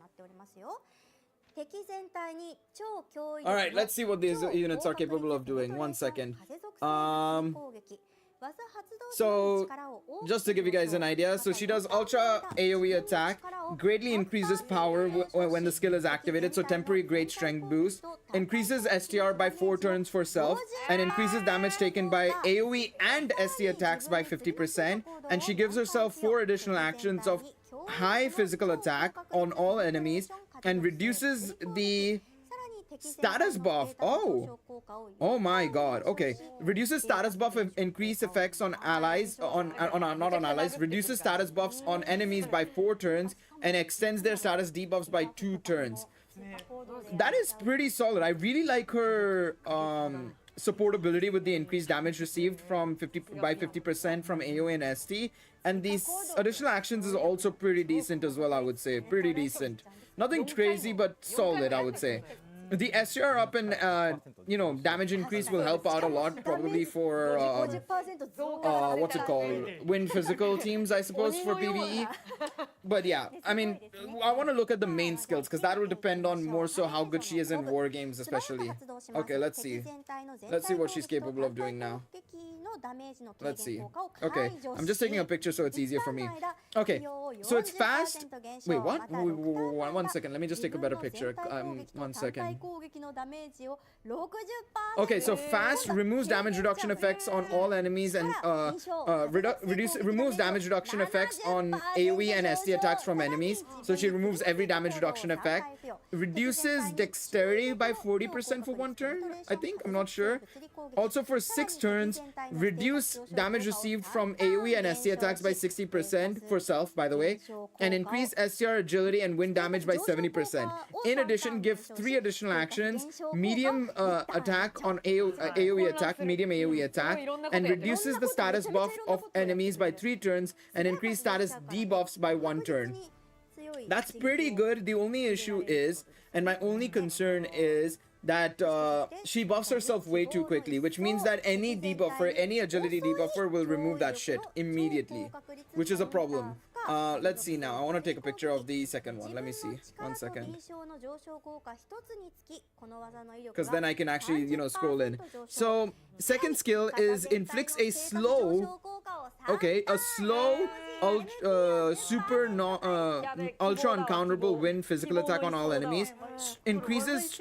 Speaker 1: All right, let's see what these units are capable of doing. 1 second. So, just to give you guys an idea, so she does ultra AoE attack, greatly increases power when the skill is activated, so temporary great strength boost, increases STR by 4 turns for self, and increases damage taken by AoE and ST attacks by 50%, and she gives herself 4 additional actions of high physical attack on all enemies, and reduces the status buff. Oh my god. Okay. Reduces status buff of increased effects on allies, not on allies, reduces status buffs on enemies by 4 turns, and extends their status debuffs by 2 turns. That is pretty solid. I really like her support ability with the increased damage received from 50% from AoE and ST, and these additional actions is also pretty decent as well. I would say pretty decent. Nothing crazy, but solid, I would say. The SR up and damage increase will help out a lot, probably for what's it called, win physical teams, I suppose, for PvE. But yeah, I mean, I want to look at the main skills because that will depend on more so how good she is in war games, especially. Okay, let's see what she's capable of doing now. Let's see. Okay, I'm just taking a picture so it's easier for me. Okay, so it's fast. Wait, what? 1 second. Let me just take a better picture. 1 second. Okay, so fast removes damage reduction effects on all enemies and removes damage reduction effects on AoE and ST attacks from enemies. So she removes every damage reduction effect. Reduces dexterity by 40% for 1 turn, I think. I'm not sure. Also for 6 turns, reduce damage received from AoE and ST attacks by 60% for self, by the way. And increase STR agility and wind damage by 70%. In addition, give 3 additional actions. Medium attack on AoE attack, medium AoE attack. And reduces the status buff of enemies by 3 turns. And increase status debuffs by 1 turn. That's pretty good. The only issue is, and my only concern is, that she buffs herself way too quickly, which means that any debuffer, any agility debuffer will remove that shit immediately, which is a problem. Let's see now. I want to take a picture of the second one. Let me see. 1 second. Because then I can actually, scroll in. So, second skill is inflicts a slow, super ultra uncounterable wind physical attack on all enemies. Increases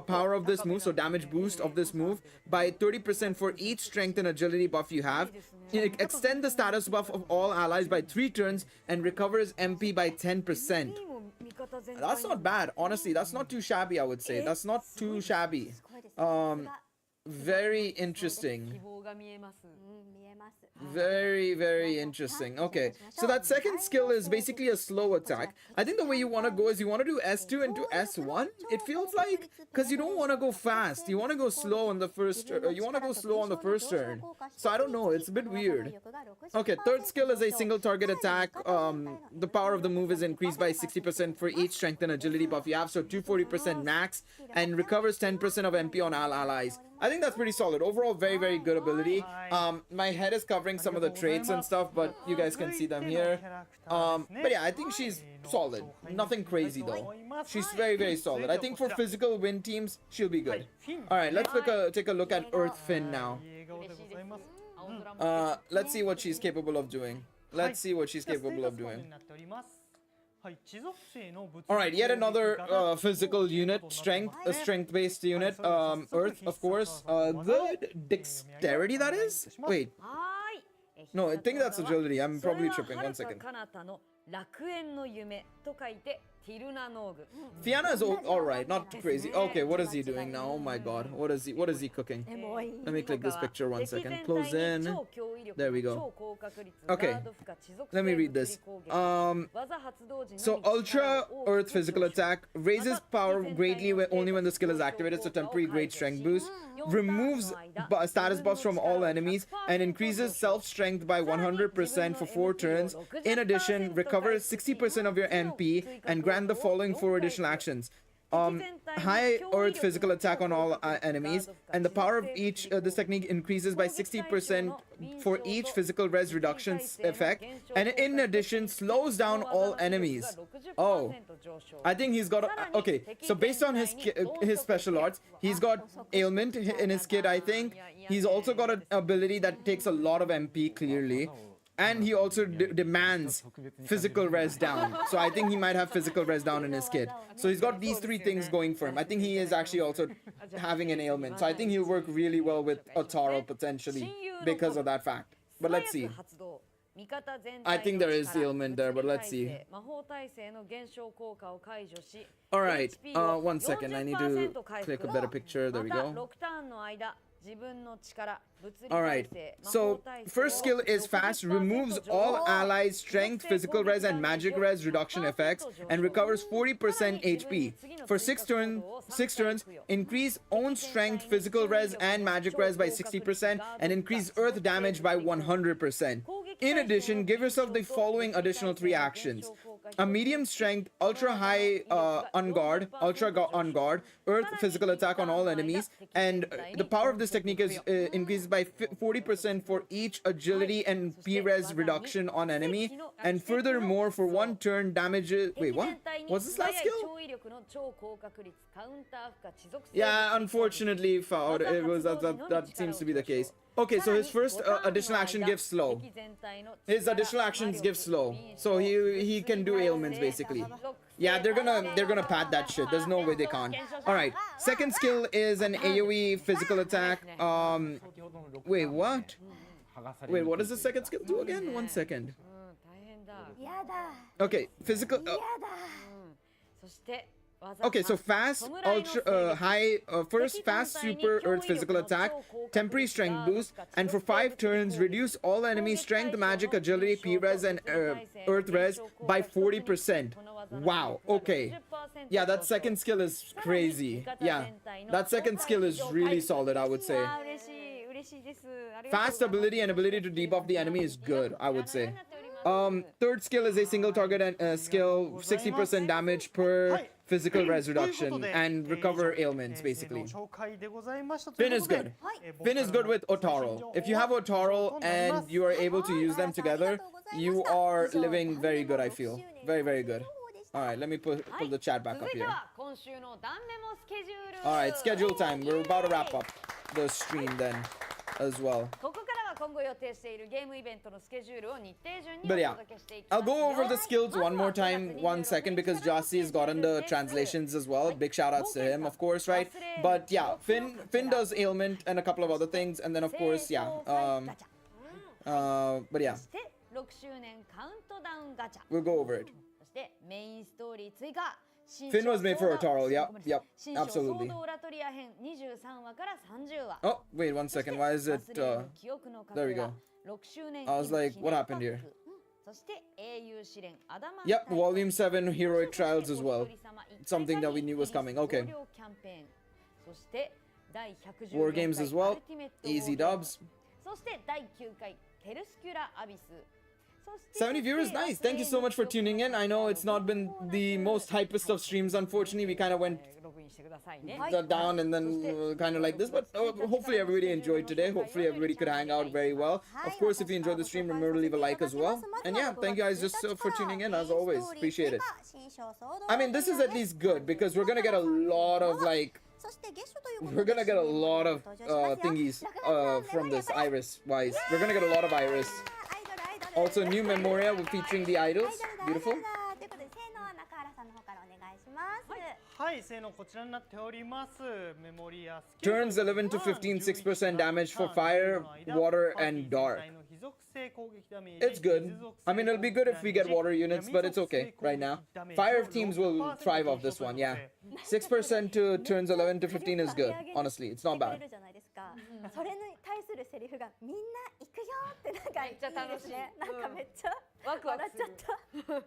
Speaker 1: power of this move, so damage boost of this move, by 30% for each strength and agility buff you have. Extend the status buff of all allies by 3 turns and recovers MP by 10%. That's not bad, honestly. That's not too shabby, I would say. That's not too shabby. Very interesting. Very, very interesting. Okay, so that second skill is basically a slow attack. I think the way you want to go is you want to do S2 into S1. It feels like, because you don't want to go fast. You want to go slow on the first. You want to go slow on the first turn. So I don't know. It's a bit weird. Okay, third skill is a single target attack. The power of the move is increased by 60% for each strength and agility buff you have. So 240% max, and recovers 10% of MP on all allies. I think that's pretty solid. Overall, very, very good ability. My head is covering some of the traits and stuff, but you guys can see them here. But yeah, I think she's solid. Nothing crazy though. She's very, very solid. I think for physical win teams, she'll be good. All right, let's take a look at Earth Finn now. Let's see what she's capable of doing. Let's see what she's capable of doing. Alright, yet another physical unit, a strength-based unit, Earth, of course. Good dexterity, that is? Wait. No, I think that's agility. I'm probably tripping. 1 second. Fianna is alright, not too crazy. Okay, what is he doing now? Oh my god, what is he cooking? Let me click this picture 1 second. Close in. There we go. Okay, let me read this. So Ultra Earth Physical Attack raises power greatly only when the skill is activated, so temporary great strength boost. Removes status buffs from all enemies and increases self-strength by 100% for 4 turns. In addition, recovers 60% of your MP and grant the following 4 additional actions. High Earth Physical Attack on all enemies, and the power of each this technique increases by 60% for each physical res reduction effect, and in addition slows down all enemies. Oh, I think he's got okay, so based on his special arts, he's got ailment in his kit. I think he's also got an ability that takes a lot of MP clearly. And he also demands physical res down. So I think he might have physical res down in his kit. So he's got these 3 things going for him. I think he is actually also having an ailment. So I think he'll work really well with Otaro potentially because of that fact. But let's see. I think there is ailment there, but let's see. Alright, 1 second. I need to click a better picture. There we go. Alright, so first skill is fast, removes all allies' strength, physical res, and magic res reduction effects, and recovers 40% HP. For 6 turns, increase own strength, physical res, and magic res by 60%, and increase earth damage by 100%. In addition, give yourself the following additional 3 actions. A medium strength, ultra high on guard, earth physical attack on all enemies, and the power of this technique is increased by 40% for each agility and P-res reduction on enemy, and furthermore for 1 turn damages. Wait, what? What's this last skill? Yeah, unfortunately, it was that seems to be the case. Okay, so his first additional action gives slow. His additional actions give slow, so he can do ailments basically. Yeah, they're gonna pad that shit. There's no way they can't. All right, second skill is an AOE physical attack. Wait, what? Wait, what does the second skill do again? 1 second. Okay, physical. Okay, so fast, ultra, high, first fast super earth physical attack, temporary strength boost, and for 5 turns, reduce all enemy strength, magic, agility, P-res, and earth res by 40%. Wow, okay. Yeah, that second skill is crazy. Yeah, that second skill is really solid, I would say. Fast ability and ability to debuff the enemy is good, I would say. Third skill is a single target and skill, 60% damage per physical res reduction and recover ailments basically. Finn is good. Finn is good with Otaro. If you have Otaro and you are able to use them together, you are living very good, I feel. Very, very good. Alright, let me pull the chat back up here. Alright, schedule time. We're about to wrap up the stream then as well. But yeah, I'll go over the skills one more time, 1 second, because Jossie has gotten the translations as well. Big shout outs to him, of course, right? But yeah, Finn does ailment and a couple of other things, and then of course, yeah. But yeah, we'll go over it. Finn was made for Otaro, yep, absolutely. Oh, wait 1 second, why is it, there we go.
Speaker 5: 6周年
Speaker 1: I was like, what happened here?
Speaker 5: そして英雄試練アダマン
Speaker 1: Yep, Volume 7 Heroic Trials as well. Something that we knew was coming. Okay.
Speaker 5: そして第114
Speaker 1: War games as well. Easy dubs.
Speaker 5: そして第9回ケルスキュラアビス
Speaker 1: 70 viewers, nice. Thank you so much for tuning in. I know it's not been the most hypest of streams, unfortunately. We kind of went down and then kind of like this, but hopefully everybody enjoyed today. Hopefully everybody could hang out very well. Of course, if you enjoyed the stream, remember to leave a like as well. And yeah, thank you guys just for tuning in as always. Appreciate it. I mean, this is at least good because we're gonna get a lot of like thingies from this Iris wise. We're gonna get a lot of Iris. Also, new Memoria featuring the idols. Beautiful.
Speaker 4: はい、性能こちらになっております。メモリア
Speaker 1: Turns 11 to 15, 6% damage for fire, water, and dark. It's good. I mean, it'll be good if we get water units, but it's okay right now. Fire teams will thrive off this one, yeah. 6% to turns 11 to 15 is good. Honestly, it's not bad.
Speaker 2: それに対するセリフがみんな行くよってなんかいいですね。なんかめっちゃ
Speaker 5: ワクワク
Speaker 2: 笑っちゃった。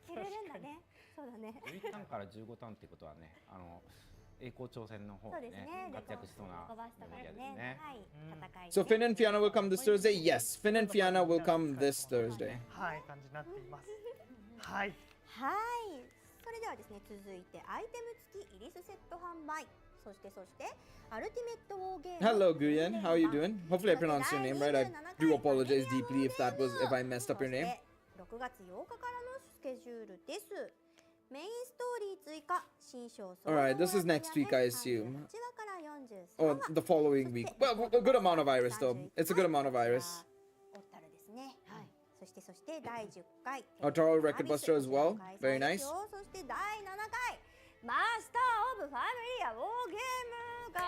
Speaker 2: 着れるんだね。そうだね。
Speaker 3: 11ターンから15ターンってことはね、栄光挑戦の方でね、活躍しそうなメモリアですね。
Speaker 1: So Finn and Fianna will come this Thursday? Yes, Finn and Fianna will come this Thursday.
Speaker 4: はい、感じになっています。はい。
Speaker 2: はい。それではですね、続いてアイテム付きイリスセット販売。そしてアルティメットウォーゲーム。
Speaker 1: Hello, Guyen. How are you doing? Hopefully, I pronounced your name right. I do apologize deeply if I messed up your name.
Speaker 2: 6月8日からのスケジュールです。メインストーリー追加新章
Speaker 1: Alright, this is next week, I assume. Or the following week. Well, a good amount of Iris, though. It's a good amount of Iris. そして第10回 Taro Record Buster as well. Very nice. そして第7回マスター・オブ・ファミリア・ウォーゲームが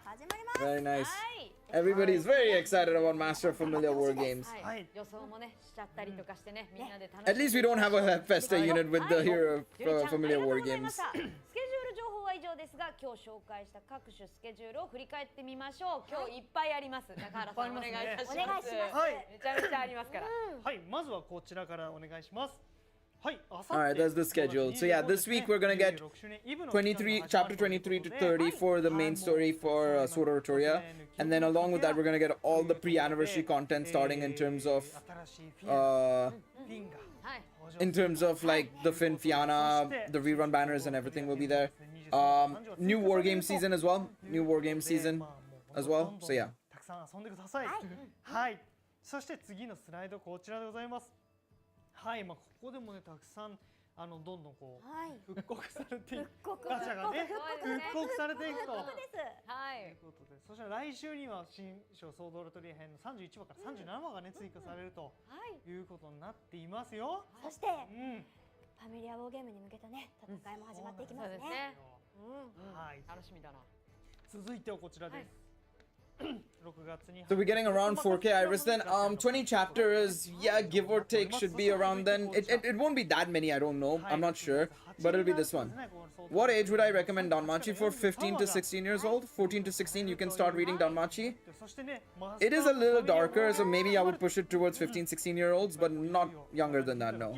Speaker 1: 始まります。Very nice. Everybody's very excited about Master of Familiar War Games.
Speaker 5: 予想もねしちゃったりとかしてね、みんなで楽しんで。
Speaker 1: At least we don't have a Festa unit with the Hero Familiar War Games.
Speaker 5: スケジュール情報は以上ですが、今日紹介した各種スケジュールを振り返ってみましょう。今日いっぱいあります。中原さんお願いいたします。
Speaker 4: はい、
Speaker 5: めちゃめちゃありますから。
Speaker 4: はい、まずはこちらからお願いします。
Speaker 1: Alright, that's the schedule. So yeah, this week we're gonna get 23, chapter 23 to 30 for the main story for Sword of Retoria. And then along with that, we're gonna get all the pre-anniversary content starting in terms of like the Finn, Fianna, the rerun banners and everything will be there. New war game season as well. New war game season as well. So yeah.
Speaker 4: たくさん遊んでください。はい。そして次のスライドこちらでございます。はい、ここでもねたくさんどんどんこう復刻されていくガチャがね復刻されていくと。
Speaker 2: はい。
Speaker 4: ということで、そして来週には新章ソード・オブ・トリア編の31話から37話がね追加されるということになっていますよ。
Speaker 2: そしてファミリアウォーゲームに向けたね戦いも始まっていきますね。
Speaker 4: はい。
Speaker 5: 楽しみだな。
Speaker 4: 続いてはこちらです。
Speaker 1: So we're getting around 4K Iris then. 20 chapters, yeah, give or take, should be around then. It won't be that many, I don't know. I'm not sure, but it'll be this one. What age would I recommend Danmachi for? 15 to 16 years old? 14 to 16, you can start reading Danmachi. It is a little darker, so maybe I would push it towards 15, 16-year-olds, but not younger than that, no.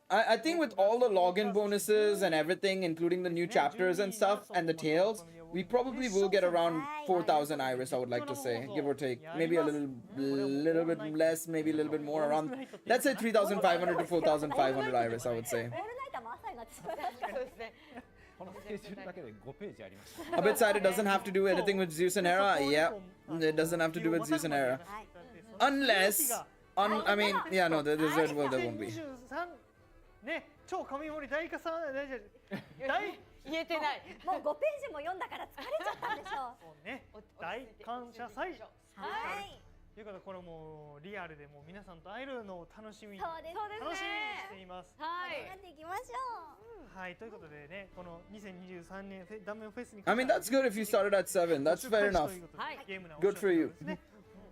Speaker 1: I think with all the login bonuses and everything, including the new chapters and stuff, and the tales, we probably will get around 4,000 Iris, I would like to say, give or take. Maybe a little bit less, maybe a little bit more, around, let's say 3,500 to 4,500 Iris, I would say. A bit side, it doesn't have to do anything with Zeus and Hera. Yeah, it doesn't have to do with Zeus and Hera. Unless, I mean, yeah, no, there won't be.
Speaker 4: ね、超神盛り大化さん
Speaker 5: 言えてない。
Speaker 2: もう5ページも読んだから疲れちゃったんでしょう。
Speaker 4: そうね、大感謝祭。
Speaker 2: はい。
Speaker 4: ということでこれもリアルでもう皆さんと会えるのを楽しみに
Speaker 2: そうですね。
Speaker 4: 楽しみにしています。
Speaker 2: はい。やっていきましょ
Speaker 4: う。はい、ということでね、この2023年ダンメモフェスに。
Speaker 1: I mean that's good if you started at 7. That's fair enough. Good for you.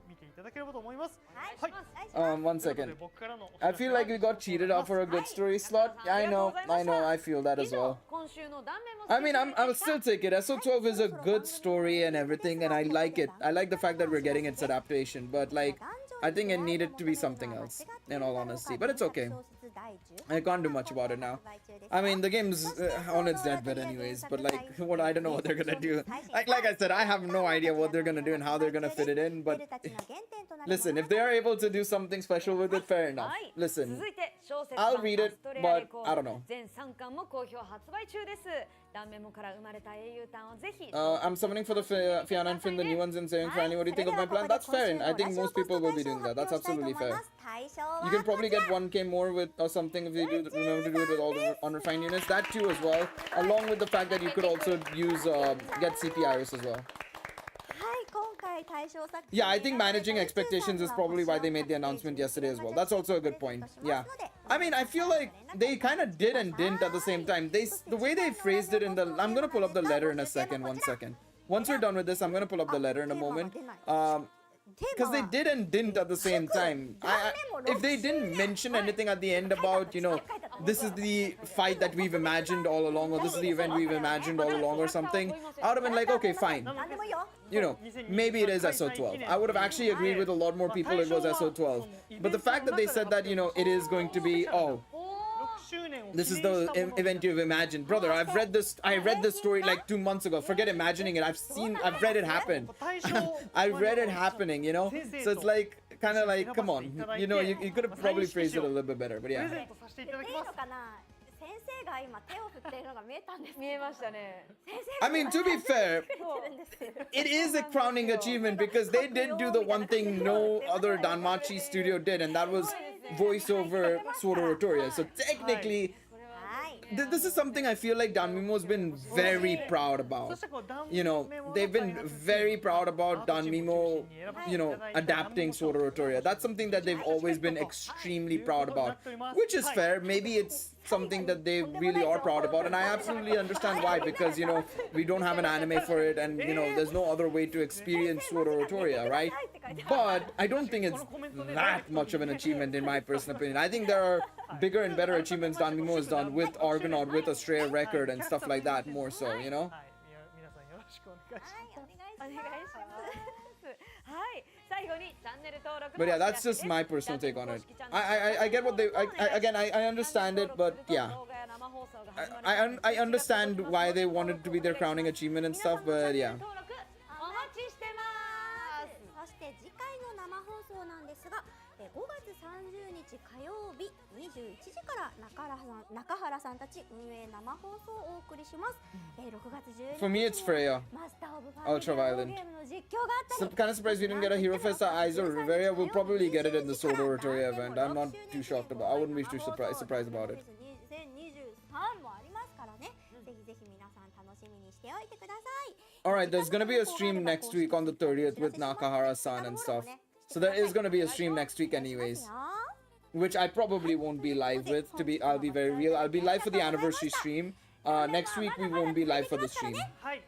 Speaker 4: 見ていただければと思います。
Speaker 2: はい、
Speaker 4: はい。
Speaker 1: One
Speaker 4: ということで
Speaker 1: second.
Speaker 4: 僕からのお知
Speaker 1: I
Speaker 4: らせ
Speaker 1: feel
Speaker 4: は
Speaker 1: like we got cheated out for a good story slot. I know, I feel that
Speaker 5: 以
Speaker 1: as
Speaker 5: 上
Speaker 1: well.
Speaker 5: 今週の断面も
Speaker 1: I mean, I'll still take it. SO12 is a good story and everything, and I like it. I like the fact that we're getting its adaptation, but like, I think it needed to be something else, in all honesty. But it's okay. I can't do much about it now. I mean, the game's on its deathbed anyways, but like, what I don't know what they're gonna do. Like I said, I have no idea what they're gonna do and how they're gonna fit it in, but listen, if they are able to do something special with it, fair enough.
Speaker 5: はい
Speaker 1: Listen,
Speaker 5: 続いて小説
Speaker 1: I'll
Speaker 5: 版
Speaker 1: read
Speaker 5: ア
Speaker 1: it,
Speaker 5: ストレアレ
Speaker 1: but
Speaker 5: コ
Speaker 1: I
Speaker 5: ー
Speaker 1: don't
Speaker 5: ド
Speaker 1: know.
Speaker 5: 全3巻も好評発売中です。断面もから生まれた英雄譚をぜひ
Speaker 1: I'm summoning for the Fianna and Finn, the new ones, and saying, Franny, what do you think of my plan? That's fair, and I think most people will be doing that. That's absolutely fair. You can probably get 1k more with or something if you do remember to do it with all the unrefined units. That too as well, along with the fact that you could also use get CP Iris as well. Yeah, I think managing expectations is probably why they made the announcement yesterday as well. That's also a good point. Yeah. I mean, I feel like they kind of did and didn't at the same time. The way they phrased it in the... I'm going to pull up the letter in a second. 1 second. Once we're done with this, I'm going to pull up the letter in a moment. Because they did and didn't at the same time. If they didn't mention anything at the end about, you know, this is the fight that we've imagined all along, or this is the event we've imagined all along or something, I would have been like, okay, fine. You know, maybe it is SO12. I would have actually agreed with a lot more people it was SO12. But the fact that they said that, you know, it is going to be, oh, this is the event you've imagined. Brother, I read this story like 2 months ago. Forget imagining it. I've read it happen. I read it happening, you know? So it's like, kind of like, come on. You know, you could have probably phrased it a little bit better, but yeah.
Speaker 2: 先生が今手を振っているのが見えたんですけど。
Speaker 5: 見えましたね。
Speaker 1: I mean, to be fair, it is a crowning achievement because they did do the one thing no other Danmachi studio did, and that was voice over Sword Oratoria. So technically, this is something I feel like Danmemo's been very proud about. You know, they've been very proud about Danmemo, you know, adapting Sword Oratoria. That's something that they've always been extremely proud about, which is fair. Maybe it's something that they really are proud about, and I absolutely understand why, because, you know, we don't have an anime for it, and, you know, there's no other way to experience Sword Oratoria, right? But I don't think it's that much of an achievement in my personal opinion. I think there are bigger and better achievements Danmemo has done with Argonaut, with Astrea Record and stuff like that, more so, you know?
Speaker 5: お願いします。はい、最後にチャンネル登録。
Speaker 1: But yeah, that's just my personal take on it. I get what they... Again, I understand it, but yeah. I understand why they wanted to be their crowning achievement and stuff, but yeah.
Speaker 5: お待ちしてます。
Speaker 2: そして次回の生放送なんですが、5月30日火曜日21時から中原さんたち運営生放送をお送りします。6月12日
Speaker 1: For me, it's Freya.
Speaker 2: マスターオブファイ
Speaker 1: Ultraviolet.
Speaker 2: ゲームの実況があったり、
Speaker 1: Kind of surprised we didn't get a Hero Fest Eyes or Riveria. We'll probably get it in the Sword Oratoria event. I'm not too shocked about I wouldn't be too surprised about it.
Speaker 2: 2023もありますからね。ぜひぜひ皆さん楽しみにしておいてください。
Speaker 1: Alright, there's gonna be a stream next week on the 30th with Nakahara-san and stuff. So there is gonna be a stream next week anyways. Which I probably won't be live with, I'll be very real. I'll be live for the anniversary stream. Next week we won't be live for the stream.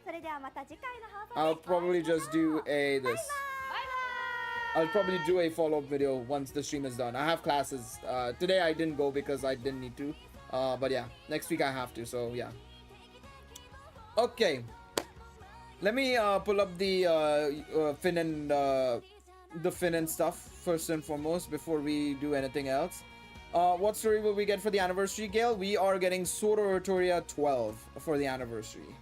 Speaker 2: それではまた次回の放送で
Speaker 1: I'll probably just do this. I'll probably do a follow-up video once the stream is done. I have classes. Today I didn't go because I didn't need to. But yeah, next week I have to, so yeah. Okay. Let me pull up the Finn and stuff first and foremost before we do anything else. What story will we get for the anniversary, Gale? We are getting Sword Oratoria 12 for the anniversary.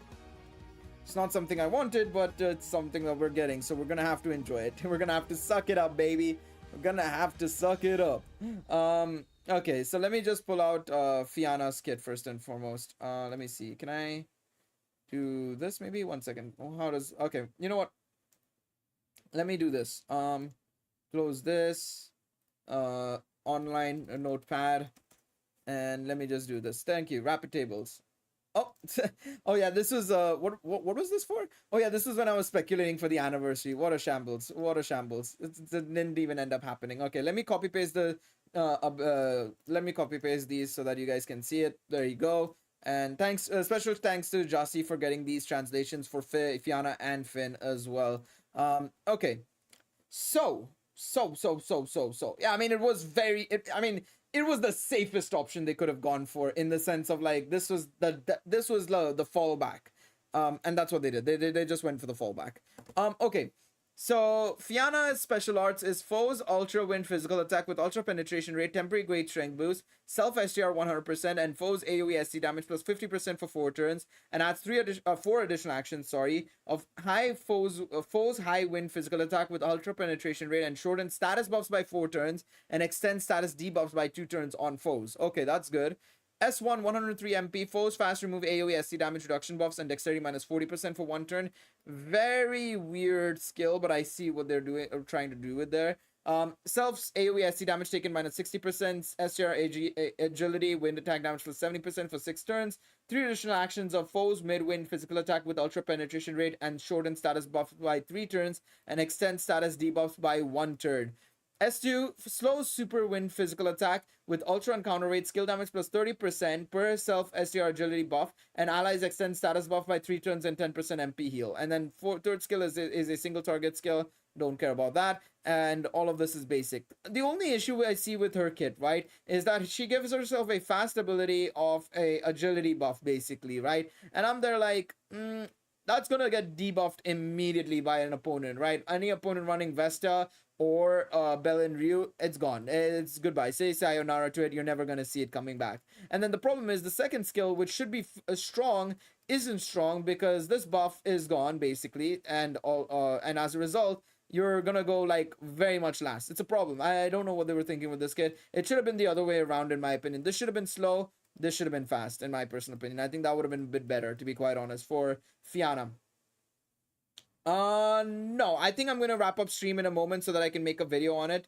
Speaker 1: It's not something I wanted, but it's something that we're getting, so we're gonna have to enjoy it. We're gonna have to suck it up, baby. We're gonna have to suck it up. Okay, so let me just pull out Fianna's kit first and foremost. Let me see. Can I do this maybe? 1 second. Oh, how does... Okay, you know what? Let me do this. Close this. Online notepad. And let me just do this. Thank you. Rapid tables. Oh, oh yeah, this was what was this for? Oh yeah, this was when I was speculating for the anniversary. What a shambles. What a shambles. It didn't even end up happening. Okay, let me copy paste the let me copy paste these so that you guys can see it. There you go. And thanks, special thanks to Jassy for getting these translations for Fianna and Finn as well. Okay, so Yeah, I mean, it was very, I mean, it was the safest option they could have gone for, in the sense of like, this was the fallback. And that's what they did. They just went for the fallback. Okay. So Fianna's special arts is foes ultra wind physical attack with ultra penetration rate, temporary great strength boost, self STR 100%, and foes AoE SC damage plus 50% for 4 turns, and adds 4 additional actions. Of high foes high wind physical attack with ultra penetration rate, and shortens status buffs by 4 turns, and extends status debuffs by 2 turns on foes. Okay, that's good. S1 103 MP, foes fast remove AoE SC damage reduction buffs and dexterity minus 40% for 1 turn. Very weird skill, but I see what they're doing or trying to do with there. Self's AoE SC damage taken minus 60%, STR agility, wind attack damage plus 70% for 6 turns. 3 additional actions of foes mid-wind physical attack with ultra penetration rate, and shorten status buff by 3 turns, and extend status debuffs by 1 turn. S2 slows super wind physical attack with ultra and counter rate, skill damage plus 30% per self STR agility buff, and allies extend status buff by 3 turns and 10% MP heal. And then third skill is a single target skill. Don't care about that. And all of this is basic. The only issue I see with her kit, right, is that she gives herself a fast ability of a agility buff, basically, right? And I'm there like, that's gonna get debuffed immediately by an opponent, right? Any opponent running Vesta or Bell and Ryu, it's gone. It's goodbye. Say sayonara to it. You're never gonna see it coming back. And then the problem is the second skill, which should be strong, isn't strong because this buff is gone basically, and as a result, you're gonna go like very much last. It's a problem. I don't know what they were thinking with this kit. It should have been the other way around, in my opinion. This should have been slow. This should have been fast, in my personal opinion. I think that would have been a bit better, to be quite honest, for Fianna. No, I think I'm gonna wrap up stream in a moment so that I can make a video on it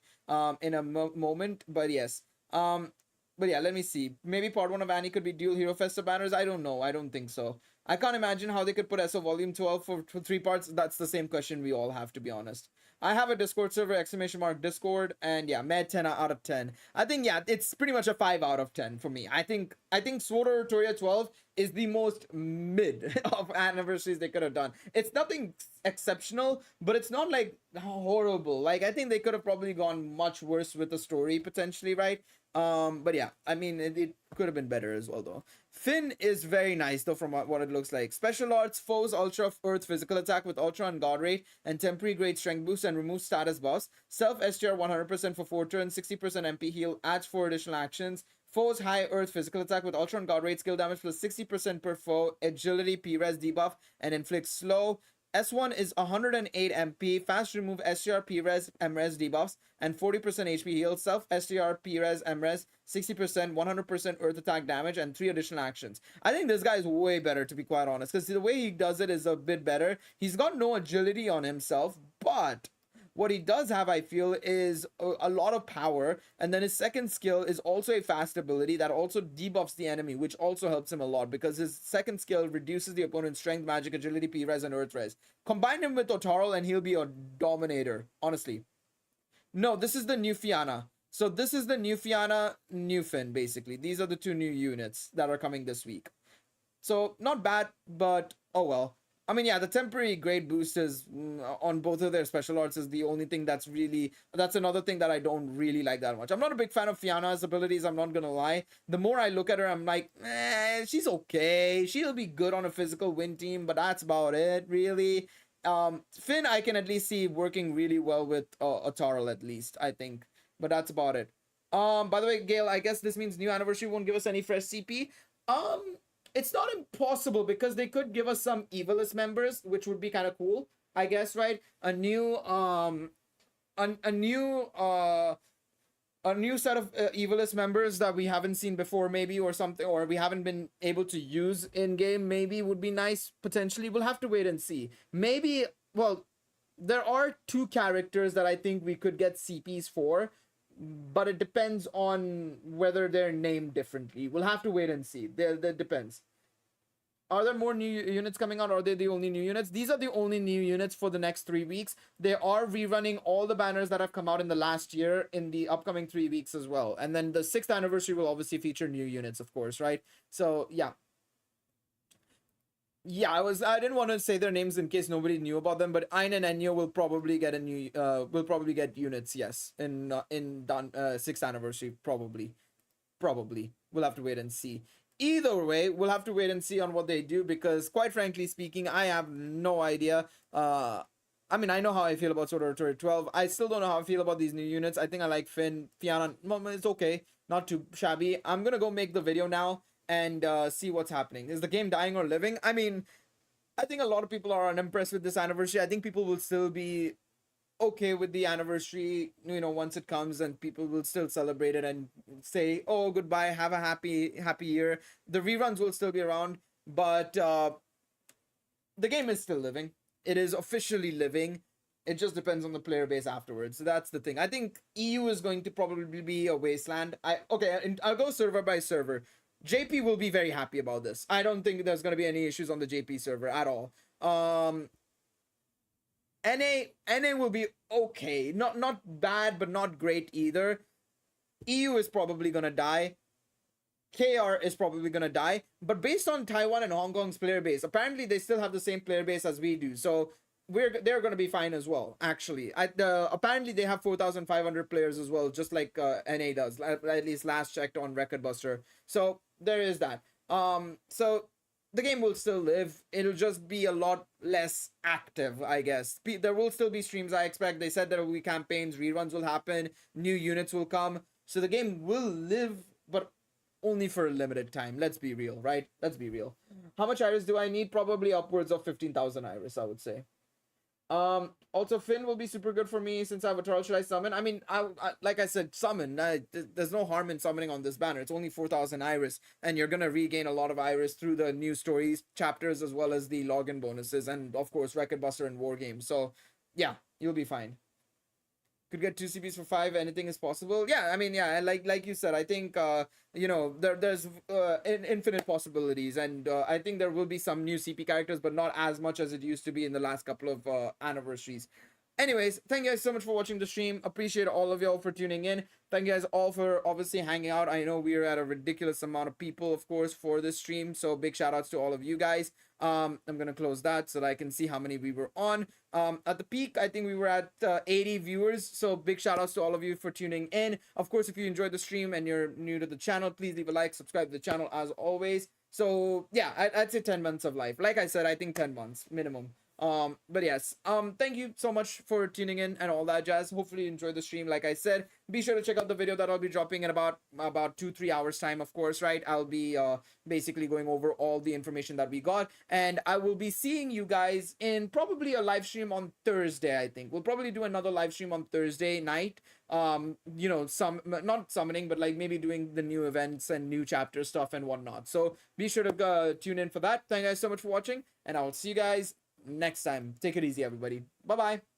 Speaker 1: in a moment. But yes, but yeah, let me see. Maybe part 1 of Annie could be dual Hero Festa banners. I don't know. I don't think so. I can't imagine how they could put SO Volume 12 for 3 parts. That's the same question we all have, to be honest. I have a Discord server, !Discord, and yeah, med 10 out of 10. I think, yeah, it's pretty much a 5 out of 10 for me. I think Sword Toria 12 is the most mid of anniversaries they could have done. It's nothing exceptional, but it's not like horrible. Like, I think they could have probably gone much worse with the story potentially, right? But yeah, I mean, it could have been better as well, though. Finn is very nice, though, from what it looks like. Special arts, foes ultra earth physical attack with ultra and guard rate, and temporary great strength boost, and remove status buffs. Self STR 100% for 4 turns, 60% MP heal, adds 4 additional actions. Foes high earth physical attack with ultra and guard rate, skill damage plus 60% per foe, agility, P-res debuff, and inflicts slow. S1 is 108 MP, fast remove STR, P-res, M-res debuffs, and 40% HP heal, self STR, P-res, M-res, 60%, 100% earth attack damage, and 3 additional actions. I think this guy is way better, to be quite honest, because the way he does it is a bit better. He's got no agility on himself, but what he does have, I feel, is a lot of power, and then his second skill is also a fast ability that also debuffs the enemy, which also helps him a lot because his second skill reduces the opponent's strength, magic, agility, P-res, and earth res. Combine him with Otarl and he'll be a dominator, honestly. No, this is the new Fianna. So this is the new Fianna, new Finn, basically. These are the 2 new units that are coming this week. So, not bad, but oh well. I mean, yeah, the temporary grade boost is on both of their special arts is the only thing that's another thing that I don't really like that much. I'm not a big fan of Fianna's abilities, I'm not gonna lie. The more I look at her, I'm like, she's okay. She'll be good on a physical win team, but that's about it, really. Finn, I can at least see working really well with Otarl, at least, I think. But that's about it. By the way, Gail, I guess this means new anniversary won't give us any fresh CP. It's not impossible because they could give us some Evilist members, which would be kind of cool, I guess, right? A new set of Evilist members that we haven't seen before, maybe, or something, or we haven't been able to use in game, maybe would be nice. Potentially, we'll have to wait and see. Maybe, well, there are 2 characters that I think we could get CPs for, but it depends on whether they're named differently. We'll have to wait and see. That depends. Are there more new units coming out, or are they the only new units? These are the only new units for the next 3 weeks. They are rerunning all the banners that have come out in the last year in the upcoming 3 weeks as well. And then the 6th anniversary will obviously feature new units, of course, right? So, yeah. yeah, I didn't want to say their names in case nobody knew about them, but Ein and Enya will probably get units, yes, in 6th anniversary, probably. We'll have to wait and see. Either way, we'll have to wait and see on what they do, because quite frankly speaking, I have no idea. I mean, I know how I feel about Sword Art Authority 12. I still don't know how I feel about these new units. I think I like Finn, Fianna. It's okay, not too shabby. I'm gonna go make the video now and see what's happening. Is the game dying or living? I mean, I think a lot of people are unimpressed with this anniversary. I think people will still be okay with the anniversary, you know, once it comes, and people will still celebrate it and say, oh, goodbye, have a happy year. The reruns will still be around, but the game is still living. It is officially living. It just depends on the player base afterwards. So that's the thing. I think EU is going to probably be a wasteland. I'll go server by server. JP will be very happy about this. I don't think there's going to be any issues on the JP server at all. NA will be okay. Not bad, but not great either. EU is probably going to die. KR is probably going to die. But based on Taiwan and Hong Kong's player base, apparently they still have the same player base as we do. So they're going to be fine as well, actually. Apparently they have 4,500 players as well, just like NA does, at least last checked on Record Buster. So there is that. So the game will still live. It'll just be a lot less active, I guess. There will still be streams, I expect. They said there will be campaigns, reruns will happen, new units will come. So the game will live, but only for a limited time. Let's be real, right? Let's be real. How much iris do I need? Probably upwards of 15,000 iris, I would say. Also Finn will be super good for me since I have a turtle. Should I summon? I mean, I like I said, summon. There's no harm in summoning on this banner. It's only 4,000 iris, and you're gonna regain a lot of iris through the new stories chapters, as well as the login bonuses, and of course Record Buster and War Games. So yeah, you'll be fine. Could get 2 CPs for 5. Anything is possible. Yeah, I mean, yeah, like you said, I think you know, there's infinite possibilities, and I think there will be some new CP characters, but not as much as it used to be in the last couple of anniversaries. Anyways, thank you guys so much for watching the stream. Appreciate all of y'all for tuning in. Thank you guys all for obviously hanging out. I know we are at a ridiculous amount of people, of course, for this stream, so big shout outs to all of you guys. I'm gonna close that so that I can see how many we were on. At the peak, I think we were at 80 viewers, so big shout outs to all of you for tuning in. Of course, if you enjoyed the stream and you're new to the channel, please leave a like, subscribe to the channel as always. So yeah, I'd say 10 months of life. Like I said, I think 10 months minimum. But yes, thank you so much for tuning in and all that jazz. Hopefully you enjoyed the stream. Like I said, be sure to check out the video that I'll be dropping in about 2-3 hours time, of course, right? I'll be basically going over all the information that we got, and I will be seeing you guys in probably a live stream on Thursday. I think we'll probably do another live stream on Thursday night. You know, not summoning, but like maybe doing the new events and new chapter stuff and whatnot. So be sure to tune in for that. Thank you guys so much for watching, and I will see you guys next time. Take it easy, everybody. Bye bye.